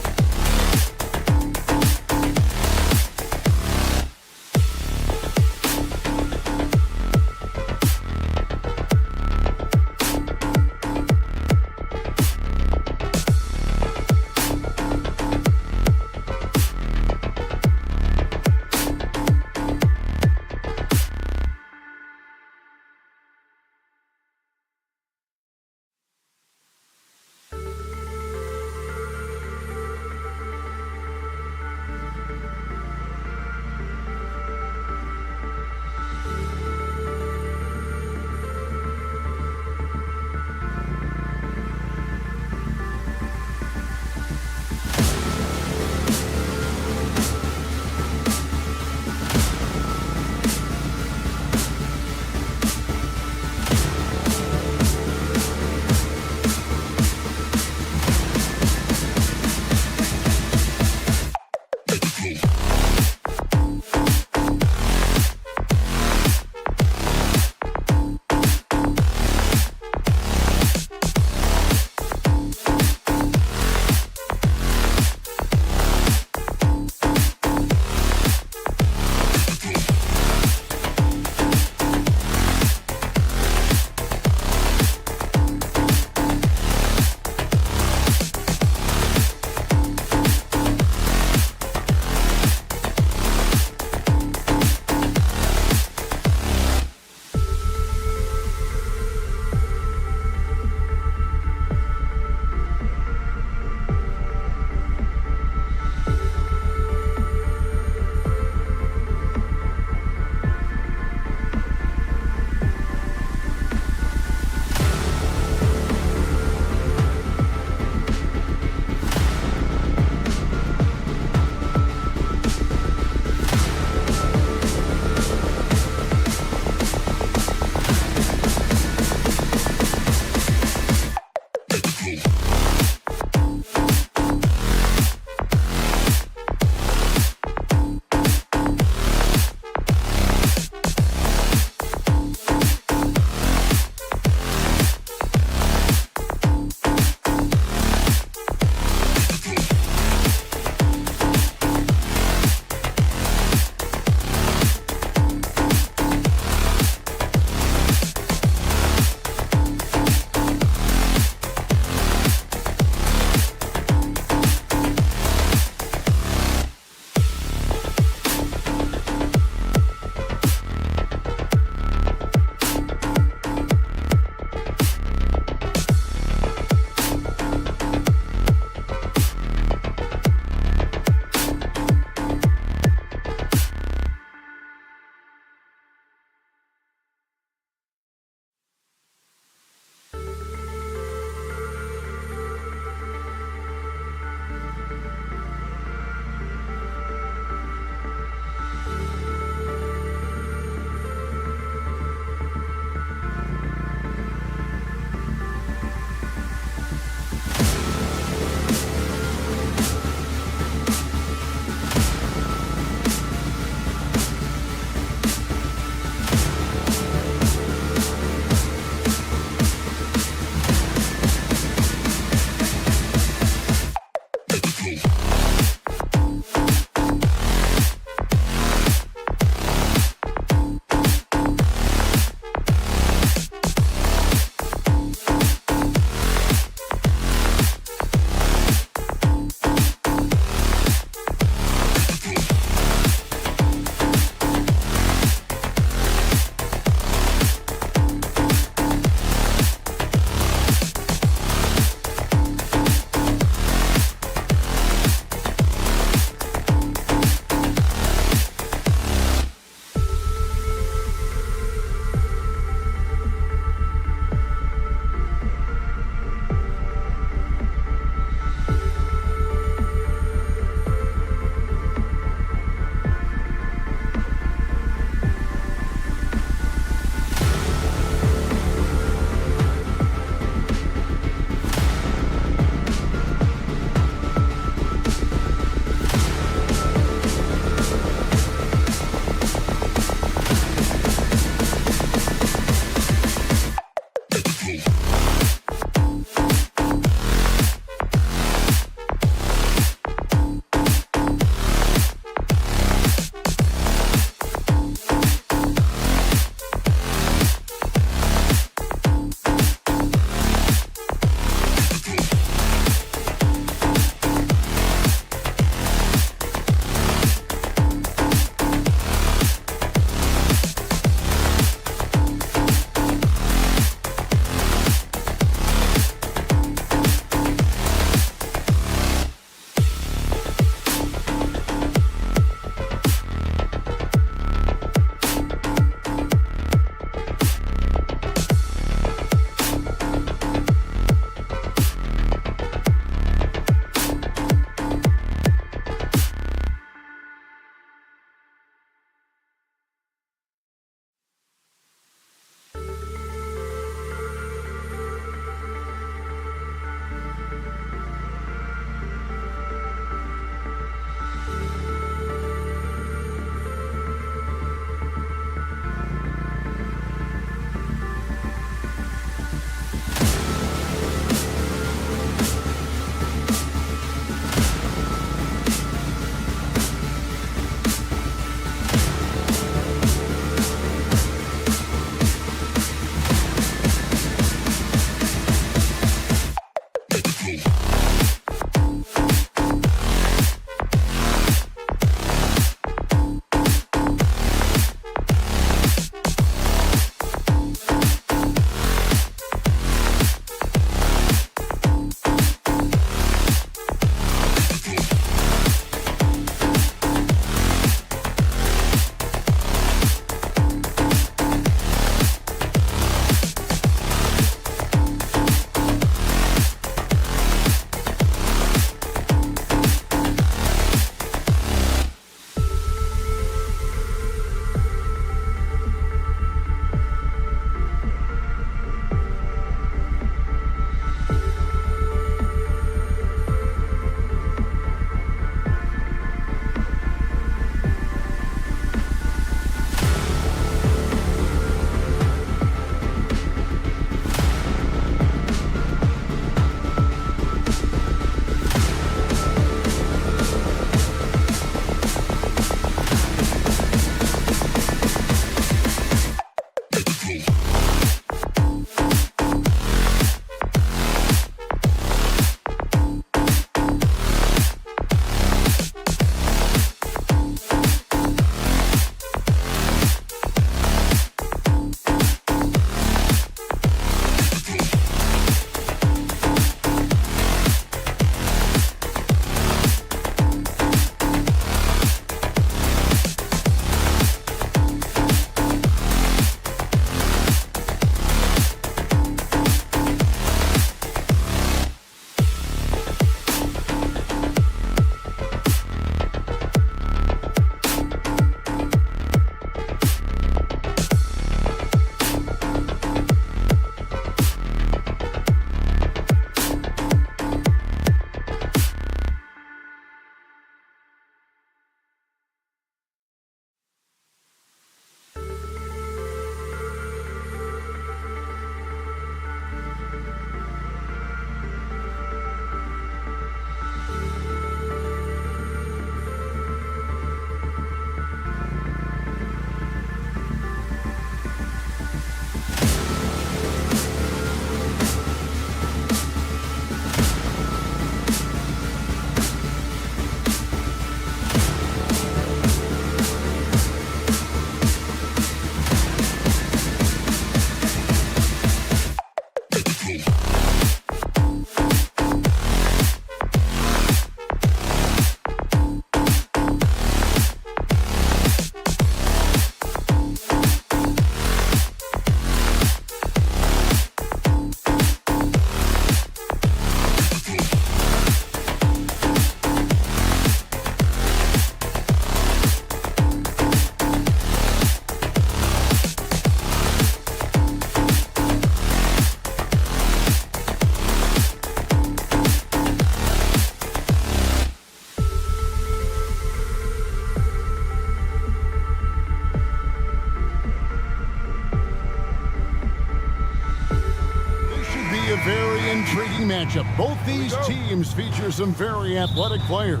very intriguing matchup. Both these teams feature some very athletic players.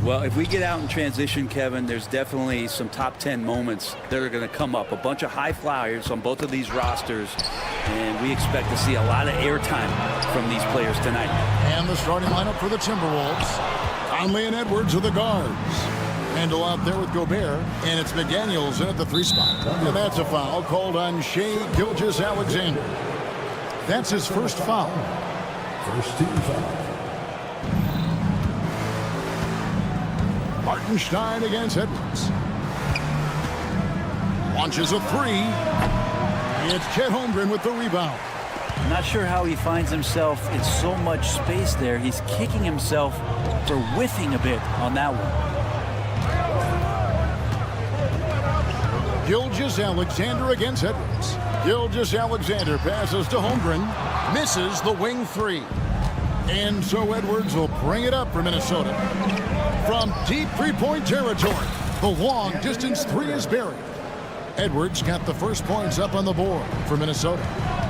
Well, if we get out in transition, Kevin, there's definitely some top 10 moments that are going to come up. A bunch of high flyers on both of these rosters, and we expect to see a lot of airtime from these players tonight. And the starting lineup for the Timberwolves. Conley and Edwards are the guards. Randall out there with Gobert, and it's McDaniels in at the 3 spot. And that's a foul called on Shai Gilgeous-Alexander. That's his first foul. First team foul. Hartenstein against Edwards. Launches a 3. It's Chet Holmgren with the rebound. I'm not sure how he finds himself in so much space there. He's kicking himself for whiffing a bit on that one. Gilgeous-Alexander against Edwards. Gilgeous-Alexander passes to Holmgren. Misses the wing 3. And so Edwards will bring it up for Minnesota. From deep three-point territory, the long-distance 3 is buried. Edwards got the first points up on the board for Minnesota.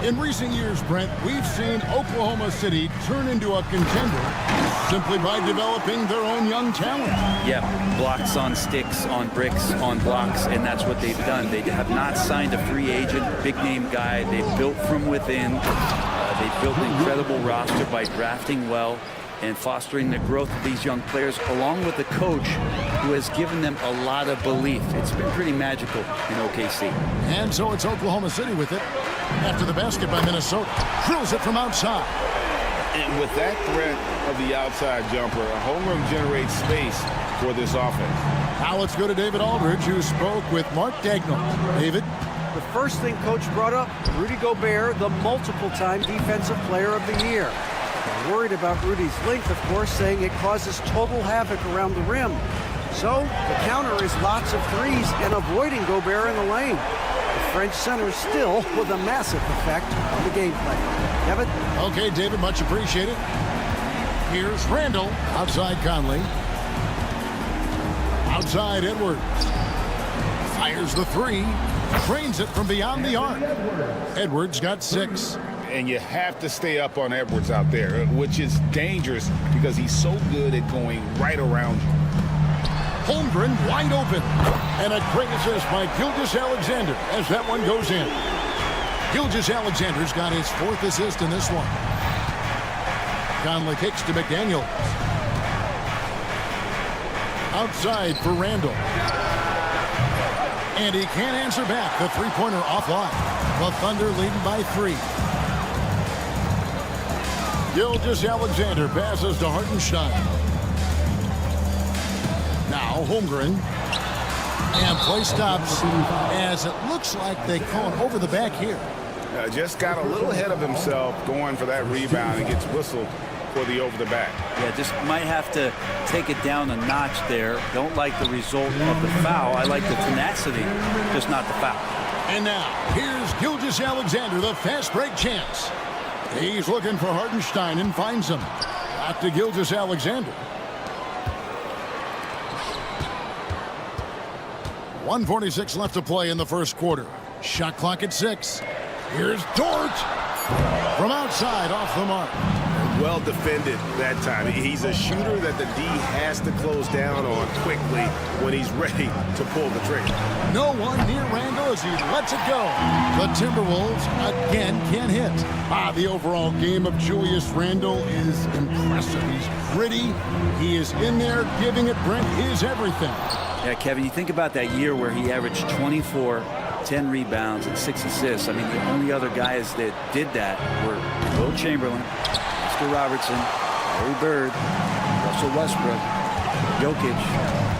In recent years, Brent, we've seen Oklahoma City turn into a contender simply by developing their own young talent. Yeah, blocks on sticks, on bricks, on blocks, and that's what they've done. They have not signed a free agent, big-name guy. They've built from within. They've built an incredible roster by drafting well and fostering the growth of these young players, along with a coach who has given them a lot of belief. It's been pretty magical in OKC. And so it's Oklahoma City with it. After the basket by Minnesota. Drills it from outside. And with that threat of the outside jumper, Holmgren generates space for this offense. Now let's go to David Aldridge, who spoke with Mark Dagnall. David? The first thing Coach brought up, Rudy Gobert, the multiple-time Defensive Player of the Year. They're worried about Rudy's length, of course, saying it causes total havoc around the rim. So the counter is lots of threes and avoiding Gobert in the lane. The French center still with a massive effect on the gameplay. Kevin? Okay, David, much appreciated. Here's Randall. Outside Conley. Outside Edwards. Fires the 3. Trains it from beyond the arc. Edwards got 6. And you have to stay up on Edwards out there, which is dangerous because he's so good at going right around you. Holmgren wide open. And a great assist by Gilgeous-Alexander as that one goes in. Gilgeous-Alexander's got his 4th assist in this one. Conley kicks to McDaniels. Outside for Randall. And he can't answer back. The 3-pointer offline. The Thunder leading by 3. Gilgeous-Alexander passes to Hartenstein. Now Holmgren. And play stops as it looks like they call it over the back here. Just got a little ahead of himself going for that rebound and gets whistled for the over the back. Yeah, just might have to take it down a notch there. Don't like the result of the foul. I like the tenacity, just not the foul. And now, here's Gilgeous-Alexander, the fast break chance. He's looking for Hartenstein and finds him. Back to Gilgeous-Alexander. 1:46 left to play in the first quarter. Shot clock at 6. Here's Dort. From outside, off the mark. Well defended that time. He's a shooter that the D has to close down on quickly when he's ready to pull the trigger. No one near Randall as he lets it go. The Timberwolves again can't hit. The overall game of Julius Randle is impressive. He's gritty. He is in there giving it, Brent, his everything. Yeah, Kevin, you think about that year where he averaged 24, 10 rebounds, and 6 assists. I mean, the only other guys that did that were Will Chamberlain, Oscar Robertson, Larry Bird, Russell Westbrook, Jokic,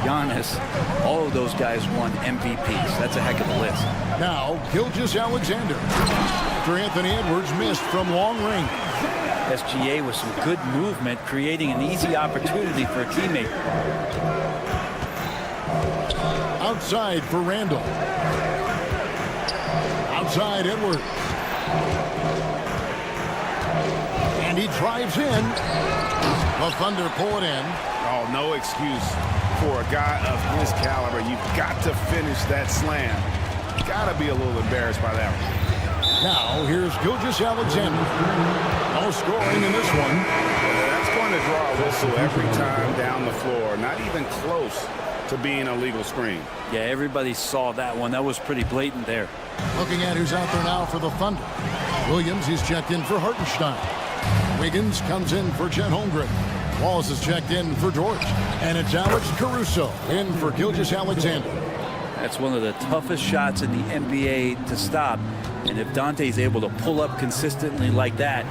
Giannis. All of those guys won MVPs. That's a heck of a list. Now, Gilgeous-Alexander. After Anthony Edwards missed from long range. SGA with some good movement, creating an easy opportunity for a teammate. Outside for Randall. Outside Edwards. And he drives in. The Thunder pull it in. Oh, no excuse for a guy of his caliber. You've got to finish that slam. Got to be a little embarrassed by that one. Now Now here's Gilgeous-Alexander. No scoring in this one. That's going to draw a whistle every time down the floor. Not even close to being a legal screen. Yeah, everybody saw that one. That was pretty blatant there. Looking at who's out there now for the Thunder. Williams, he's checked in for Hartenstein. Wiggins comes in for Chet Holmgren. Wallace is checked in for Dort. And it's Alex Caruso in for Gilgeous-Alexander. That's one of the toughest shots in the NBA to stop. And if Dante's able to pull up consistently like that,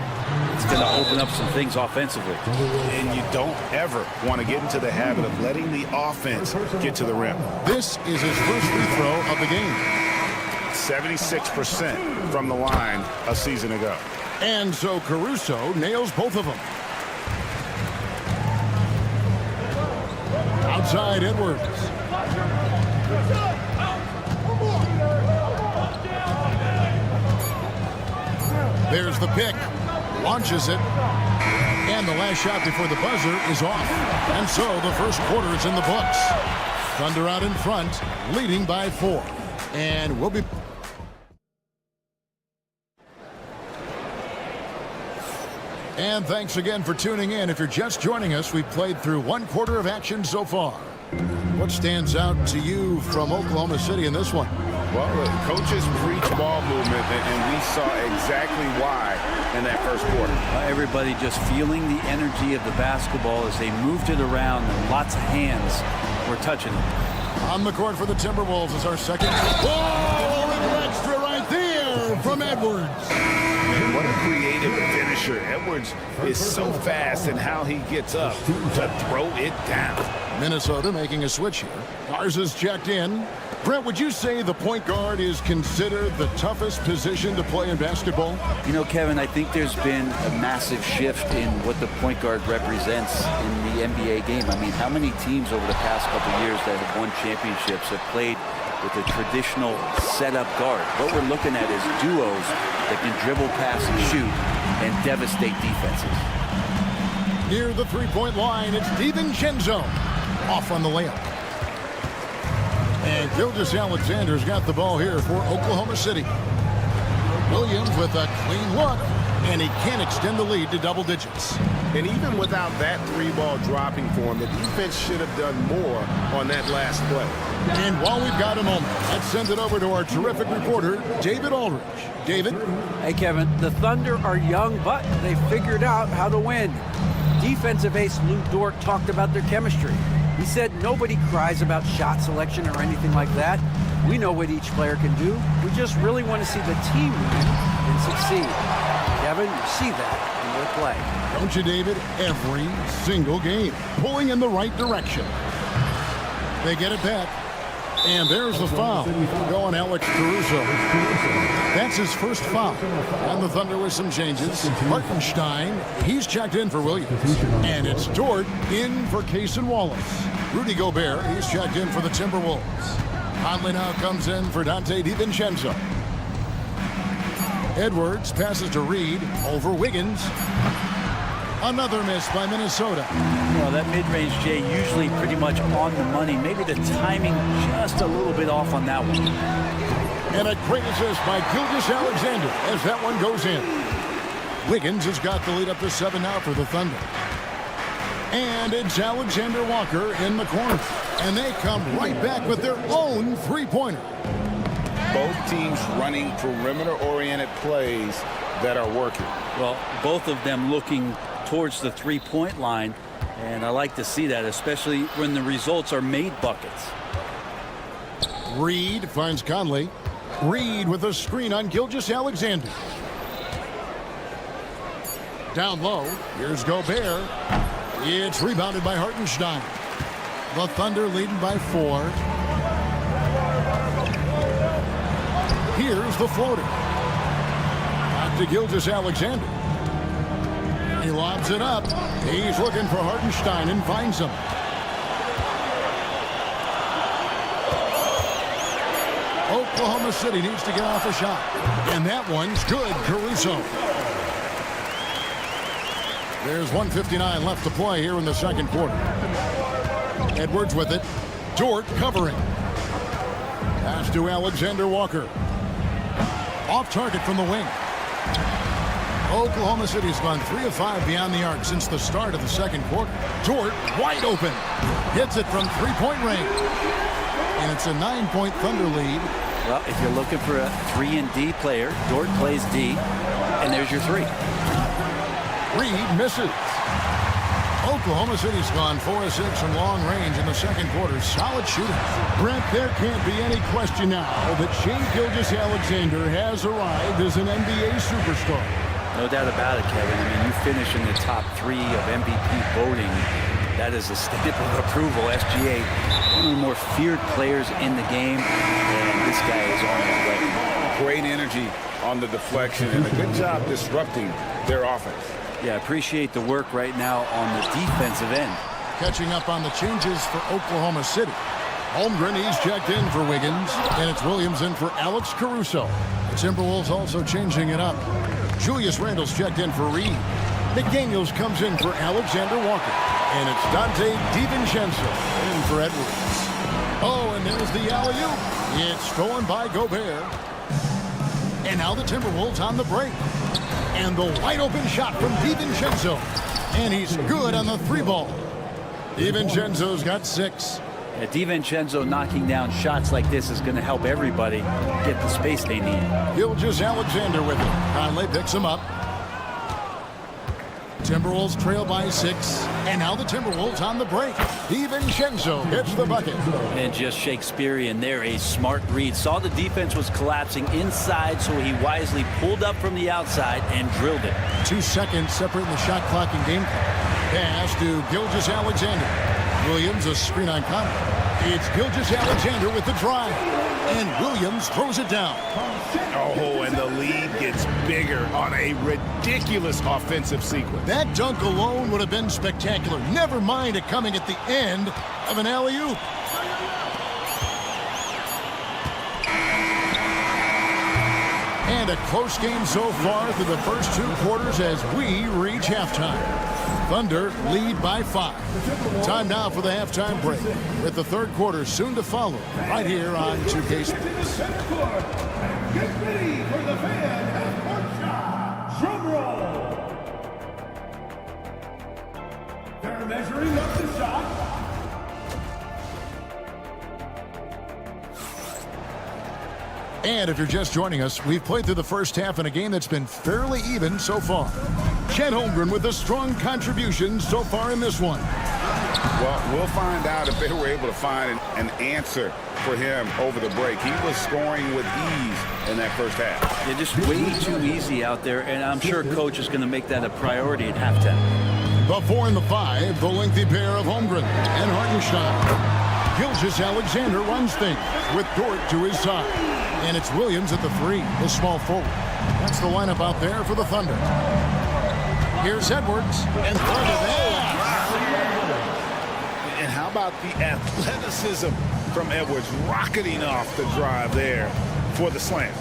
it's going to open up some things offensively. And you don't ever want to get into the habit of letting the offense get to the rim. This is his first free throw of the game. 76% from the line a season ago. And so Caruso nails both of them. Outside Edwards. There's the pick. Launches it. And the last shot before the buzzer is off. And so the first quarter is in the books. Thunder out in front, leading by 4. And we'll be... And thanks again for tuning in. If you're just joining us, we've played through 1 quarter of action so far. What stands out to you from Oklahoma City in this one? Well, the coaches preach ball movement, and we saw exactly why in that first quarter. Everybody just feeling the energy of the basketball as they moved it around, and lots of hands were touching it. On the court for the Timberwolves is our second. Oh, a little extra right there from Edwards. And what a creative finisher. Edwards is so fast in how he gets up to throw it down. Minnesota making a switch here. Garza's checked in. Brent, would you say the point guard is considered the toughest position to play in basketball? You know, Kevin, I think there's been a massive shift in what the point guard represents in the NBA game. I mean, how many teams over the past couple of years that have won championships have played with a traditional setup guard? What we're looking at is duos that can dribble, pass, and shoot and devastate defenses. Near the three-point line, it's DiVincenzo off on the layup. And Gilgeous-Alexander's got the ball here for Oklahoma City. Williams with a clean look, and he can't extend the lead to double digits. And even without that 3-ball dropping for him, the defense should have done more on that last play. And while we've got a moment, let's send it over to our terrific reporter, David Aldridge. David? Hey, Kevin, the Thunder are young, but they figured out how to win. Defensive ace Lou Dort talked about their chemistry. He said nobody cries about shot selection or anything like that. We know what each player can do. We just really want to see the team win and succeed. Kevin, you see that in their play. Don't you, David? Every single game, pulling in the right direction. They get it back. And there's the foul. Going Alex Caruso. That's his first foul. And the Thunder with some changes. Hartenstein, he's checked in for Williams. And it's Dort in for Case and Wallace. Rudy Gobert, he's checked in for the Timberwolves. Conley now comes in for Dante DiVincenzo. Edwards passes to Reed over Wiggins. Another miss by Minnesota. Well, that mid-range, Jay, usually pretty much on the money. Maybe the timing just a little bit off on that one. And a great assist by Gilgeous-Alexander as that one goes in. Wiggins has got the lead up to 7 now for the Thunder. And it's Alexander Walker in the corner. And they come right back with their own three-pointer. Both teams running perimeter-oriented plays that are working. Well, both of them looking towards the three-point line, and I like to see that, especially when the results are made buckets. Reed finds Conley. Reed with a screen on Gilgeous-Alexander. Down low, here's Gobert. It's rebounded by Hartenstein. The Thunder leading by 4. Here's the floater. Back to Gilgeous-Alexander. He lobs it up. He's looking for Hartenstein and finds him. Oklahoma City needs to get off a shot. And that one's good. Caruso. There's 1:59 left to play here in the second quarter. Edwards with it. Dort covering. Pass to Alexander Walker. Off target from the wing. Oklahoma City's gone 3 of 5 beyond the arc since the start of the second quarter. Dort wide open. Hits it from three-point range. And it's a 9-point Thunder lead. Well, if you're looking for a 3-and-D player, Dort plays D, and there's your 3. Reed misses. Oklahoma City's gone 4 of 6 from long range in the second quarter. Solid shooting. Brent, there can't be any question now that Shai Gilgeous-Alexander has arrived as an NBA superstar. No doubt about it, Kevin. I mean, you finish in the top 3 of MVP voting. That is a stamp of approval. SGA, one of the more feared players in the game, and this guy is on his way. Great energy on the deflection and a good job disrupting their offense. Yeah, appreciate the work right now on the defensive end. Catching up on the changes for Oklahoma City. Holmgren, he's checked in for Wiggins, and it's Williams in for Alex Caruso. The Timberwolves also changing it up. Julius Randle's checked in for Reed. McDaniels comes in for Alexander Walker. And it's Dante DiVincenzo in for Edwards. Oh, and there's the alley-oop. It's stolen by Gobert. And now the Timberwolves on the break. And the wide-open shot from DiVincenzo. And he's good on the 3-ball. DiVincenzo's got 6. Yeah, DiVincenzo knocking down shots like this is going to help everybody get the space they need. Gilgeous-Alexander with it. Conley picks him up. Timberwolves trail by 6. And now the Timberwolves on the break. DiVincenzo gets the bucket. And just Shakespearean there, a smart read. Saw the defense was collapsing inside, so he wisely pulled up from the outside and drilled it. 2 seconds separating the shot clock and game clock. Pass to Gilgeous-Alexander. Williams, a screen on Conley. It's Gilgeous-Alexander with the drive. And Williams throws it down. Oh, and the lead gets bigger on a ridiculous offensive sequence. That dunk alone would have been spectacular. Never mind it coming at the end of an alley-oop. And a close game so far through the first 2 quarters as we reach halftime. Thunder lead by 5. Time now for the halftime break, with the third quarter soon to follow, right here on 2K Sports. Get ready for the fan and court shot. Drum roll. They're measuring up the shot. And if you're just joining us, we've played through the first half in a game that's been fairly even so far. Chet Holmgren with a strong contribution so far in this one. Well, we'll find out if they were able to find an answer for him over the break. He was scoring with ease in that first half. They're just way too easy out there, and I'm sure Coach is going to make that a priority at halftime. The 4 and the 5, the lengthy pair of Holmgren and Hartenstein. Gilgeous-Alexander runs things with Dort to his side. And it's Williams at the 3, the small forward. That's the lineup out there for the Thunder. Here's Edwards, and Thunder there. And how about the athleticism from Edwards rocketing off the drive there for the slam.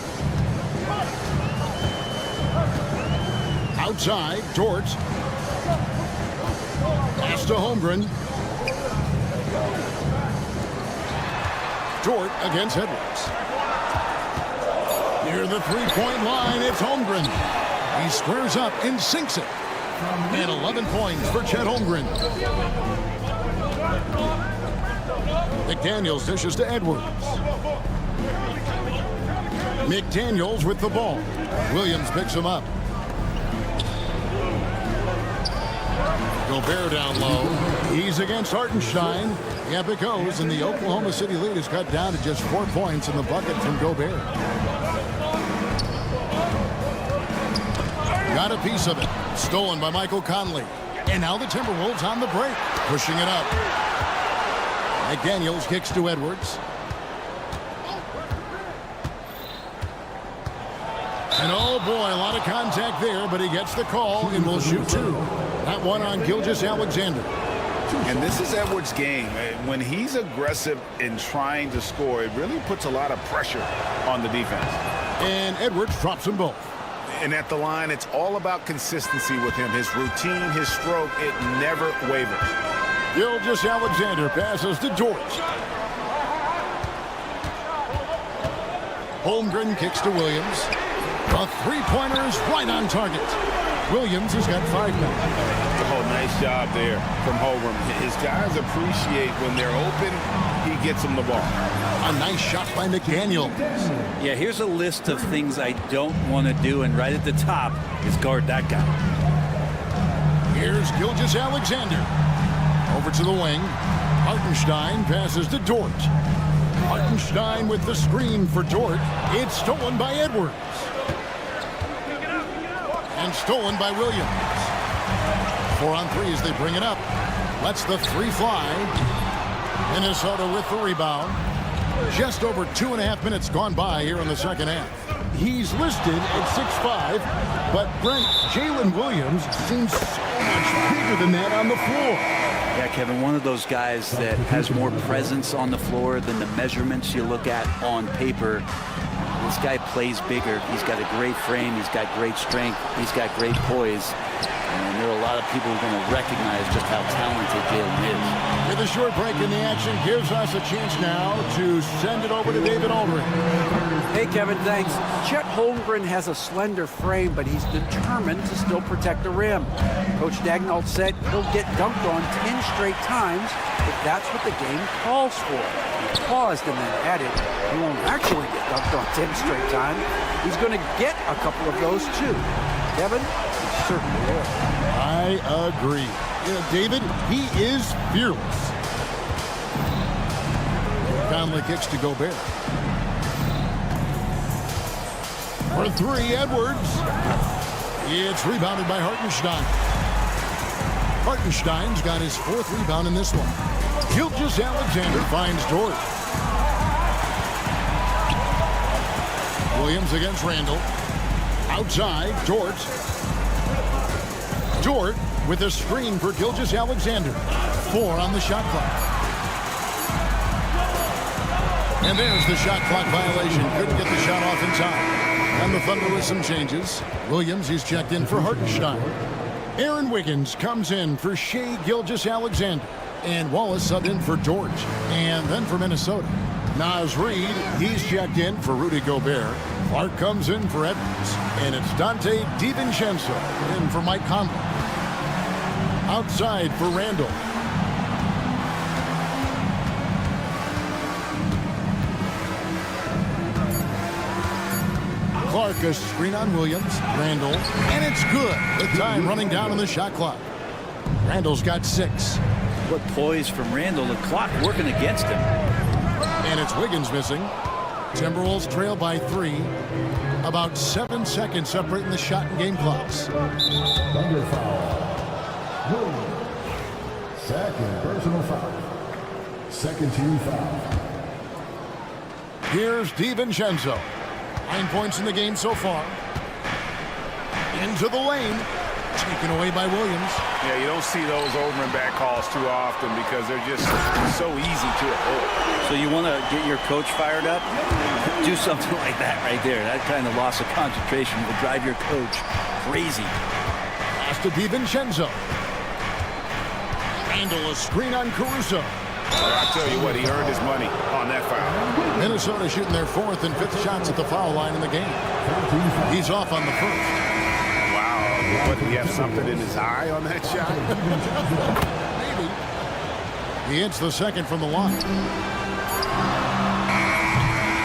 Outside, Dort. Pass to Holmgren. Dort against Edwards. Near the three-point line, it's Holmgren. He squares up and sinks it. And 11 points for Chet Holmgren. McDaniels dishes to Edwards. McDaniels with the ball. Williams picks him up. Gobert down low. He's against Hartenstein. Up it goes, and the Oklahoma City lead is cut down to just 4 points in the bucket from Gobert. Got a piece of it. Stolen by Michael Conley. And now the Timberwolves on the break. Pushing it up. McDaniels kicks to Edwards. And oh boy, a lot of contact there, but he gets the call and will shoot 2. That one on Gilgeous-Alexander. And this is Edwards' game. When he's aggressive in trying to score, it really puts a lot of pressure on the defense. And Edwards drops them both. And at the line, it's all about consistency with him. His routine, his stroke, it never wavers. Gilgeous-Alexander passes to Dort. Holmgren kicks to Williams. The three-pointer is right on target. Williams has got 5 now. Oh, nice job there from Holmgren. His guys appreciate when they're open, he gets them the ball. A nice shot by McDaniel. Yeah, here's a list of things I don't want to do, and right at the top is guard that guy. Here's Gilgeous-Alexander. Over to the wing. Hartenstein passes to Dort. Hartenstein with the screen for Dort. It's stolen by Edwards. And stolen by Williams. 4 on 3 as they bring it up. Lets the 3 fly. Minnesota with the rebound. Just over 2.5 minutes gone by here in the second half. He's listed at 6'5", but Brent, Jalen Williams seems so much bigger than that on the floor. Yeah, Kevin, one of those guys that has more presence on the floor than the measurements you look at on paper. This guy plays bigger. He's got a great frame. He's got great strength. He's got great poise. And there are a lot of people who are going to recognize just how talented Jalen is. With a short break in the action, gives us a chance now to send it over to David Aldridge. Hey, Kevin, thanks. Chet Holmgren has a slender frame, but he's determined to still protect the rim. Coach Dagnall said he'll get dunked on 10 straight times if that's what the game calls for. He paused and then added, he won't actually get dunked on 10 straight times. He's going to get a couple of those, too. Kevin, he certainly will. I agree. David, he is fearless. Conley kicks to Gobert. For 3, Edwards. It's rebounded by Hartenstein. Hartenstein's got his 4th rebound in this one. Gilgeous-Alexander finds Dort. Williams against Randall. Outside, Dort. Dort with a screen for Gilgeous-Alexander. 4 on the shot clock. And there's the shot clock violation. Couldn't get the shot off in time. And the Thunder with some changes. Williams, he's checked in for Hartenstein. Aaron Wiggins comes in for Shai Gilgeous-Alexander. And Wallace subbed in for Dort. And then for Minnesota, Naz Reid, he's checked in for Rudy Gobert. Clark comes in for Edwards. And it's Dante DiVincenzo in for Mike Conley. Outside for Randall. Clark, a screen on Williams. Randall. And it's good. The time running down on the shot clock. Randall's got 6. What poise from Randall, the clock working against him. And it's Wiggins missing. Timberwolves trail by 3. About 7 seconds separating the shot and game clocks. Thunder foul. Second personal foul. Second team foul. Here's DiVincenzo. 9 points in the game so far. Into the lane. Taken away by Williams. Yeah, you don't see those over and back calls too often because they're just so easy to avoid. So you want to get your coach fired up? Do something like that right there. That kind of loss of concentration will drive your coach crazy. Pass to DiVincenzo. Randall, a screen on Caruso. Well, I tell you what, he earned his money on that foul. Minnesota shooting their 4th and 5th shots at the foul line in the game. He's off on the 1st. Wow, what, did he have something in his eye on that shot? Maybe. He hits the 2nd from the line.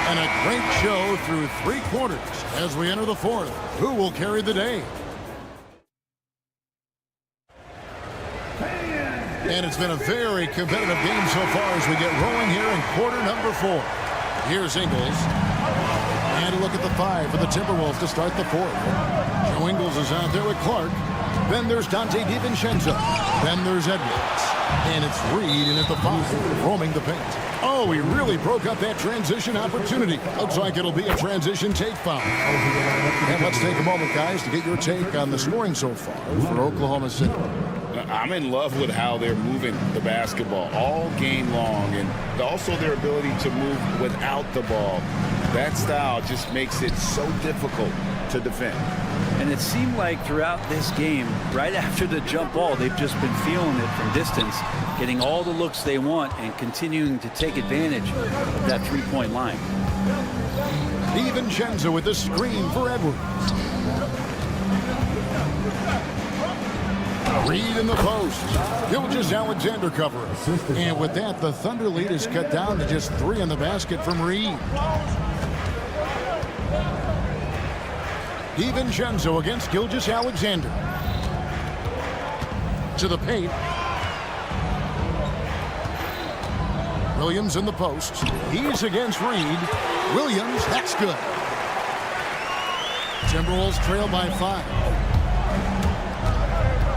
And a great show through 3 quarters as we enter the 4th. Who will carry the day? And it's been a very competitive game so far as we get rolling here in quarter number 4. Here's Ingles. And a look at the 5 for the Timberwolves to start the 4th. Joe Ingles is out there with Clark. Then there's Dante DiVincenzo. Then there's Edwards. And it's Reid in at the 5, roaming the paint. Oh, he really broke up that transition opportunity. Looks like it'll be a transition take foul. And let's take a moment, guys, to get your take on the scoring so far for Oklahoma City. I'm in love with how they're moving the basketball all game long, and also their ability to move without the ball. That style just makes it so difficult to defend. And it seemed like throughout this game, right after the jump ball, they've just been feeling it from distance, getting all the looks they want and continuing to take advantage of that three-point line. DiVincenzo with the screen for Edwards. Reed in the post. Gilgeous-Alexander covering. And with that, the Thunder lead is cut down to just 3 in the basket from Reed. DiVincenzo against Gilgeous-Alexander. To the paint. Williams in the post. He's against Reed. Williams, that's good. Timberwolves trail by 5.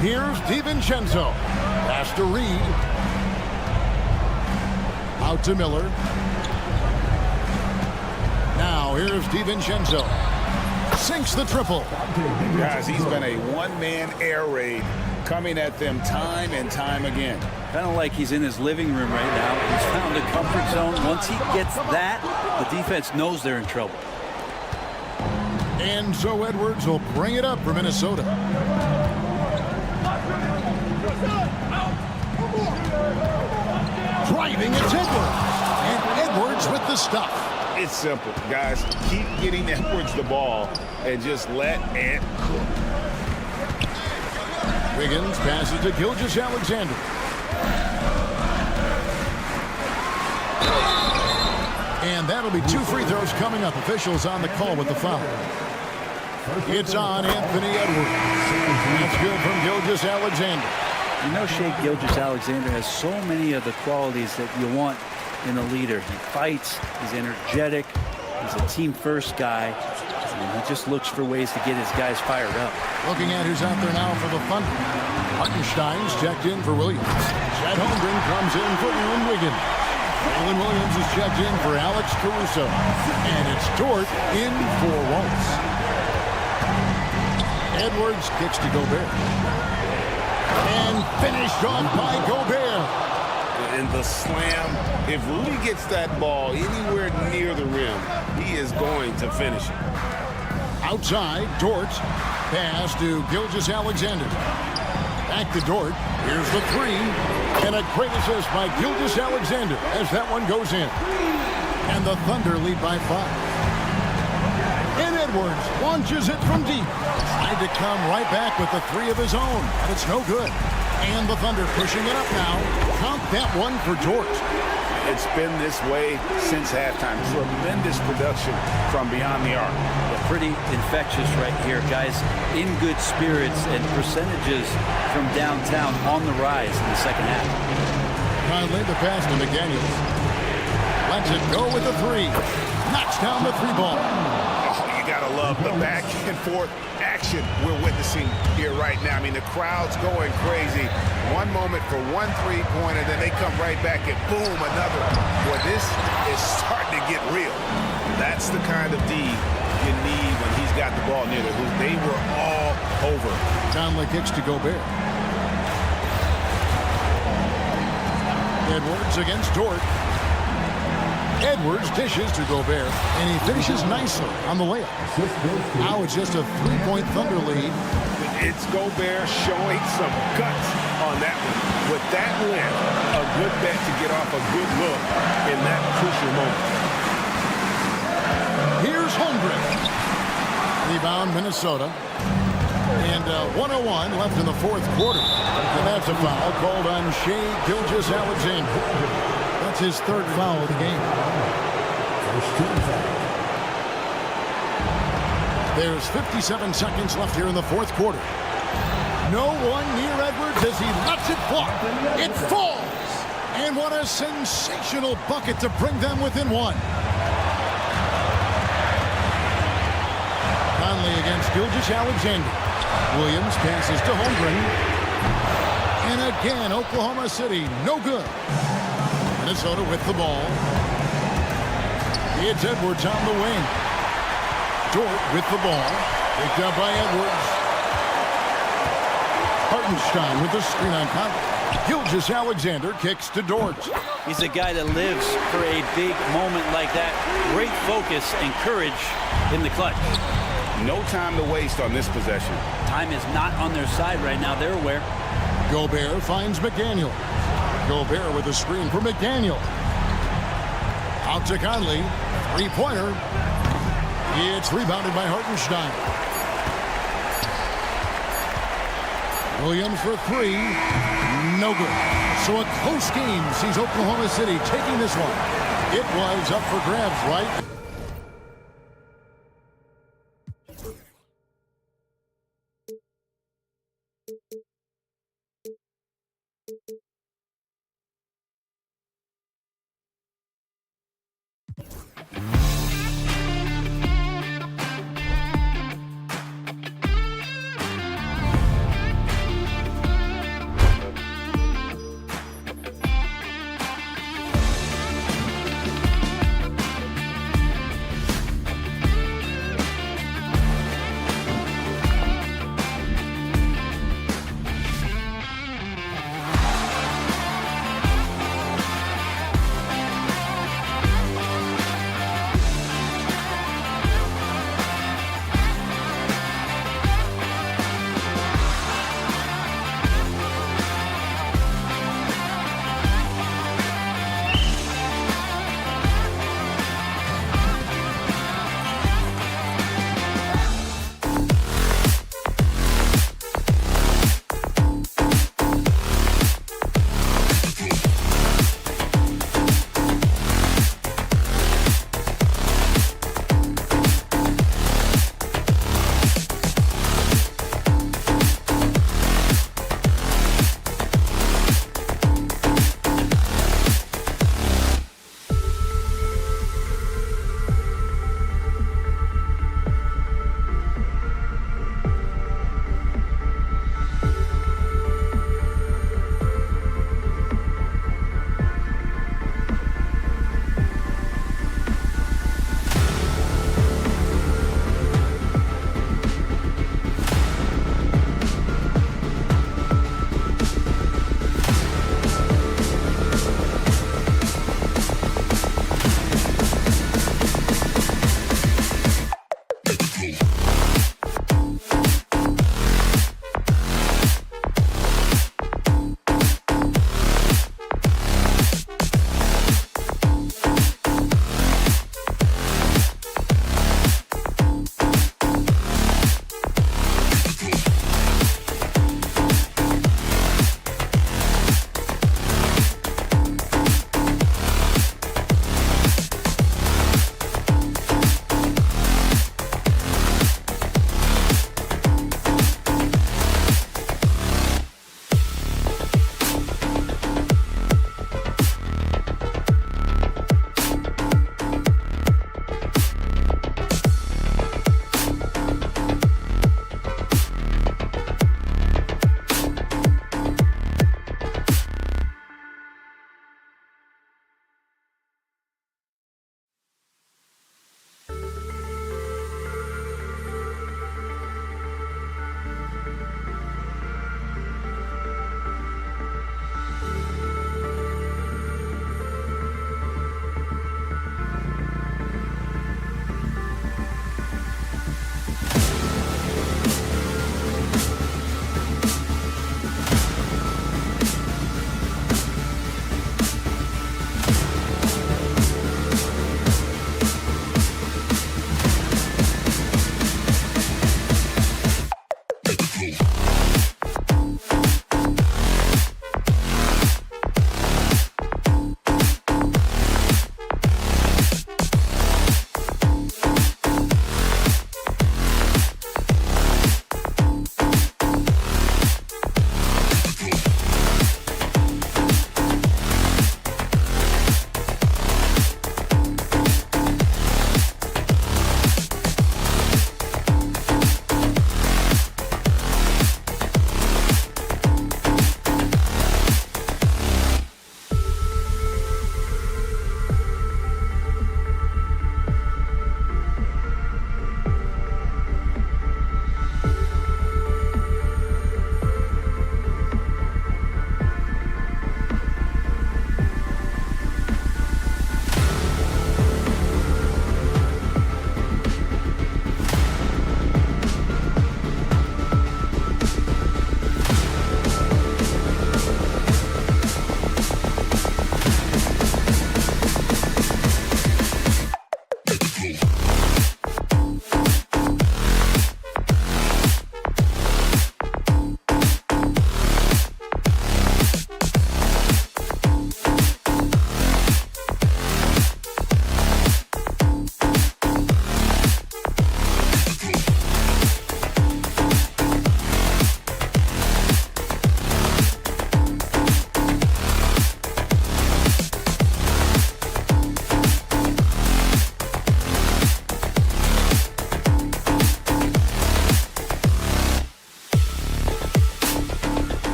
Here's DiVincenzo. Pass to Reed. Out to Miller. Now here's DiVincenzo. Sinks the triple. Guys, he's been a one-man air raid coming at them time and time again. Kind of like he's in his living room right now. He's found a comfort zone. Once he gets that, the defense knows they're in trouble. And so Edwards will bring it up for Minnesota. Driving, it's Edwards. And Edwards with the stuff. It's simple, guys. Keep getting Edwards the ball and just let it cook. Wiggins passes to Gilgeous-Alexander. And that'll be 2 free throws coming up. Officials on the call with the foul. It's on Anthony Edwards. That's good from Gilgeous-Alexander. You know, Shai Gilgeous-Alexander has so many of the qualities that you want in a leader. He fights, he's energetic, he's a team-first guy, and he just looks for ways to get his guys fired up. Looking at who's out there now for the Thunder. Hartenstein's checked in for Williams. Chet Holmgren comes in for Aaron Wiggins. Jalen Williams is checked in for Alex Caruso. And it's Dort in for Waltz. Edwards kicks to Gobert. And finished off by Gobert. And the slam, if Rudy gets that ball anywhere near the rim, he is going to finish it. Outside, Dort. Pass to Gilgeous-Alexander. Back to Dort. Here's the 3. And a great assist by Gilgeous-Alexander as that one goes in. And the Thunder lead by 5. And Edwards launches it from deep. Tried to come right back with the 3 of his own, but it's no good. And the Thunder pushing it up now. Count that one for Dort. It's been this way since halftime. Tremendous production from beyond the arc. Yeah, pretty infectious right here, guys. In good spirits and percentages from downtown on the rise in the second half. Conley, the pass to McDaniels. Lets it go with the 3. Knocks down the 3 ball. Oh, you gotta love the back and forth action we're witnessing here right now. I mean, the crowd's going crazy. One moment for one 3-pointer, then they come right back and boom, another. Boy, this is starting to get real. That's the kind of D you need when he's got the ball near the hoop. They were all over. Conley kicks to Gobert. Edwards against Dort. Edwards dishes to Gobert, and he finishes nicely on the layup. Now it's just a 3-point Thunder lead. It's Gobert showing some guts on that one. With that length, a good bet to get off a good look in that crucial moment. Here's Holmgren. Rebound, Minnesota. And 1:01 left in the 4th quarter. And that's a foul called on Shai Gilgeous-Alexander. That's his 3rd foul of the game. There's 57 seconds left here in the 4th quarter. No one near Edwards as he lets it fly. It falls. And what a sensational bucket to bring them within 1. Conley against Gilgeous-Alexander. Williams passes to Holmgren. And again, Oklahoma City, no good. Minnesota with the ball. It's Edwards on the wing. Dort with the ball. Picked up by Edwards. Hartenstein with the screen on Conley. Gilgeous-Alexander kicks to Dort. He's a guy that lives for a big moment like that. Great focus and courage in the clutch. No time to waste on this possession. Time is not on their side right now. They're aware. Gobert finds McDaniel. Gobert with a screen for McDaniel. Out to Conley. 3-pointer. It's rebounded by Hartenstein. Williams for three. No good. So a close game sees Oklahoma City taking this one. It was up for grabs, right?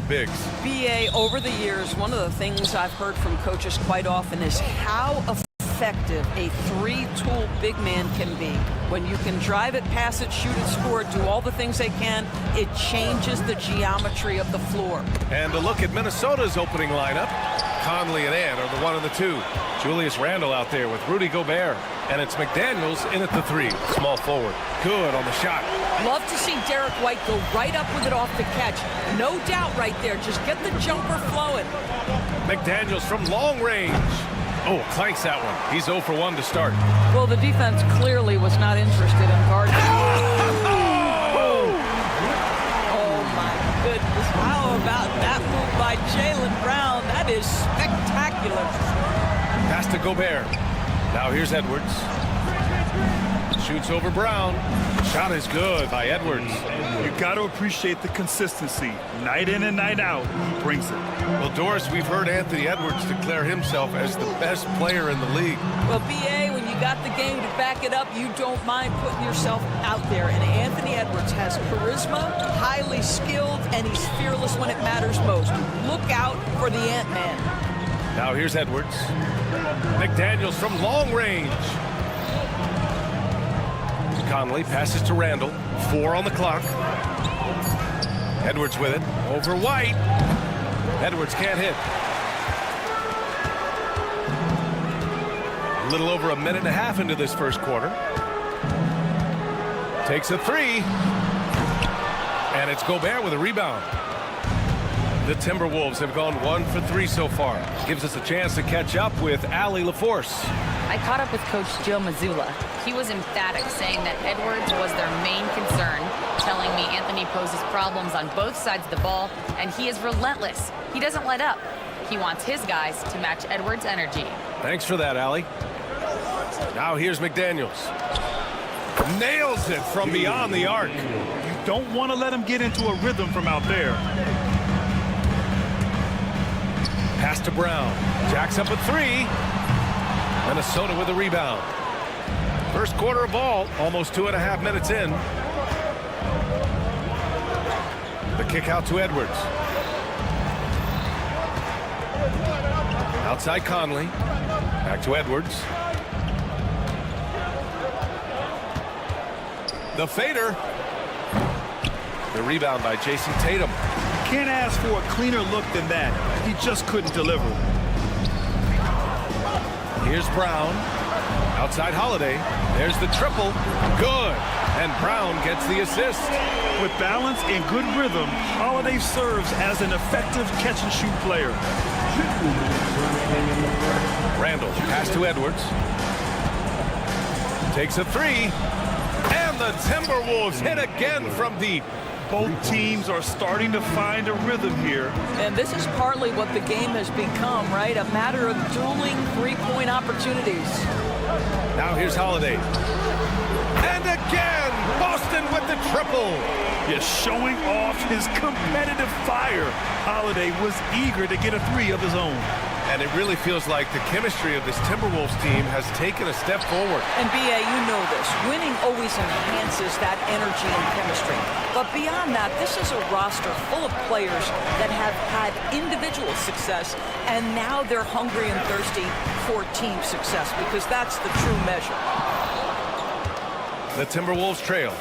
bigs. BA, over the years, one of the things I've heard from coaches quite often is how effective a three-tool big man can be. When you can drive it, pass it, shoot it, score it, do all the things they can, it changes the geometry of the floor. And a look at Minnesota's opening lineup. Conley and Ant are the 1 and the 2. Julius Randle out there with Rudy Gobert. And it's McDaniels in at the 3, small forward. Good on the shot. Love to see Derek White go right up with it off the catch. No doubt right there. Just get the jumper flowing. McDaniels from long range. Oh, clanks that one. He's 0 for 1 to start. Well, the defense clearly was not interested in guarding. Oh, my goodness. How about that move by Jaylen Brown? That is spectacular. Pass to Gobert. Now here's Edwards. Shoots over Brown. Shot is good by Edwards. You got to appreciate the consistency. Night in and night out, he brings it. Well, Doris, we've heard Anthony Edwards declare himself as the best player in the league. Well, BA, when you got the game to back it up, you don't mind putting yourself out there. And Anthony Edwards has charisma, highly skilled, and he's fearless when it matters most. Look out for the Ant-Man. Now here's Edwards. McDaniels from long range. Conley passes to Randle. 4 on the clock. Edwards with it. Over White. Edwards can't hit. A little over a minute and a half into this first quarter. Takes a 3. And it's Gobert with a rebound. The Timberwolves have gone 1 for 3 so far. Gives us a chance to catch up with Allie LaForce. I caught up with Coach Joe Mazzulla. He was emphatic, saying that Edwards was their main concern, telling me Anthony poses problems on both sides of the ball, and he is relentless. He doesn't let up. He wants his guys to match Edwards' energy. Thanks for that, Allie. Now here's McDaniels. Nails it from beyond the arc. You don't want to let him get into a rhythm from out there. Pass to Brown. Jacks up a 3. Minnesota with a rebound. First quarter of ball, almost 2.5 minutes in. The kick out to Edwards. Outside Conley. Back to Edwards. The fader. The rebound by Jason Tatum. Can't ask for a cleaner look than that. He just couldn't deliver. Here's Brown. Outside Holiday. There's the triple. Good. And Brown gets the assist. With balance and good rhythm, Holiday serves as an effective catch-and-shoot player. Randle, pass to Edwards. Takes a 3. And the Timberwolves hit again from deep. Both teams are starting to find a rhythm here. And this is partly what the game has become, right? A matter of dueling three-point opportunities. Now here's Holiday. And again, Boston with the triple. Yes, showing off his competitive fire. Holiday was eager to get a 3 of his own. And it really feels like the chemistry of this Timberwolves team has taken a step forward. And BA, you know this. Winning always enhances that energy and chemistry. But beyond that, this is a roster full of players that have had individual success, and now they're hungry and thirsty for team success, because that's the true measure. The Timberwolves trail.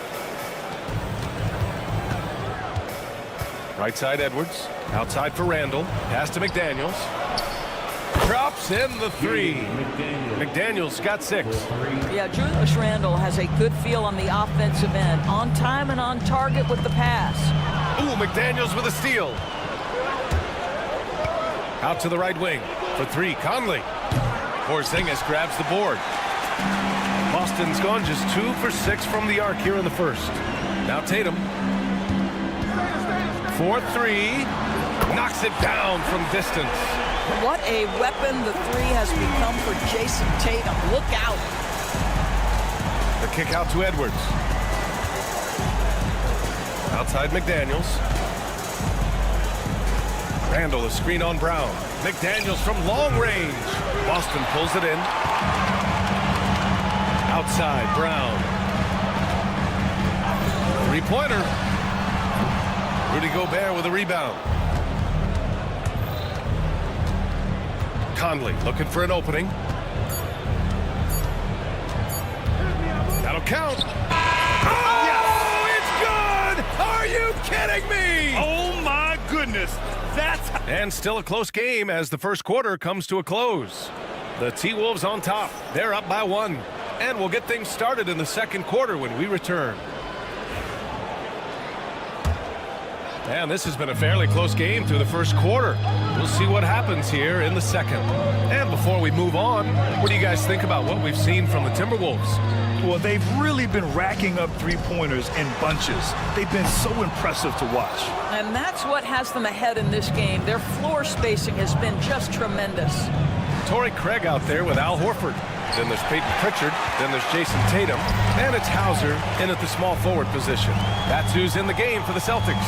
Right side Edwards. Outside for Randle. Pass to McDaniels. Drops in the 3. McDaniels got 6. Yeah, Julius Randle has a good feel on the offensive end. On time and on target with the pass. Ooh, McDaniels with a steal. Out to the right wing. For 3, Conley. Porzingis grabs the board. Boston's gone just 2 for 6 from the arc here in the first. Now Tatum. For 3. Knocks it down from distance. What a weapon the 3 has become for Jason Tatum. Look out. The kick out to Edwards. Outside McDaniels. Randle, a screen on Brown. McDaniels from long range. Boston pulls it in. Outside Brown. 3-pointer. Rudy Gobert with a rebound. Conley looking for an opening. That'll count. Oh, it's good! Are you kidding me? Oh, my goodness. That's... And still a close game as the first quarter comes to a close. The T-Wolves on top. They're up by 1. And we'll get things started in the second quarter when we return. And this has been a fairly close game through the first quarter. We'll see what happens here in the second. And before we move on, what do you guys think about what we've seen from the Timberwolves? Well, they've really been racking up three-pointers in bunches. They've been so impressive to watch. And that's what has them ahead in this game. Their floor spacing has been just tremendous. Torrey Craig out there with Al Horford. Then there's Peyton Pritchard. Then there's Jason Tatum. And it's Hauser in at the small forward position. That's who's in the game for the Celtics.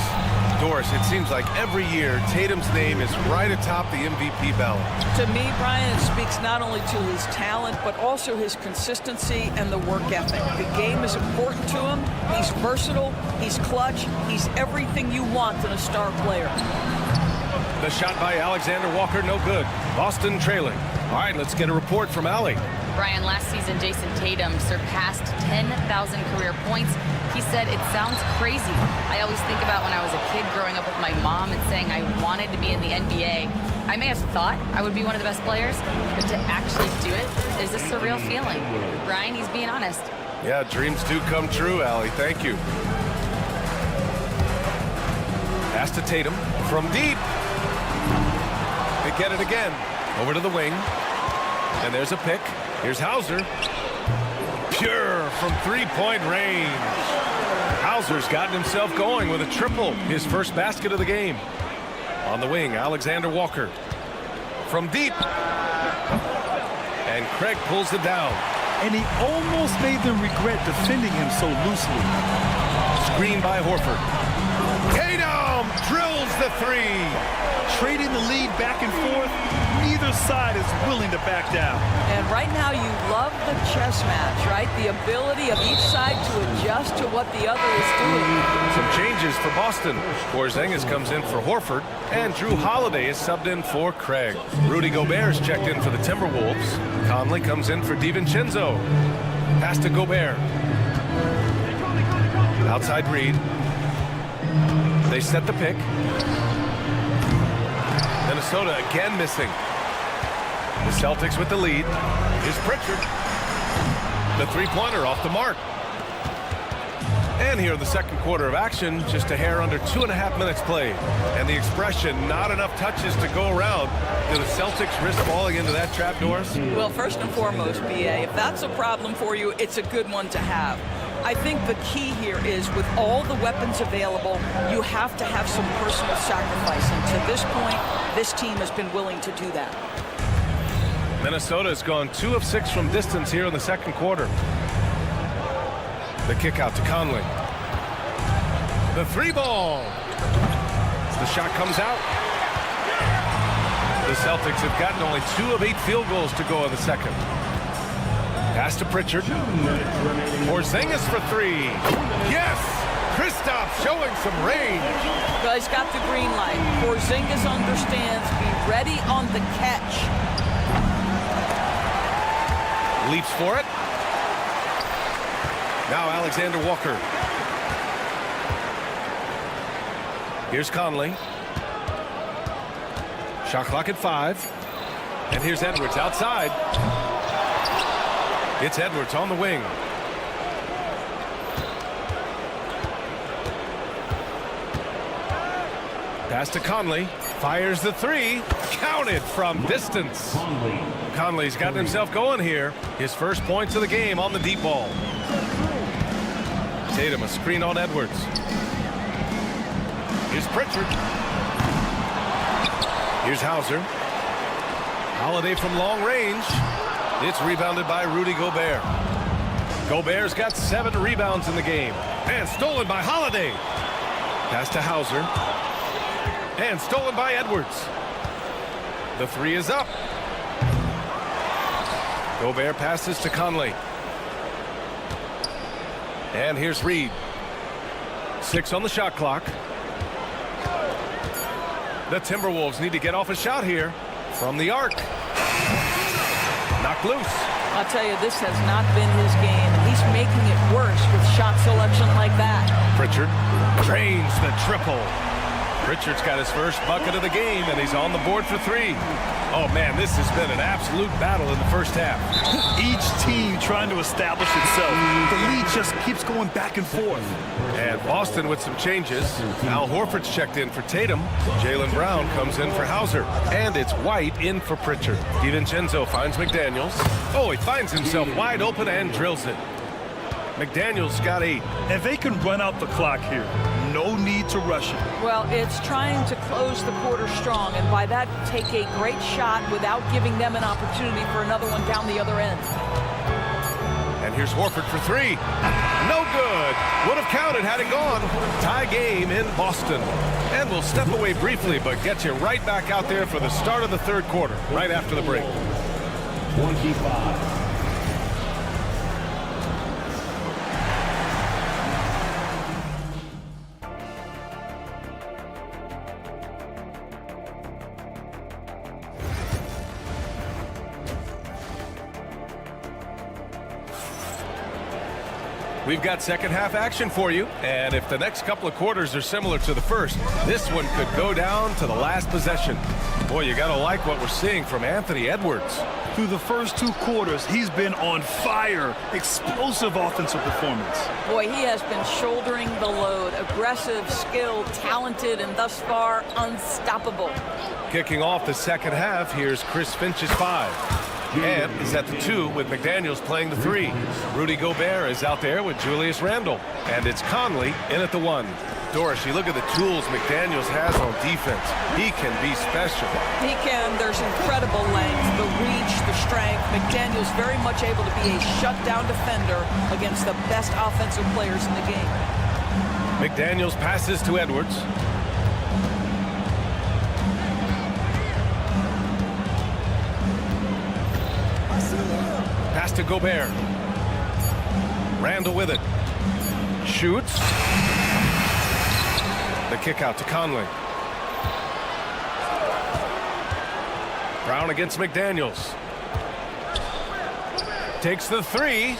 Doris, it seems like every year Tatum's name is right atop the MVP ballot. To me, Brian, it speaks not only to his talent, but also his consistency and the work ethic. The game is important to him. He's versatile. He's clutch. He's everything you want in a star player. The shot by Alexander Walker, no good. Boston trailing. All right, let's get a report from Allie. Brian, last season, Jason Tatum surpassed 10,000 career points. He said, it sounds crazy. I always think about when I was a kid growing up with my mom and saying I wanted to be in the NBA. I may have thought I would be one of the best players, but to actually do it is a surreal feeling. Brian, he's being honest. Yeah, dreams do come true, Allie. Thank you. Pass to Tatum from deep. They get it again. Over to the wing. And there's a pick. Here's Hauser. Pure from three-point range. Hauser's gotten himself going with a triple. His first basket of the game. On the wing, Alexander Walker. From deep. And Craig pulls it down. And he almost made them regret defending him so loosely. Screen by Horford. Tatum drills the three. Trading the lead back and forth, neither side is willing to back down. And right now you love the chess match, right? The ability of each side to adjust to what the other is doing. Some changes for Boston. Porzingis comes in for Horford, and Drew Holiday is subbed in for Craig. Rudy Gobert is checked in for the Timberwolves. Conley comes in for DiVincenzo. Pass to Gobert. Outside Reed. They set the pick. Minnesota again missing. The Celtics with the lead. Here's Pritchard. The three-pointer off the mark. And here in the second quarter of action, just a hair under 2.5 minutes played. And the expression, not enough touches to go around. Do the Celtics risk falling into that trap, Doris? Well, first and foremost, BA, if that's a problem for you, it's a good one to have. I think the key here is with all the weapons available, you have to have some personal sacrifice. And to this point, this team has been willing to do that. Minnesota has gone 2 of 6 from distance here in the second quarter. The kick out to Conley. The three ball. The shot comes out. The Celtics have gotten only 2 of 8 field goals to go in the second. Pass to Pritchard. Porzingis for 3. Yes! Kristaps showing some range. Well, he's got the green light. Porzingis understands. Be ready on the catch. Leaps for it. Now Alexander Walker. Here's Conley. Shot clock at 5. And here's Edwards outside. It's Edwards on the wing. Pass to Conley. Fires the 3. Counted from distance. Conley's gotten himself going here. His first points of the game on the deep ball. Tatum, a screen on Edwards. Here's Pritchard. Here's Hauser. Holiday from long range. It's rebounded by Rudy Gobert. Gobert's got 7 rebounds in the game. And stolen by Holiday. Pass to Hauser. And stolen by Edwards. The 3 is up. Gobert passes to Conley. And here's Reed. 6 on the shot clock. The Timberwolves need to get off a shot here. from the arc. Knocked loose. I'll tell you, this has not been his game, and he's making it worse with shot selection like that. Pritchard drains the triple. Pritchard's got his first bucket of the game, and he's on the board for 3. Oh, man, this has been an absolute battle in the first half. Each team trying to establish itself. The lead just keeps going back and forth. And Boston with some changes. Al Horford's checked in for Tatum. Jaylen Brown comes in for Hauser. And it's White in for Pritchard. DiVincenzo finds McDaniels. Oh, he finds himself wide open and drills it. McDaniels got 8. And they can run out the clock here. No need to rush it. Well, it's trying to close the quarter strong, and by that, take a great shot without giving them an opportunity for another one down the other end. And here's Horford for 3. No good. Would have counted had it gone. Tie game in Boston. And we'll step away briefly, but get you right back out there for the start of the third quarter, right after the break. 25. We've got second half action for you, and if the next couple of quarters are similar to the first, this one could go down to the last possession. Boy, you gotta like what we're seeing from Anthony Edwards. Through the first 2 quarters, he's been on fire. Explosive offensive performance. Boy, he has been shouldering the load. Aggressive, skilled, talented, and thus far, unstoppable. Kicking off the second half, here's Chris Finch's 5. And is at the 2 with McDaniels playing the 3. Rudy Gobert is out there with Julius Randle. And it's Conley in at the 1. Doris, you look at the tools McDaniels has on defense. He can be special. He can. There's incredible length, the reach, the strength. McDaniels very much able to be a shutdown defender against the best offensive players in the game. McDaniels passes to Edwards. Pass to Gobert. Randle with it. Shoots. The kick out to Conley. Brown against McDaniels. Takes the 3.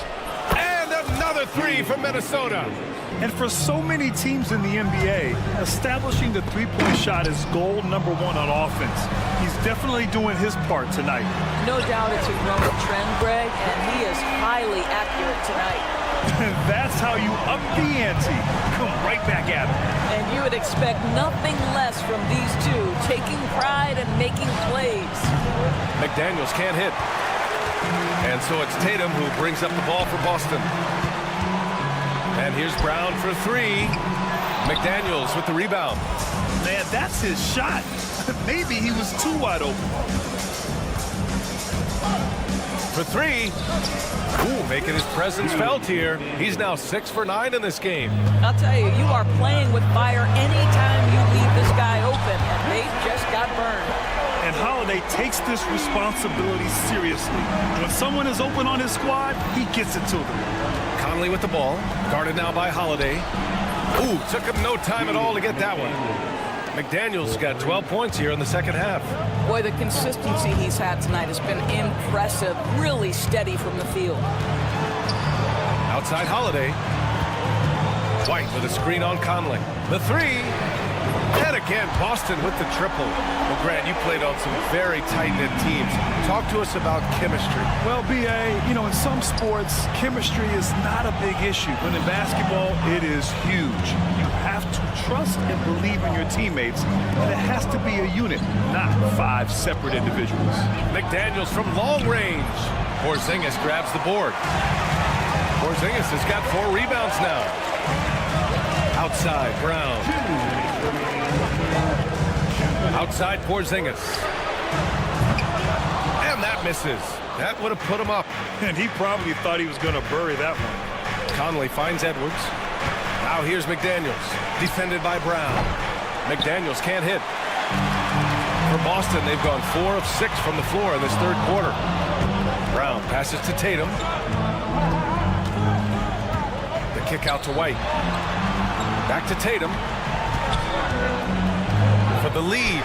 And another 3 from Minnesota. And for so many teams in the NBA, establishing the three-point shot is goal number 1 on offense. He's definitely doing his part tonight. No doubt it's a growing trend, Greg, and he is highly accurate tonight. That's how you up the ante. Come right back at him. And you would expect nothing less from these two, taking pride and making plays. McDaniels can't hit. And so it's Tatum who brings up the ball for Boston. And here's Brown for 3. McDaniels with the rebound. Man, that's his shot. Maybe he was too wide open. For 3. Ooh, making his presence felt here. He's now 6 for 9 in this game. I'll tell you, you are playing with fire anytime you leave this guy open, and they just got burned. And Holiday takes this responsibility seriously. When someone is open on his squad, he gets it to them. Conley with the ball, guarded now by Holiday. Ooh, took him no time at all to get that one. McDaniels got 12 points here in the second half. Boy, the consistency he's had tonight has been impressive, really steady from the field. Outside Holiday. White with a screen on Conley. The 3. And again, Boston with the triple. Well, Grant, you played on some very tight-knit teams. Talk to us about chemistry. Well, B.A., you know, in some sports, chemistry is not a big issue. But in basketball, it is huge. You have to trust and believe in your teammates. And it has to be a unit, not 5 separate individuals. McDaniels from long range. Porzingis grabs the board. Porzingis has got 4 rebounds now. Outside, Brown. Outside, Porzingis. And that misses. That would have put him up. And he probably thought he was going to bury that one. Conley finds Edwards. Now here's McDaniels. Defended by Brown. McDaniels can't hit. For Boston, they've gone 4 of 6 from the floor in this third quarter. Brown passes to Tatum. The kick out to White. Back to Tatum. For the lead.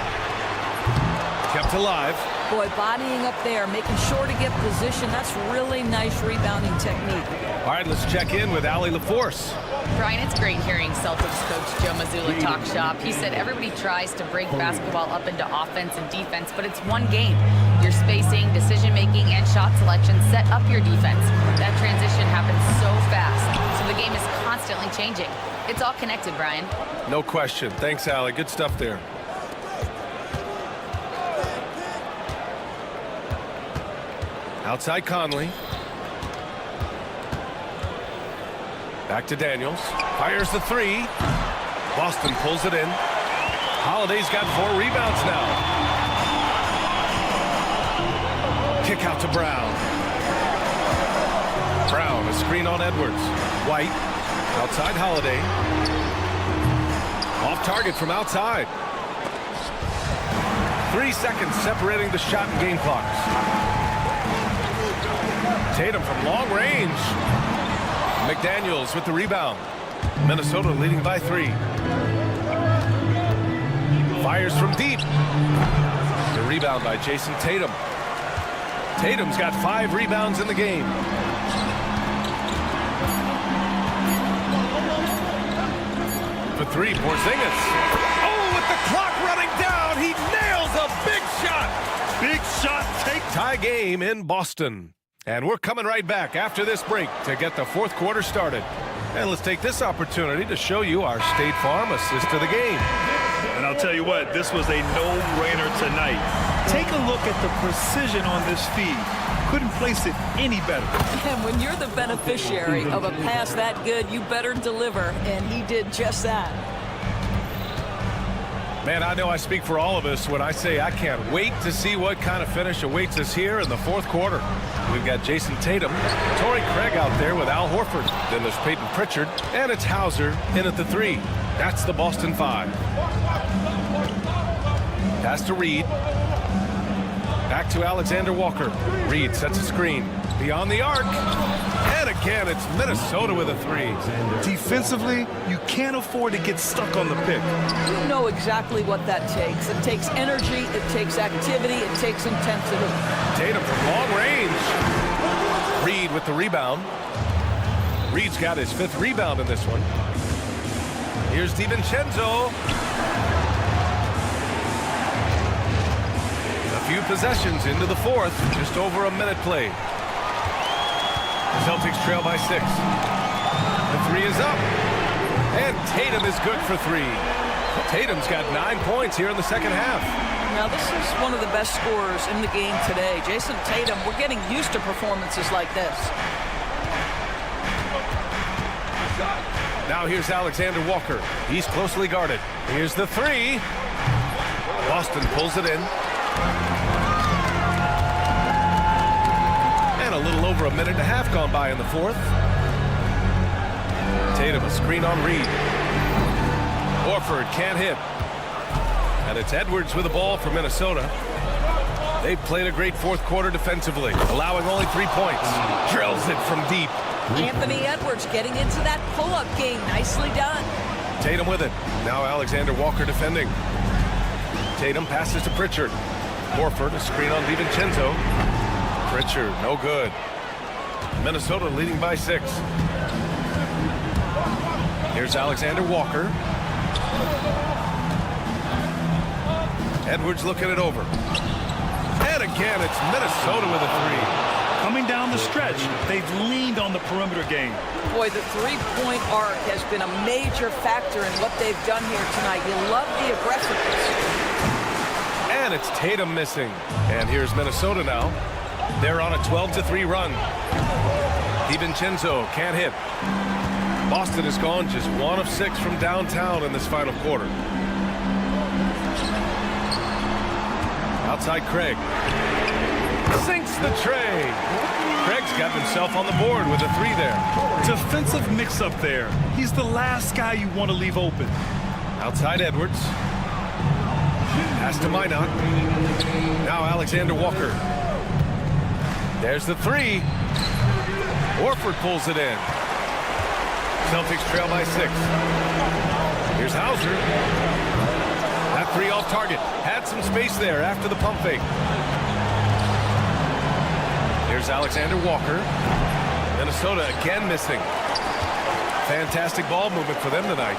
Kept alive. Boy, bodying up there, making sure to get position. That's really nice rebounding technique. All right, let's check in with Allie LaForce. Brian, it's great hearing Celtics coach Joe Mazzulla talk shop. He said everybody tries to break basketball up into offense and defense, but it's one game. Your spacing, decision-making, and shot selection set up your defense. That transition happens so fast, so the game is constantly changing. It's all connected, Brian. No question. Thanks, Allie. Good stuff there. Outside Conley. Back to Daniels. Fires the three. Boston pulls it in. Holiday's got 4 rebounds now. Kick out to Brown. Brown, a screen on Edwards. White. Outside Holiday. Off target from outside. 3 seconds separating the shot and game clocks. Tatum from long range. McDaniels with the rebound. Minnesota leading by 3. Fires from deep. The rebound by Jason Tatum. Tatum's got 5 rebounds in the game. For 3, Porzingis. Oh, with the clock running down, he nails a big shot. Big shot, take. Tie game in Boston. And we're coming right back after this break to get the 4th quarter started. And let's take this opportunity to show you our State Farm assist to the game. And I'll tell you what, this was a no-brainer tonight. Take a look at the precision on this feed. Couldn't place it any better. And when you're the beneficiary of a pass that good, you better deliver, and he did just that. Man, I know I speak for all of us when I say I can't wait to see what kind of finish awaits us here in the 4th quarter. We've got Jason Tatum, Torrey Craig out there with Al Horford. Then there's Peyton Pritchard, and it's Hauser in at the 3. That's the Boston 5. Pass to Reed. Back to Alexander Walker. Reed sets a screen. Beyond the arc. And again, it's Minnesota with a 3. Defensively, you can't afford to get stuck on the pick. You know exactly what that takes. It takes energy, it takes activity, it takes intensity. Tatum from long range. Reed with the rebound. Reed's got his 5th rebound in this one. Here's DiVincenzo. A few possessions into the 4th. Just over a minute played. Celtics trail by 6. The 3 is up. And Tatum is good for 3. Tatum's got 9 points here in the 2nd half. Now, this is one of the best scorers in the game today. Jason Tatum, we're getting used to performances like this. Now here's Alexander Walker. He's closely guarded. Here's the 3. Boston pulls it in. And a little over a minute and a half gone by in the 4th. Tatum, a screen on Reed. Horford can't hit. And it's Edwards with the ball for Minnesota. They've played a great 4th quarter defensively, allowing only 3 points. Drills it from deep. Anthony Edwards getting into that pull-up game. Nicely done. Tatum with it. Now Alexander Walker defending. Tatum passes to Pritchard. Horford, a screen on DiVincenzo. Pritchard, no good. Minnesota leading by 6. Here's Alexander Walker. Edwards looking it over. And again, it's Minnesota with a 3. Coming down the stretch, they've leaned on the perimeter game. Boy, the three-point arc has been a major factor in what they've done here tonight. You love the aggressiveness. And it's Tatum missing. And here's Minnesota now. They're on a 12-3 run. DiVincenzo can't hit. Boston has gone just 1 of 6 from downtown in this final quarter. Outside Craig. Sinks the tray. Craig's got himself on the board with a 3 there. Defensive mix-up there. He's the last guy you want to leave open. Outside Edwards. Pass to Minot. Now Alexander Walker. There's the 3. Horford pulls it in. Celtics trail by 6. Here's Hauser. That 3 off target. Had some space there after the pump fake. Here's Alexander Walker. Minnesota again missing. Fantastic ball movement for them tonight.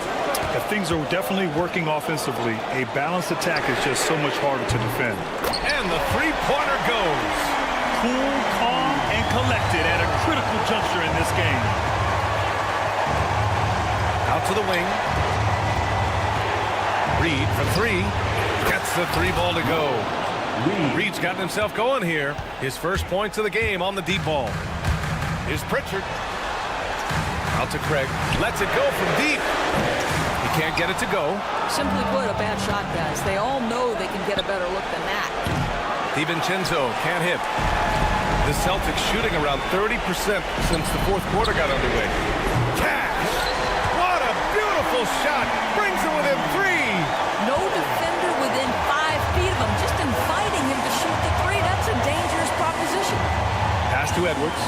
Things are definitely working offensively. A balanced attack is just so much harder to defend. And the three-pointer goes. Cool, calm, and collected at a critical juncture in this game. Out to the wing. Reed for three. Gets the three ball to go. Reed's gotten himself going here. His first points of the game on the deep ball. Here's Pritchard. Out to Craig. Lets it go from deep. He can't get it to go. Simply put, a bad shot, guys. They all know they can get a better look than that. DiVincenzo can't hit. The Celtics shooting around 30% since the fourth quarter got underway. Cash! What a beautiful shot! Brings it within three! No defender within 5 feet of him. Just inviting him to shoot the three. That's a dangerous proposition. Pass to Edwards.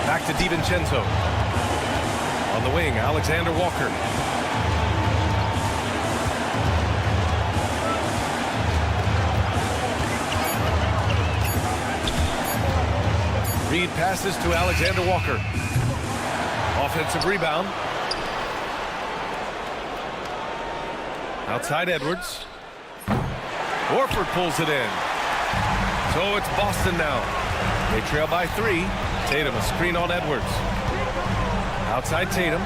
Back to DiVincenzo. On the wing, Alexander Walker. Reed passes to Alexander Walker. Offensive rebound. Outside Edwards. Horford pulls it in. So it's Boston now. They trail by 3. Tatum a screen on Edwards. Outside Tatum.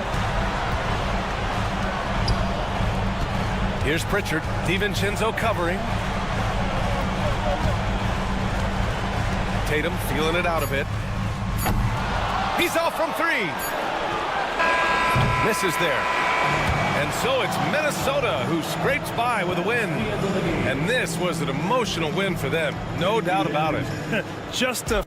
Here's Pritchard. DiVincenzo covering. Tatum feeling it out a bit. He's off from 3. Misses there. And so it's Minnesota who scrapes by with a win. And this was an emotional win for them. No doubt about it. Just a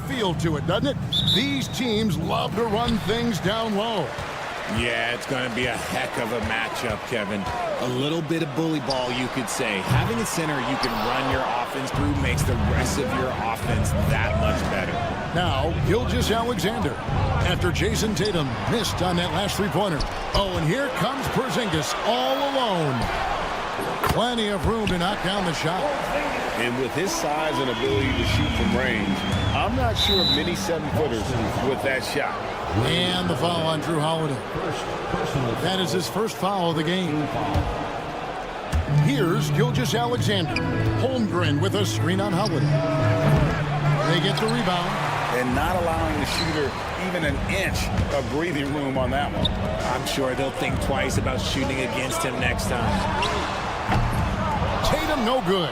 feel to it, doesn't it? These teams love to run things down low. Yeah, it's going to be a heck of a matchup, Kevin. A little bit of bully ball, you could say. Having a center you can run your offense through makes the rest of your offense that much better. Now, Gilgeous-Alexander. After Jason Tatum missed on that last three-pointer. Oh, and here comes Porzingis all alone. Plenty of room to knock down the shot. And with his size and ability to shoot from range, I'm not sure of many 7-footers with that shot. And the foul on Drew Holiday. That is his first foul of the game. Here's Gilgeous-Alexander. Holmgren with a screen on Holiday. They get the rebound. And not allowing the shooter even an inch of breathing room on that one. I'm sure they'll think twice about shooting against him next time. Tatum no good.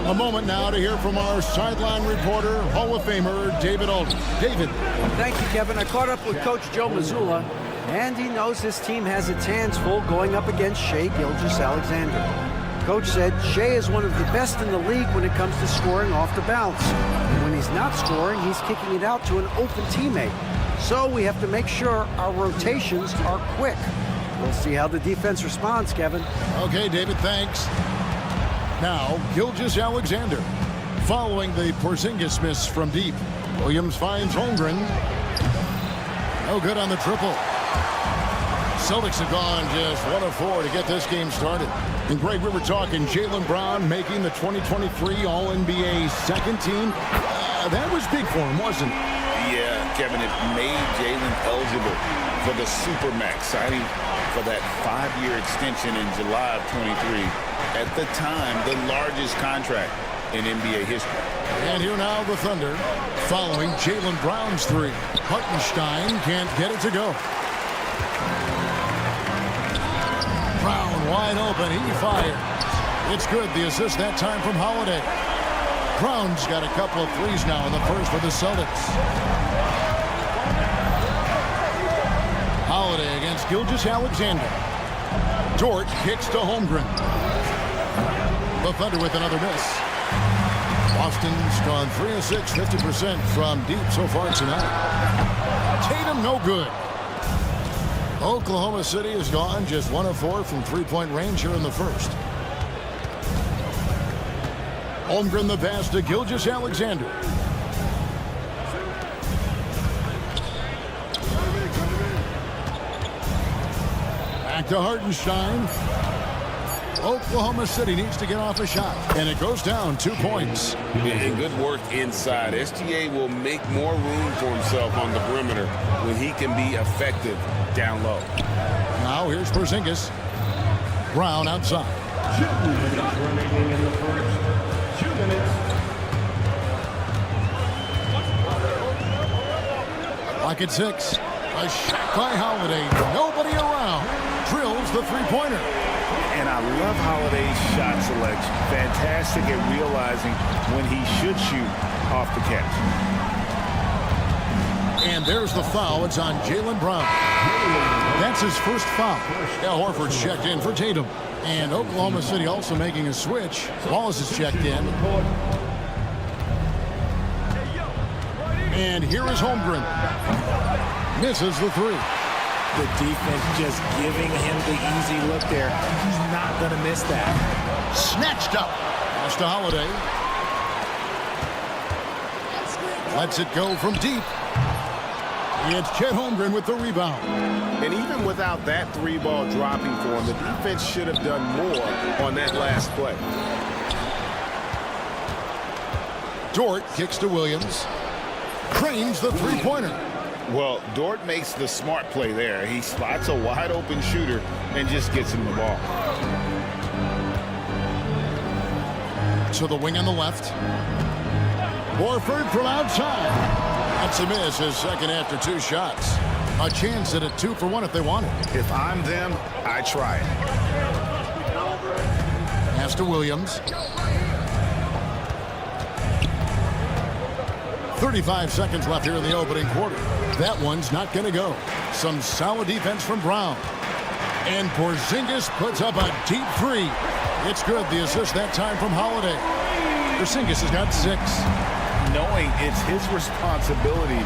A moment now to hear from our sideline reporter, Hall of Famer David Aldridge. David. Thank you, Kevin. I caught up with Coach Joe Mazzulla, and he knows his team has its hands full going up against Shai Gilgeous-Alexander. Coach said Shai is one of the best in the league when it comes to scoring off the bounce. And when he's not scoring, he's kicking it out to an open teammate. So we have to make sure our rotations are quick. We'll see how the defense responds, Kevin. Okay, David, thanks. Now, Gilgeous-Alexander. Following the Porzingis miss from deep. Williams finds Holmgren. No good on the triple. Celtics have gone just 1 of 4 to get this game started. And Greg, we were talking Jaylen Brown making the 2023 All-NBA second team. That was big for him, wasn't it? Yeah, Kevin, it made Jaylen eligible for the Supermax, signing for that 5-year extension in July of 23. At the time, the largest contract in NBA history. And here now the Thunder, following Jaylen Brown's three. Hartenstein can't get it to go. Brown wide open, he fires. It's good, the assist that time from Holiday. Brown's got a couple of threes now in the first for the Celtics. Holiday against Gilgeous-Alexander. Dort kicks to Holmgren. The Thunder with another miss. Boston's gone 3 of 6, 50% from deep so far tonight. Tatum no good. Oklahoma City has gone just 1 of 4 from three-point range here in the first. Holmgren the pass to Gilgeous-Alexander. Back to Hartenstein. Oklahoma City needs to get off a shot, and it goes down 2 points. And good work inside. SGA will make more room for himself on the perimeter when he can be effective down low. Now here's Porzingis. Brown outside. 2 minutes remaining in the first. 2 minutes. Lock at 6. A shot by Holiday. Nobody around. Drills the three-pointer. And I love Holiday's shot selection. Fantastic at realizing when he should shoot off the catch. And there's the foul. It's on Jaylen Brown. That's his first foul. Al Horford's checked in for Tatum. And Oklahoma City also making a switch. Wallace is checked in. And here is Holmgren. Misses the three. The defense just giving him the easy look there. He's not going to miss that. Snatched up. Pass to Holiday. Lets it go from deep. It's Chet Holmgren with the rebound. And even without that 3-ball dropping for him, the defense should have done more on that last play. Dort kicks to Williams. Cranes the three-pointer. Well, Dort makes the smart play there. He spots a wide-open shooter and just gets him the ball. To the wing on the left. Horford from outside. That's a miss, his second after 2 shots. A chance at a 2 for 1 if they want it. If I'm them, I try it. Pass to Williams. 35 seconds left here in the opening quarter. That one's not going to go. Some solid defense from Brown. And Porzingis puts up a deep 3. It's good. The assist that time from Holiday. Porzingis has got 6. Knowing it's his responsibility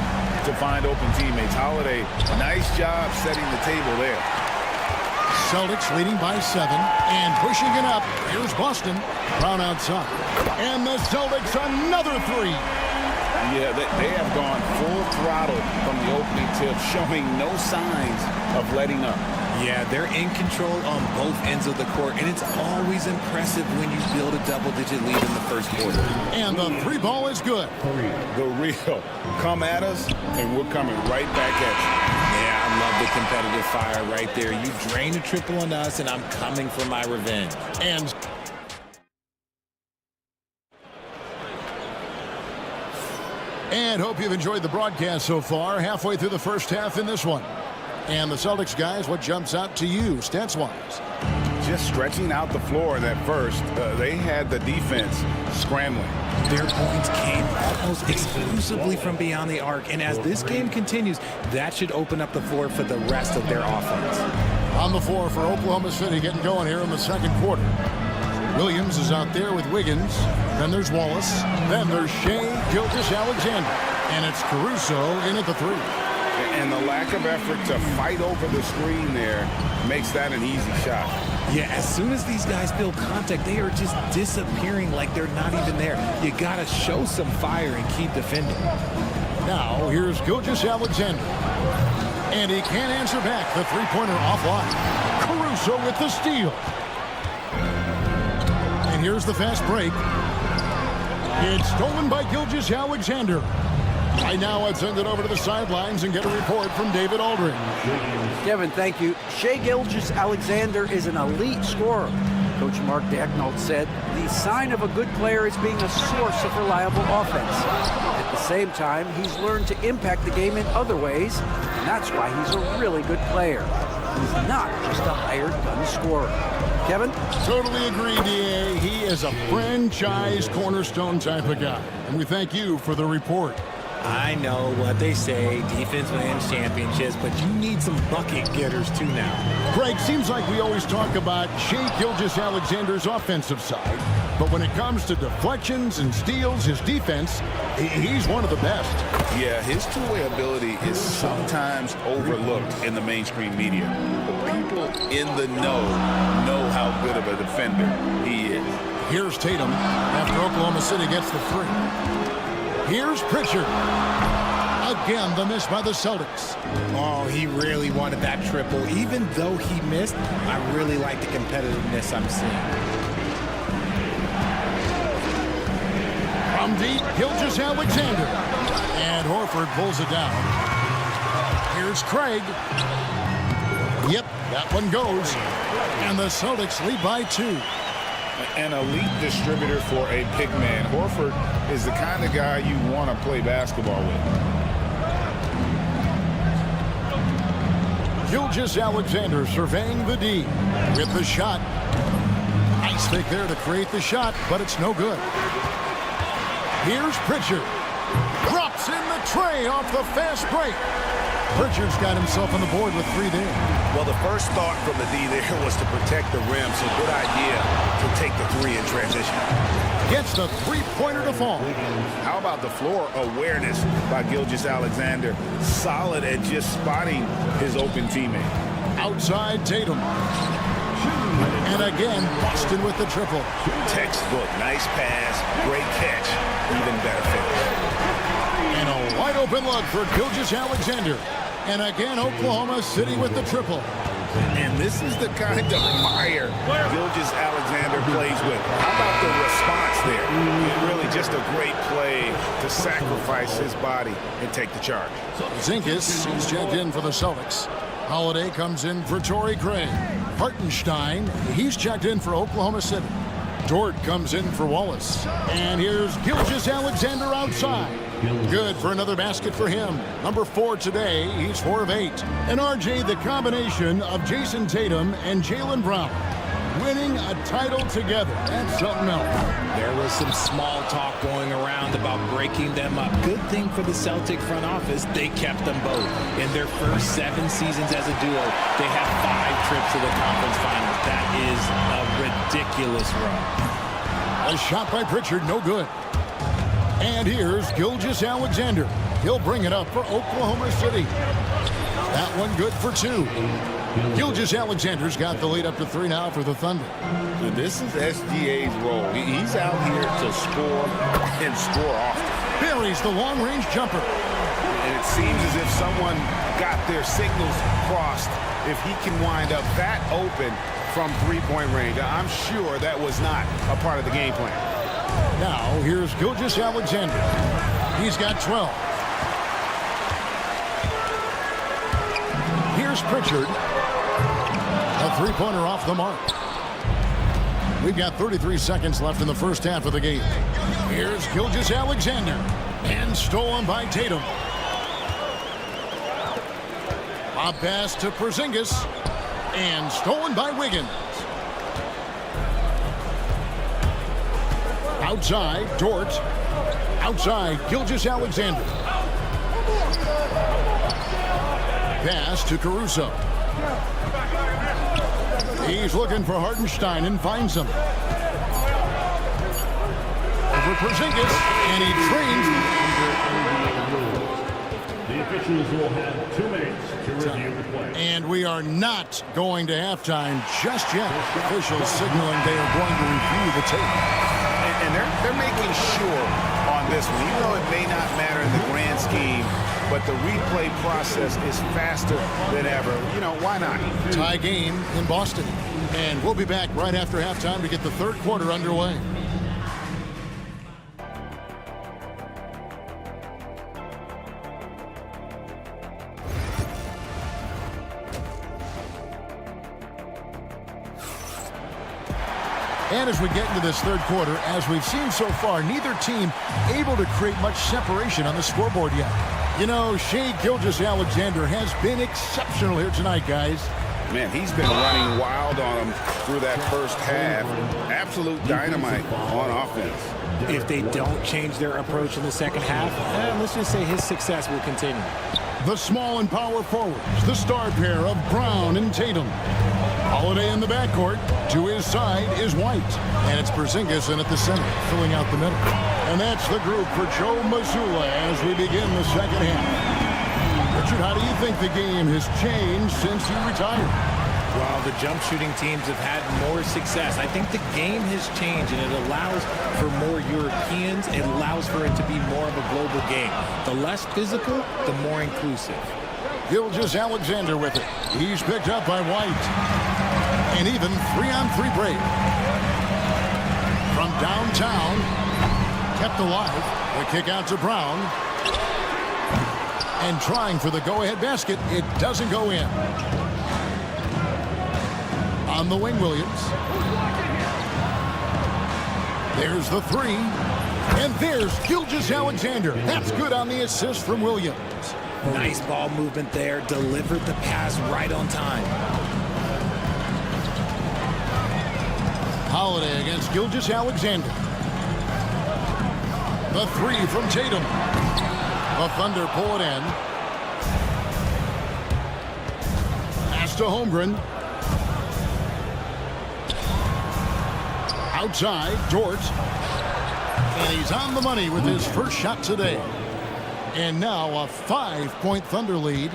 to find open teammates. Holiday, nice job setting the table there. Celtics leading by 7 and pushing it up. Here's Boston. Brown outside. And the Celtics another 3. Yeah, they have gone full throttle from the opening tip, showing no signs of letting up. Yeah, they're in control on both ends of the court, and it's always impressive when you build a double-digit lead in the first quarter. And the 3 ball is good. The real. Come at us, and we're coming right back at you. Yeah, I love the competitive fire right there. You drain a triple on us, and I'm coming for my revenge. And hope you've enjoyed the broadcast so far. Halfway through the first half in this one. And the Celtics guys, what jumps out to you stats-wise? Just stretching out the floor in that first. They had the defense scrambling. Their points came almost exclusively from beyond the arc. And as this game continues, that should open up the floor for the rest of their offense. On the floor for Oklahoma City getting going here in the second quarter. Williams is out there with Wiggins. Then there's Wallace. Then there's Shea Gilgeous-Alexander. And it's Caruso in at the 3. And the lack of effort to fight over the screen there makes that an easy shot. Yeah, as soon as these guys feel contact, they are just disappearing like they're not even there. You got to show some fire and keep defending. Now, here's Gilgeous-Alexander. And he can't answer back. The three-pointer offline. Caruso with the steal. And here's the fast break. It's stolen by Gilgeous-Alexander. Right now, let's send it over to the sidelines and get a report from David Aldridge. Kevin, thank you. Shea Gilgeous-Alexander is an elite scorer. Coach Mark Daigneault said the sign of a good player is being a source of reliable offense. At the same time, he's learned to impact the game in other ways, and that's why he's a really good player. He's not just a hired gun scorer. Kevin? Totally agree, D.A. He is a franchise cornerstone type of guy. And we thank you for the report. I know what they say, defense wins championships, but you need some bucket getters too now. Greg, seems like we always talk about Shea Gilgeous-Alexander's offensive side, but when it comes to deflections and steals, his defense, he's one of the best. Yeah, his two-way ability is sometimes overlooked in the mainstream media. But people in the know how good of a defender he is. Here's Tatum after Oklahoma City gets the 3. Here's Pritchard. Again, the miss by the Celtics. Oh, he really wanted that triple. Even though he missed, I really like the competitiveness I'm seeing. From deep, Gilgeous-Alexander. And Horford pulls it down. Here's Craig. Yep, that one goes. And the Celtics lead by 2. An elite distributor for a big man. Horford is the kind of guy you want to play basketball with. Gilgeous-Alexander surveying the D with the shot. Nice fake there to create the shot, but it's no good. Here's Pritchard. Drops in the tray off the fast break. Pritchard's got himself on the board with 3 there. Well, the first thought from the D there was to protect the rim, so good idea to take the 3 in transition. Gets the three-pointer to fall. How about the floor awareness by Gilgeous-Alexander? Solid at just spotting his open teammate. Outside Tatum. And again, Boston with the triple. Textbook, nice pass, great catch, even better finish. And a wide open look for Gilgeous-Alexander. And again, Oklahoma City with the triple. And this is the kind of fire Gilgeous-Alexander plays with. How about the response there? Really just a great play to sacrifice his body and take the charge. Zinkis is checked in for the Celtics. Holiday comes in for Torrey Craig. Hartenstein, he's checked in for Oklahoma City. Dort comes in for Wallace. And here's Gilgeous-Alexander outside. Good for another basket for him. Number 4 today. He's 4 of 8. And RJ, the combination of Jason Tatum and Jaylen Brown winning a title together. That's something else. There was some small talk going around about breaking them up. Good thing for the Celtic front office, they kept them both. In their first 7 seasons as a duo, they have 5 trips to the conference finals. That is a ridiculous run. A shot by Pritchard, no good. And here's Gilgeous-Alexander. He'll bring it up for Oklahoma City. That one good for 2. Gilgeous-Alexander's got the lead up to 3 now for the Thunder. This is SGA's role. He's out here to score and score often. Buries the long-range jumper. And it seems as if someone got their signals crossed. If he can wind up that open from three-point range, I'm sure that was not a part of the game plan. Now, here's Gilgeous-Alexander. He's got 12. Here's Pritchard. A three-pointer off the mark. We've got 33 seconds left in the first half of the game. Here's Gilgeous-Alexander. And stolen by Tatum. A pass to Porzingis. And stolen by Wiggins. Outside, Dort. Outside, Gilgeous-Alexander. Pass to Caruso. He's looking for Hartenstein and finds him. Over Porzingis, and he trains. The officials will have 2 minutes to review the play. And we are not going to halftime just yet. Officials signaling they are going to review the tape. And they're making sure on this one, even though it may not matter in the grand scheme, but the replay process is faster than ever. You know, why not? Tie game in Boston. And we'll be back right after halftime to get the third quarter underway. And as we get into this third quarter, as we've seen so far, neither team able to create much separation on the scoreboard yet. You know, Shai Gilgeous-Alexander has been exceptional here tonight, guys. Man, he's been running wild on them through that first half. Absolute dynamite on offense. If they don't change their approach in the second half, let's just say his success will continue. The small and power forwards, the star pair of Brown and Tatum. Holiday in the backcourt. To his side is White. And it's Porzingis in at the center, filling out the middle. And that's the group for Joe Mazzulla as we begin the second half. Richard, how do you think the game has changed since you retired? Well, the jump shooting teams have had more success. I think the game has changed, and it allows for more Europeans. It allows for it to be more of a global game. The less physical, the more inclusive. Gilgeous-Alexander with it. He's picked up by White. And even 3-on-3 break. From downtown, kept alive. The kick out to Brown. And trying for the go-ahead basket. It doesn't go in. On the wing, Williams. There's the 3. And there's Gilgeous-Alexander. That's good on the assist from Williams. Nice ball movement there. Delivered the pass right on time. Holiday against Gilgeous-Alexander. The 3 from Tatum. The Thunder pull it in. Pass to Holmgren. Outside, Dort. And he's on the money with his first shot today. And now a 5-point Thunder lead.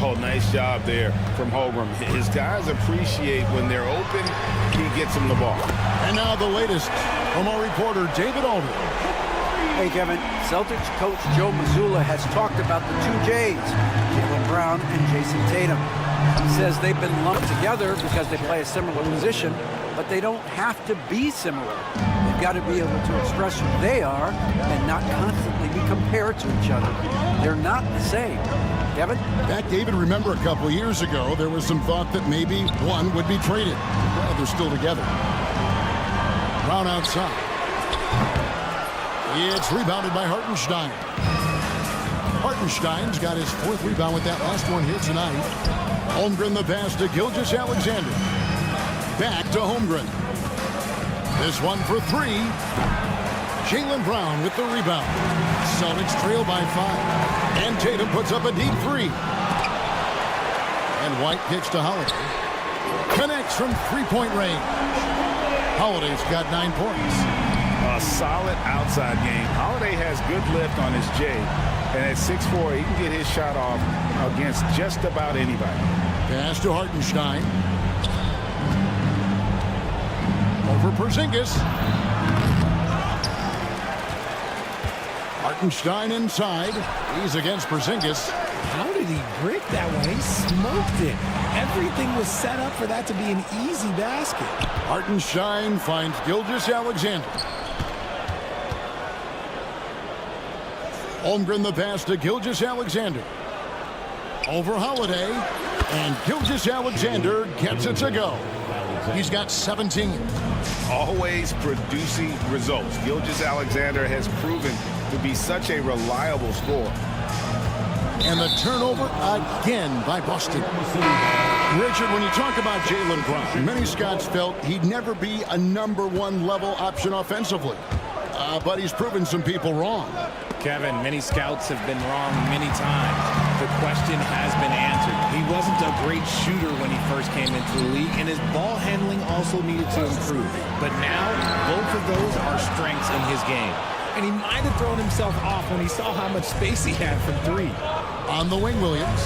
Oh, nice job there from Holmgren. His guys appreciate when they're open, he gets them the ball. And now the latest from our reporter, David Aldridge. Hey, Kevin. Celtics coach Joe Mazzulla has talked about the 2 J's, Jaylen Brown and Jason Tatum. He says they've been lumped together because they play a similar position, but they don't have to be similar. They've got to be able to express who they are and not constantly be compared to each other. They're not the same. Kevin? Back, David, remember a couple years ago, there was some thought that maybe one would be traded. Well, they're still together. Brown outside. It's rebounded by Hartenstein. Hartenstein's got his 4th rebound with that last one here tonight. Holmgren the pass to Gilgeous-Alexander. Back to Holmgren. This one for 3. Jaylen Brown with the rebound. Celtics trail by 5. And Tatum puts up a deep 3. And White kicks to Holiday. Connects from 3-point range. Holiday's got 9 points. A solid outside game. Holiday has good lift on his J, and at 6'4", he can get his shot off against just about anybody. Pass to Hartenstein. Over Porzingis. Hartenstein inside. He's against Porzingis. How did he break that one? He smoked it. Everything was set up for that to be an easy basket. Hartenstein finds Gilgeous-Alexander. Holmgren the pass to Gilgeous-Alexander. Over Holiday. And Gilgeous-Alexander gets it to go. He's got 17. Always producing results. Gilgeous-Alexander has proven to be such a reliable scorer. And the turnover again by Boston. Richard, when you talk about Jaylen Brown, many Scots felt he'd never be a #1 level option offensively. But he's proven some people wrong. Kevin, many scouts have been wrong many times. The question has been answered. He wasn't a great shooter when he first came into the league, and his ball handling also needed to improve. But now, both of those are strengths in his game. And he might have thrown himself off when he saw how much space he had from three. On the wing, Williams.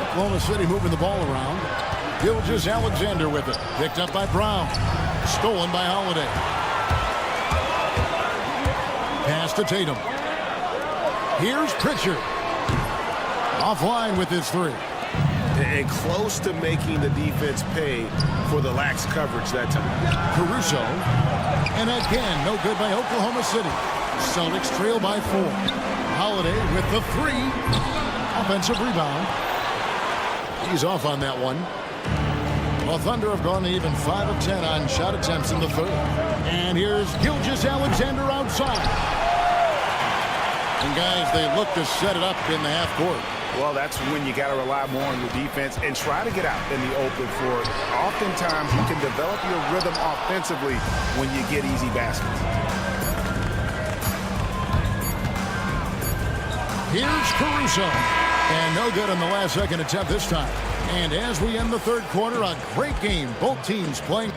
Oklahoma City moving the ball around. Gilgeous-Alexander with it. Picked up by Brown. Stolen by Holiday. Pass to Tatum. Here's Pritchard. Offline with his three. And close to making the defense pay for the lax coverage that time. Caruso. And again, no good by Oklahoma City. Celtics trail by 4. Holiday with the three. Offensive rebound. He's off on that one. Well, Thunder have gone to even 5 of 10 on shot attempts in the third. And here's Gilgeous-Alexander outside. And guys, they look to set it up in the half court. Well, that's when you got to rely more on your defense and try to get out in the open for it. Oftentimes, you can develop your rhythm offensively when you get easy baskets. Here's Caruso. And no good on the last second attempt this time. And as we end the third quarter, a great game. Both teams playing.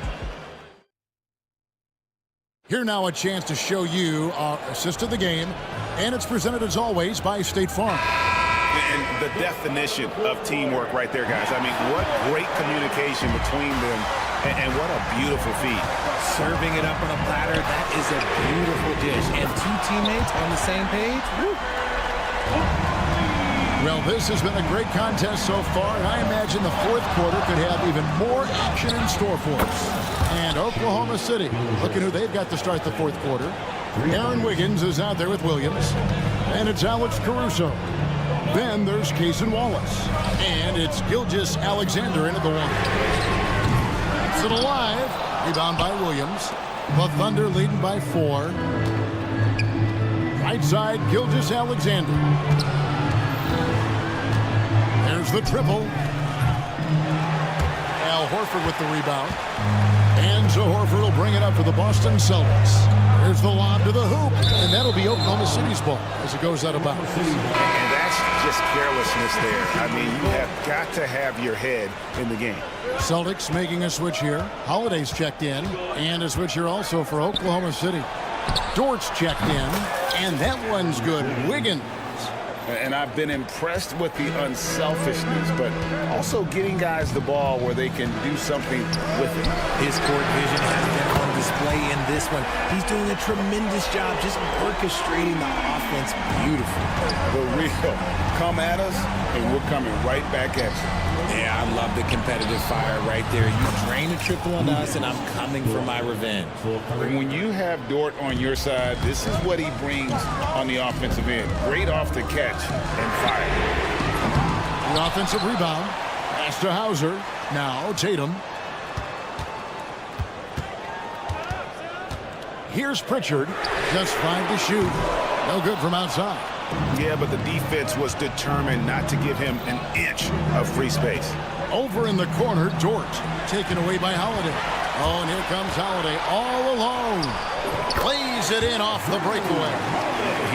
Here now a chance to show you our assist of the game. And it's presented as always by State Farm. And the definition of teamwork right there, guys. I mean, what great communication between them. And what a beautiful feat. Serving it up on a platter, that is a beautiful dish. And two teammates on the same page. Woo. Well, this has been a great contest so far, and I imagine the fourth quarter could have even more action in store for us. And Oklahoma City, looking who they've got to start the fourth quarter. Aaron Wiggins is out there with Williams, and it's Alex Caruso. Then there's Cason Wallace, and it's Gilgeous-Alexander into the one. It's it alive, rebound by Williams. The Thunder leading by 4. Right side, Gilgeous-Alexander. There's the triple. Al Horford with the rebound. And so Horford will bring it up for the Boston Celtics. There's the lob to the hoop. And that'll be Oklahoma City's ball as it goes out of bounds. And that's just carelessness there. I mean, you have got to have your head in the game. Celtics making a switch here. Holiday's checked in. And a switch here also for Oklahoma City. Dort's checked in. And that one's good. Wiggins. And I've been impressed with the unselfishness, but also getting guys the ball where they can do something with it. His court vision has been on display in this one. He's doing a tremendous job just orchestrating the offense beautifully. The real come at us, and we're coming right back at you. Yeah, I love the competitive fire right there. You drain a triple on us, and I'm coming for my revenge. When you have Dort on your side, this is what he brings on the offensive end. Great off the catch and fire. The offensive rebound. Pass to Hauser. Now Tatum. Here's Pritchard. Just 5 to shoot. No good from outside. Yeah, but the defense was determined not to give him an inch of free space. Over in the corner, Dort. Taken away by Holiday. Oh, and here comes Holiday all alone. Plays it in off the breakaway.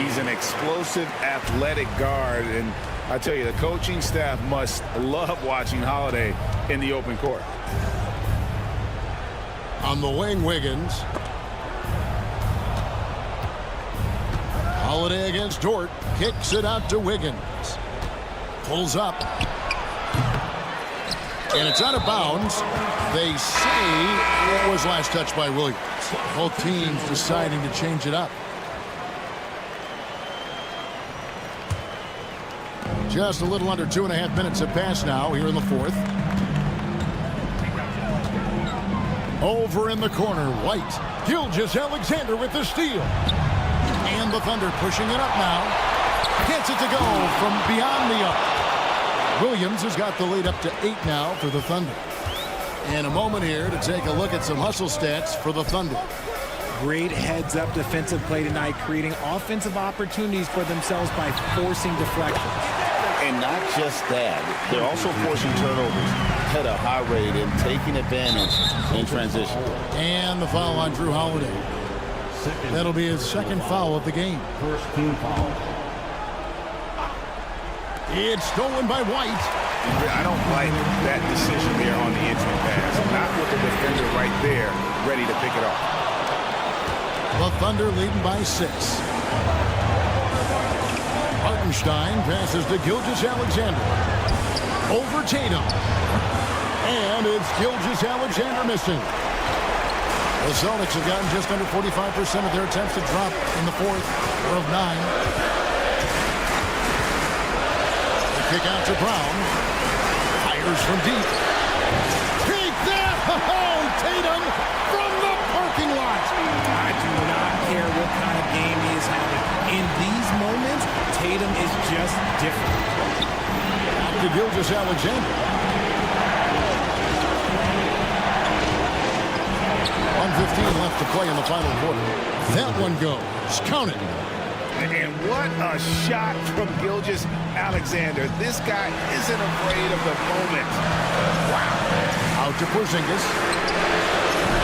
He's an explosive, athletic guard, and I tell you, the coaching staff must love watching Holiday in the open court. On the wing, Wiggins. Holiday against Dort. Kicks it out to Wiggins. Pulls up. And it's out of bounds. They say it was last touched by Williams. Both teams deciding to change it up. Just a little under 2.5 minutes have passed now here in the fourth. Over in the corner, White. Gilgeous-Alexander with the steal. And the Thunder pushing it up now. Gets it to go from beyond the arc. Williams has got the lead up to 8 now for the Thunder. And a moment here to take a look at some hustle stats for the Thunder. Great heads-up defensive play tonight, creating offensive opportunities for themselves by forcing deflections. And not just that, they're also forcing turnovers at a high rate and taking advantage in transition. And the foul on Drew Holiday. That'll be his second foul of the game. First team foul. It's stolen by White. I don't like that decision there on the entry pass. Not with the defender right there, ready to pick it up. The Thunder leading by 6. Hartenstein passes to Gilgeous-Alexander. Over Tatum. And it's Gilgeous-Alexander missing. The Celtics have gotten just under 45% of their attempts to drop in the fourth, or of 9. Kick out to Brown. Fires from deep. Take that! Oh, Tatum from the parking lot. I do not care what kind of game he is having. In these moments, Tatum is just different. Out to Gilgeous-Alexander. 1:15 left to play in the final quarter. That one goes. Count it. And what a shot from Gilgeous-Alexander. This guy isn't afraid of the moment. Wow. Out to Porzingis.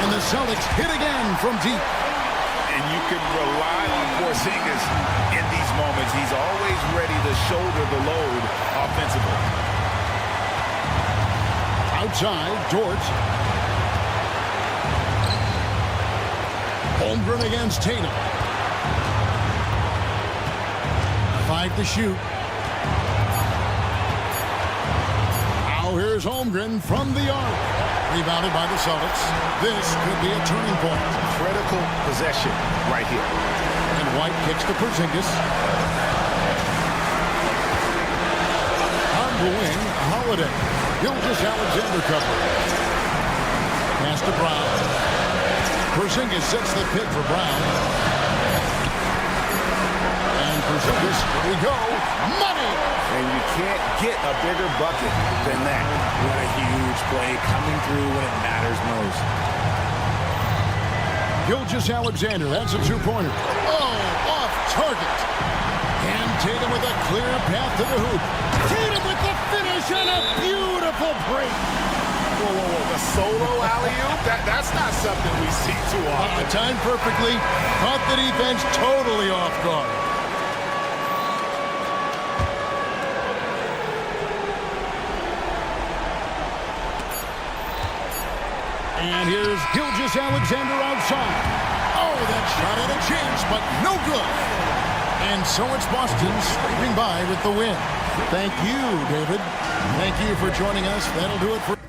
And the Celtics hit again from deep. And you can rely on Porzingis in these moments. He's always ready to shoulder the load offensively. Outside, Dort. Holmgren against Tatum. 5 to shoot. Now here's Holmgren from the arc. Rebounded by the Celtics. This could be a turning point. Critical possession right here. And White kicks to Porzingis. On the wing, Holiday. Gilgeous-Alexander cover. Pass to Brown. Porzingis sets the pick for Brown. Porzingis, here we go, money! And you can't get a bigger bucket than that. What a huge play coming through when it matters most. Gilgeous-Alexander, that's a two-pointer. Oh, off target. And Tatum with a clear path to the hoop. Tatum with the finish and a beautiful break. Whoa, whoa, whoa, the solo alley-oop? That's not something we see too often. Timed perfectly, caught the defense totally off guard. And here's Gilgeous-Alexander outside. Oh, that shot had a chance, but no good. And so it's Boston scraping by with the win. Thank you, David. Thank you for joining us. That'll do it for